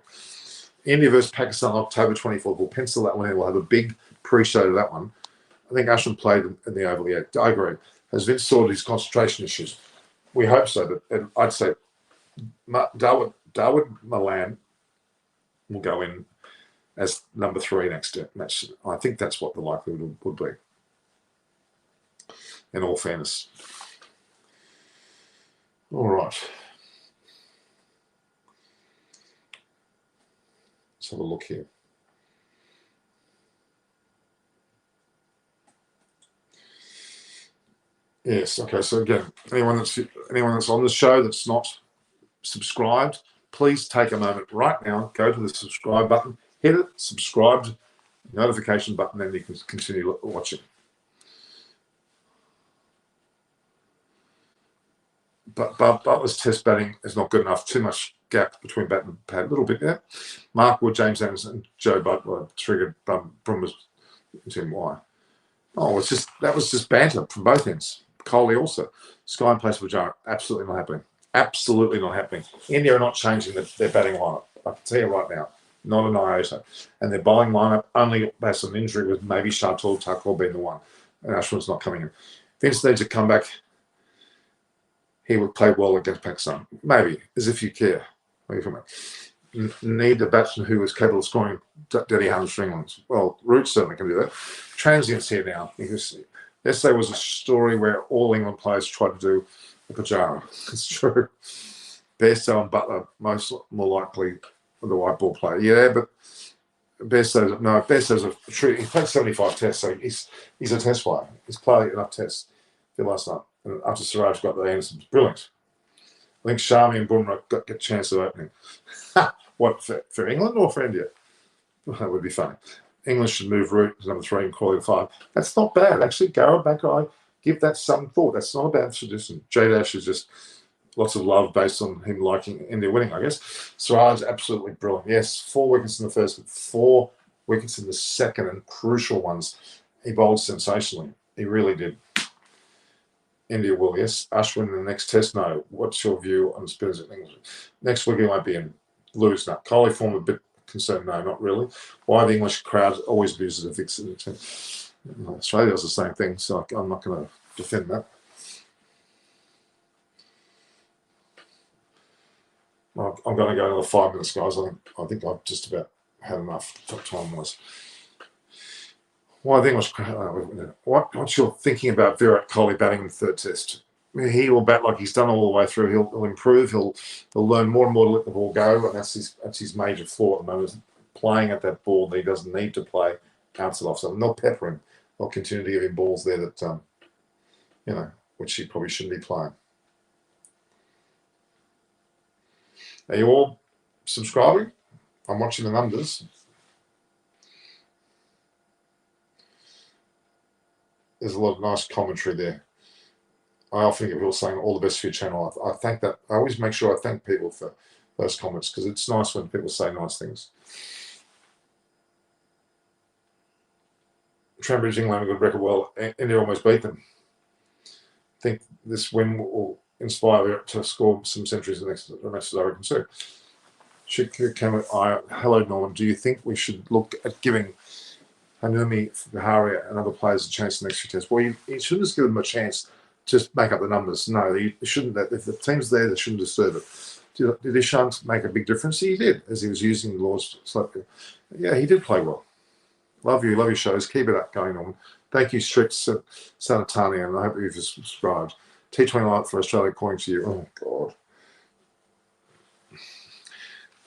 India versus Pakistan, October 24th. We'll pencil that one in. We'll have a big pre-show to that one. I think Ashwin played in the Oval. Yeah, I agree. Has Vince sorted his concentration issues? We hope so, but I'd say Dawood Malan will go in as number 3 next match. I think that's what the likelihood would be, in all fairness. All right. Let's have a look here. Yes. Okay. So again, anyone that's on the show that's not subscribed, please take a moment right now. Go to the subscribe button, hit it, subscribe, notification button, then you can continue watching. But Butler's test batting is not good enough. Too much gap between bat and pad. A little bit there. Mark Wood, James Anderson, and Joe Butler triggered Brummer's team. Why? Oh, that was just banter from both ends. Coley also. Sky in place of Vajara. Absolutely not happening. Absolutely not happening. India are not changing their batting lineup. I can tell you right now. Not an iota. And their bowling lineup only based on injury was maybe Shardul Thakur being the one. And Ashwin's not coming in. Vince needs to come back. He would play well against Pakistan. Maybe, as if you care. Need a batsman who is capable of scoring deadly hundreds for England. Well, Root certainly can do that. Transients here now. Because yesterday was a story where all England players tried to do a Pajara. It's true. Bairstow and Butler, more likely the white ball player. Yeah, but Bairstow's a true. He played 75 tests, so he's a test player. He's played enough tests for last night. And after Siraj got the Anderson, brilliant. I think Shami and Bumrah got a chance of opening. What, for England or for India? That would be funny. England should move Root to number 3 and Crawley 5. That's not bad. Actually, Garrett back, I give that some thought. That's not a bad suggestion. J-Dash is just lots of love based on him liking India winning, I guess. Siraj, absolutely brilliant. Yes, 4 wickets in the first, but 4 wickets in the second, and crucial ones. He bowled sensationally. He really did. India will, yes. Ashwin in the next test, no. What's your view on the spinners at England? Next week he won't be in. Lose, no. Coley form a bit concerned, no, not really. Why the English crowd always abuses a vixen? Australia does the same thing, so I'm not going to defend that. Well, I'm going to go another 5 minutes, guys. I think I've just about had enough time-wise. Well, I think what's your thinking about Virat Kohli batting in the third test? He will bat like he's done all the way through. He'll improve. He'll learn more and more to let the ball go, and that's his major flaw at the moment. Is playing at that ball that he doesn't need to play outside off. So they'll pepper him. They'll continue to give him balls there that which he probably shouldn't be playing. Are you all subscribing? I'm watching the numbers. There's a lot of nice commentary there. I often get people saying all the best for your channel. I thank that. I always make sure I thank people for those comments because it's nice when people say nice things. Trambridge, England, a good record. Well, India almost beat them. I think this win will inspire them to score some centuries in the next matches, I reckon, too. Hello, Norman. Do you think we should look at giving Hanumi, Viharia, and other players a chance in the next few tests? Well, you shouldn't just give them a chance. Just make up the numbers. No, you shouldn't. If the team's there, they shouldn't disturb it. Did Ishant make a big difference? He did, as he was using the laws slightly. Yeah, he did play well. Love your shows. Keep it up going on. Thank you, Strict Sanatani, and I hope you've subscribed. T20 Light for Australia, according to you. Oh, God.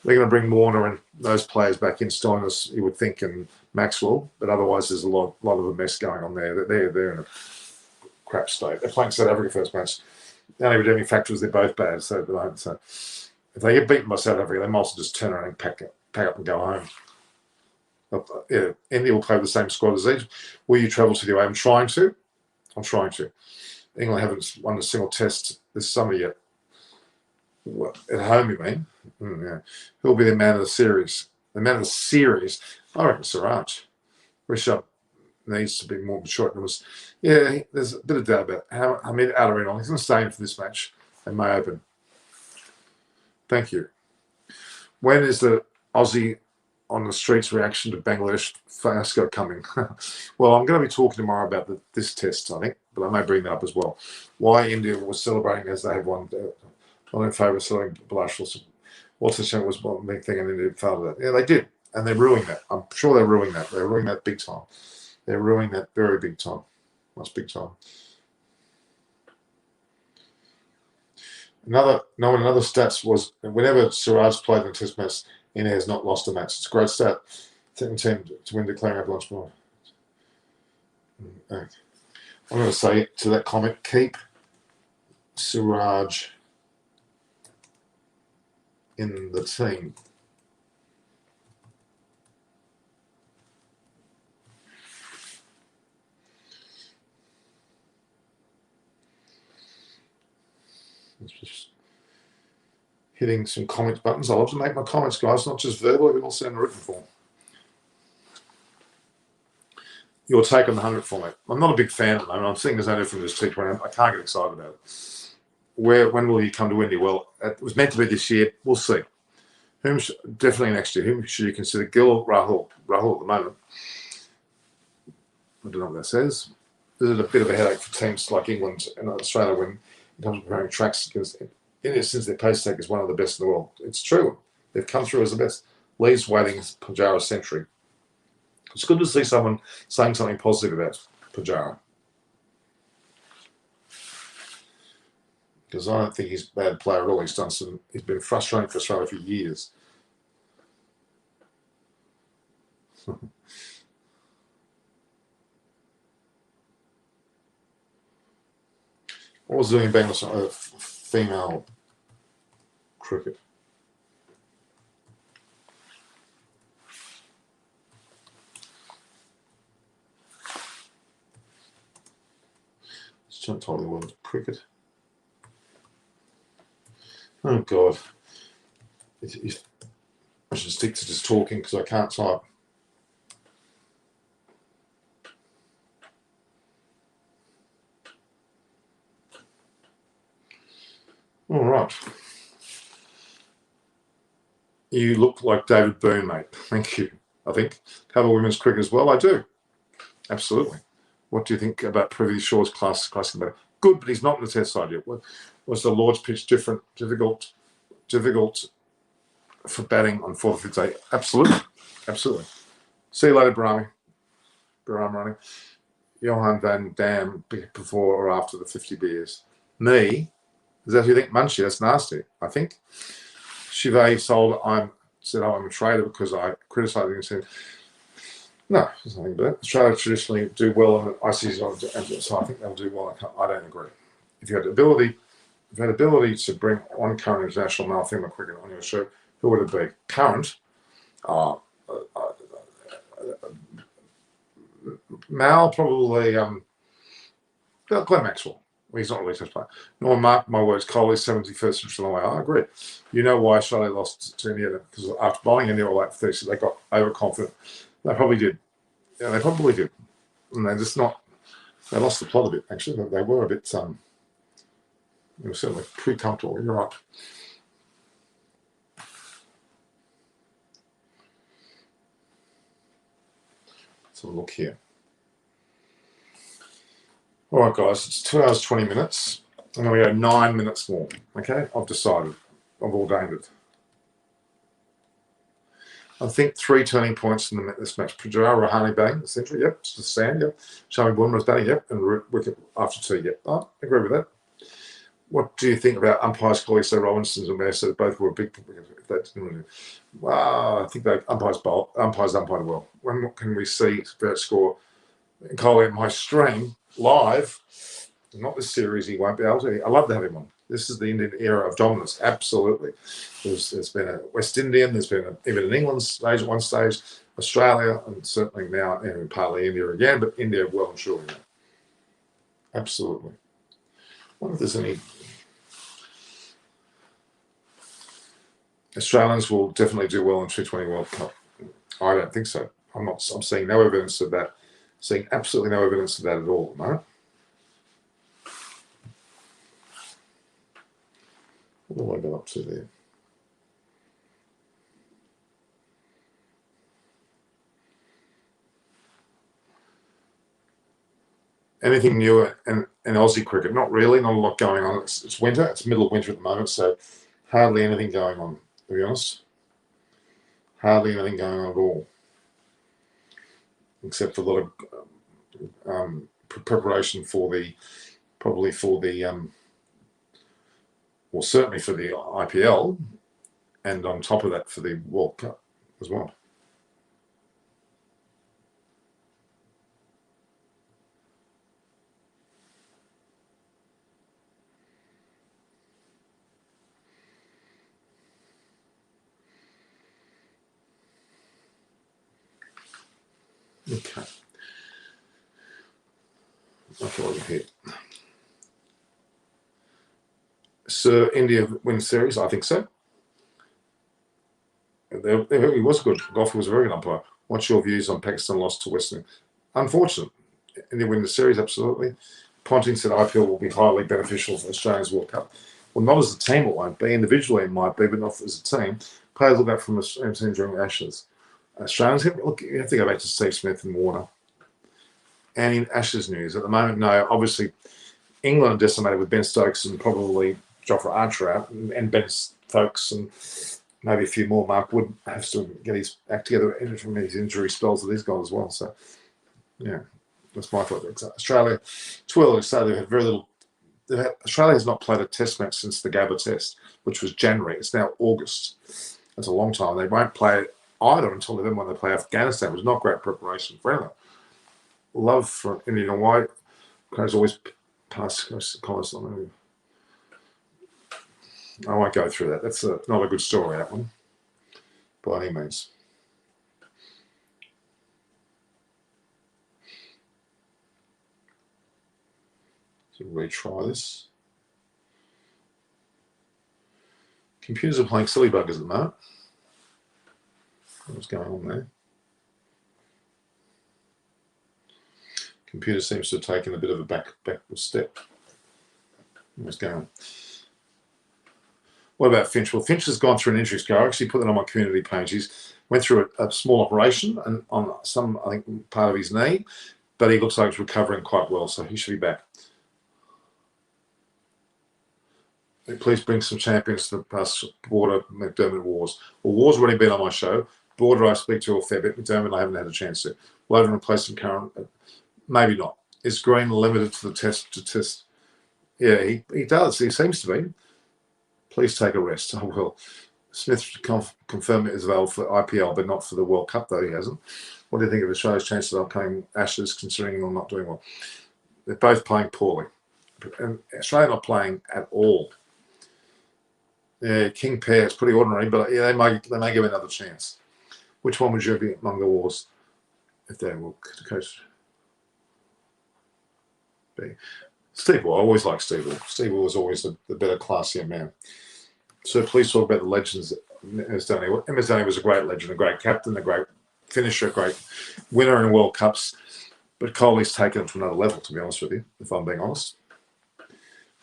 They're going to bring Warner and those players back in, Stoinis, you would think, and Maxwell, but otherwise there's a lot of a mess going on there. They're in a crap state. They're playing South Africa first match. The only redeeming factor is they're both bad. So if they get beaten by South Africa, they might also just turn around and pack up and go home. Yeah, India will play with the same squad as these. Will you travel to the away? I'm trying to. England haven't won a single test this summer yet. Well, at home, you mean? Yeah. Who'll be the man of the series? The man of the series, I reckon Siraj. Rishabh needs to be more mature. Yeah, there's a bit of doubt about how Hamid Alarin. He's going to stay in for this match. They may open. Thank you. When is the Aussie on the streets reaction to Bangladesh fiasco coming? Well, I'm going to be talking tomorrow about this test, I think, but I may bring that up as well. Why India was celebrating as they have won. Not in favour of selling Blush. What's the channel was one big thing and India failed that. Yeah, they did. And they're ruining that. I'm sure they're ruining that. They're ruining that big time. They're ruining that very big time. That's big time. Another stats was whenever Siraj played in the test match, India has not lost a match. It's a great stat. Team to win declaring up lunch more. I'm going to say to that comment, keep Siraj in the team. It's just hitting some comment buttons. I love to make my comments, guys, not just verbal, but also in written form. Your take on the 100 format. I'm not a big fan at the moment. I'm seeing there's no different this T20. I can't get excited about it. When will he come to India? Well, it was meant to be this year. We'll see. Definitely next year. Whom should you consider? Gill or Rahul? Rahul at the moment. I don't know what that says. This is a bit of a headache for teams like England and Australia when it comes to preparing tracks because India, since their pace take is one of the best in the world. It's true. They've come through as the best. Lee's waiting Pujara's century. It's good to see someone saying something positive about Pujara. Because I don't think he's a bad player at all. He's been frustrating for Australia for years. What was doing in Bangladesh? Female cricket. It's not totally well as cricket. Oh God! I should stick to just talking because I can't type. All right. You look like David Byrne, mate. Thank you. I think cover women's cricket as well. I do. Absolutely. What do you think about Privy Shaw's classic? Good, but he's not in the test side yet. Was the Lord's pitch different, difficult for batting on 4th or 5th day? Absolutely. See you later, Brahmi. arm running. Johan van Dam before or after the 50 beers. Me, is that who you think? Munchie, that's nasty, I think. Chivet said, I'm a traitor because I criticised him and said, no, there's nothing about that. Australia traditionally do well on ICC, so I think they'll do well. I don't agree. If you had the ability to bring one current international male female cricket on your show, who would it be? Current? Mal, probably Glenn Maxwell. He's not really test player. Nor mark my words, Kohli's 71st inch long way. I agree. You know why Australia lost to India? Because after bowling India all that 30, they got overconfident. They probably did. Yeah, they probably did. And they're just not. They lost the plot a bit. Actually, they were a bit. They were certainly pretty comfortable. You're right. Let's have a look here. All right, guys, it's 2 hours, 20 minutes. I'm going to go 9 minutes more, okay? I've decided. I've ordained it. I think 3 turning points in this match. Pujara Rahane batting, the century, yep. It's the stand, yep. Shami Bumrah's batting, yep. And wicket after 2, yep. I agree with that. What do you think about umpires Khaleesa Robinson's and Mayer said both were big? Wow, I think they umpires umpired well. When can we see that score? Coley in my stream live, not this series, he won't be able to. I love to have him on. This is the Indian era of dominance, absolutely. There's been a West Indian, there's been even an England stage at one stage, Australia, and certainly now partly India again, but India well and truly now. Absolutely. I wonder if there's any. Australians will definitely do well in T20 World Cup. I don't think so. I'm seeing no evidence of that. Seeing absolutely no evidence of that at all, no? What do I go up to there? Anything new in Aussie cricket? Not really, not a lot going on. It's winter, it's middle of winter at the moment, so hardly anything going on, to be honest. Hardly anything going on at all. Except for a lot of preparation certainly for the IPL, and on top of that for the World Cup as well. Okay. Okay, over here. So India win series, I think so. He was good. Goff was a very good umpire. What's your views on Pakistan loss to Western? Unfortunate. India win the series, absolutely. Ponting said IPL will be highly beneficial for Australia's World Cup. Well, not as a team it won't be. Individually it might be, but not as a team. Players look out from a team during the Ashes. Australians, look, you have to go back to Steve Smith and Warner. And in Ashes news, at the moment, no. Obviously, England are decimated with Ben Stokes and probably Jofra Archer out, and Ben Stokes and maybe a few more. Mark Wood has to get his act together from his injury spells that he's got as well. So, yeah, that's my thought. Australia, it's well to say they've had very little. Australia has not played a test match since the Gabba test, which was January. It's now August. That's a long time. They won't play it either until then when they play Afghanistan, which is not great preparation for anyone. Love for Indian and White. Craig's always past comments on it. I won't go through that. That's not a good story, that one, by any means. So retry this. Computers are playing silly buggers at the moment. What's going on there? Computer seems to have taken a bit of a backward step. What's going on? What about Finch? Well, Finch has gone through an injury scar. I actually put that on my community page. He's went through a small operation and on some, I think, part of his knee, but he looks like he's recovering quite well, so he should be back. Please bring some champions to the past Border McDermott Wars. Well, Wars already been on my show. Border I speak to a fair bit. McDermott I haven't had a chance to. load and replace some current? Maybe not. Is Green limited to the test? Yeah, he does. He seems to be. Please take a rest. I will. Smith confirmed it is available for IPL, but not for the World Cup, though he hasn't. What do you think of Australia's chances of upcoming Ashes, considering they're not doing well? They're both playing poorly. And Australia not playing at all. Yeah, King Pair is pretty ordinary, but yeah, they may give another chance. Which one would you be among the wars if they were coach? Steve Waugh. I always like Steve Waugh. Steve Waugh was always the better, classier man. So please talk about the legends. MS Dhoni was a great legend, a great captain, a great finisher, a great winner in World Cups. But Kohli's taken it to another level, to be honest with you, if I'm being honest.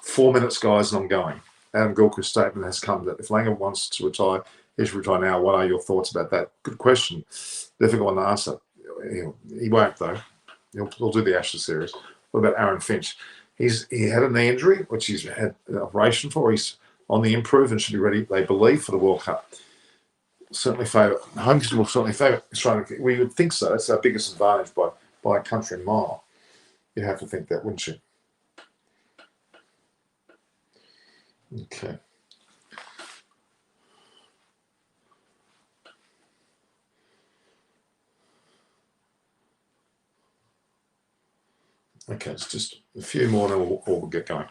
4 minutes, guys, and I'm going. Adam Gilchrist's statement has come that if Langer wants to retire, he should retire now. What are your thoughts about that? Good question. Difficult one to answer. He won't, though. He'll do the Ashes series. What about Aaron Finch? He had a knee injury, which he's had an operation for. He's on the improve and should be ready, they believe, for the World Cup. Certainly favour. Home will certainly favour Australia. We would think so. It's our biggest advantage by a country mile. You'd have to think that, wouldn't you? Okay. Okay, it's just a few more, then we'll get going.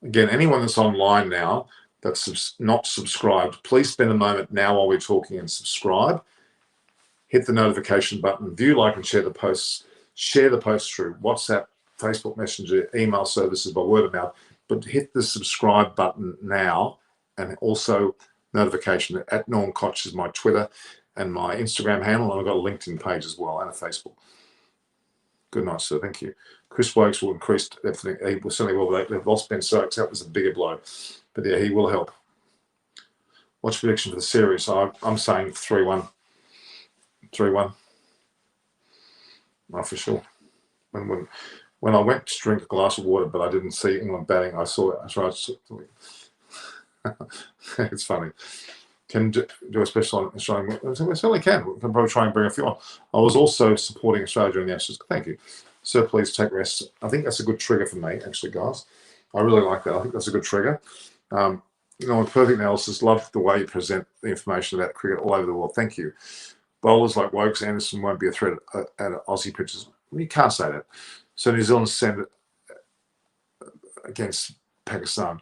Again, anyone that's online now that's not subscribed, please spend a moment now while we're talking and subscribe. Hit the notification button, view, like, and share the posts. Share the posts through WhatsApp, Facebook Messenger, email services, by word of mouth. But hit the subscribe button now, and also notification. At Norm Koch is my Twitter and my Instagram handle, and I've got a LinkedIn page as well and a Facebook. Good night, sir. Thank you. Chris Wokes will increase everything. He will certainly will. They've lost Ben Stokes. That was a bigger blow. But yeah, he will help. What's prediction for the series? I'm saying 3-1. 3-1. Oh, for sure. When I went to drink a glass of water, but I didn't see England batting, I saw it. It's funny. Can do a special on Australian. We certainly can. We can probably try and bring a few on. I was also supporting Australia during the Ashes. Thank you. So please take rest. I think that's a good trigger for me, actually, guys. I really like that. I think that's a good trigger. On Perfect Analysis, love the way you present the information about cricket all over the world. Thank you. Bowlers like Wokes, Anderson won't be a threat at Aussie pitches. You can't say that. So New Zealand sent it against Pakistan.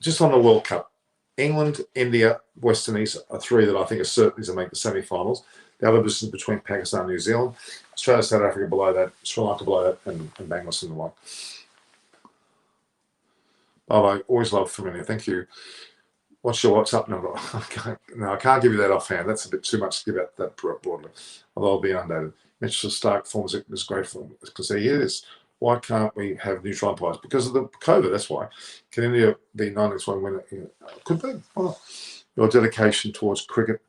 Just on the World Cup, England, India, West Indies are three that I think are certainly to make the semi-finals. The other is between Pakistan and New Zealand. Australia, South Africa below that, Sri Lanka below that, and Bangladesh in the one. I always love familiar. Thank you. What's your WhatsApp number? No, I can't give you that offhand. That's a bit too much to give out that broadly, although I'll be inundated. Mitchell Stark forms is great for them because he is. Why can't we have neutral umpires? Because of the COVID, that's why. Can India be 9-1 winner? Could be. Why not? Your dedication towards cricket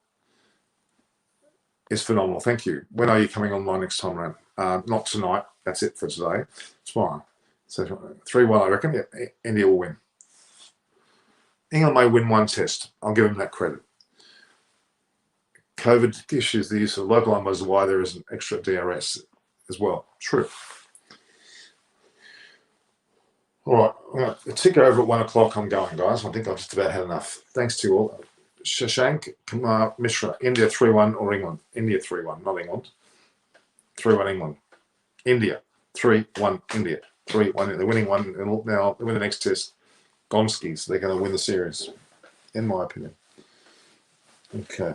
is phenomenal. Thank you. When are you coming online next time around? Not tonight. That's it for today. Tomorrow. So 3-1, I reckon. Yeah, India will win. England may win one test. I'll give them that credit. COVID issues, the use of local umpires, why there is an extra DRS as well. True. All right, I'm going to tick over at 1 o'clock. I'm going, guys. I think I've just about had enough. Thanks to you all. Shashank Kumar Mishra, India 3-1 or England? India 3-1, not England. 3-1 England. India 3-1 India. 3-1. They're winning one now. They win the next test. Gonskis. They're going to win the series, in my opinion. Okay.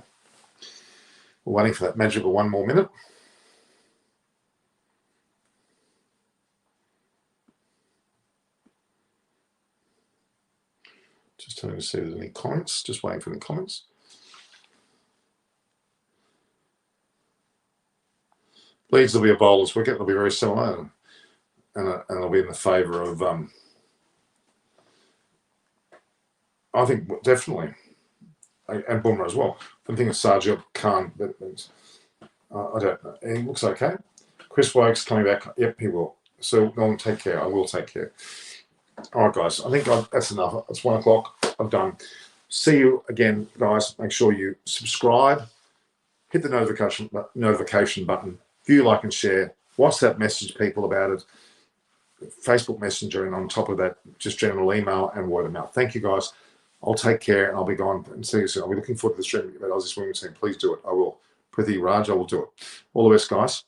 We're waiting for that magical 1 more minute. Just trying to see if there's any comments. Just waiting for any comments. Leeds will be a bowler's wicket. It'll be very similar, and it'll be in the favour of. I think definitely, and Bumrah as well. I'm thinking of Sajid Khan, but I don't know. He looks okay. Chris Wokes coming back. Yep, he will. So Nolan, take care. I will take care. All right, guys. I think that's enough. It's 1 o'clock. I'm done. See you again, guys. Make sure you subscribe, hit the notification button, view, like, and share. WhatsApp message people about it. Facebook Messenger, and on top of that, just general email and word of mouth. Thank you, guys. I'll take care, and I'll be gone and see you soon. I'll be looking forward to the stream about Aussie Swimming Team. Please do it. I will. Prithi, Raj, I will do it. All the best, guys.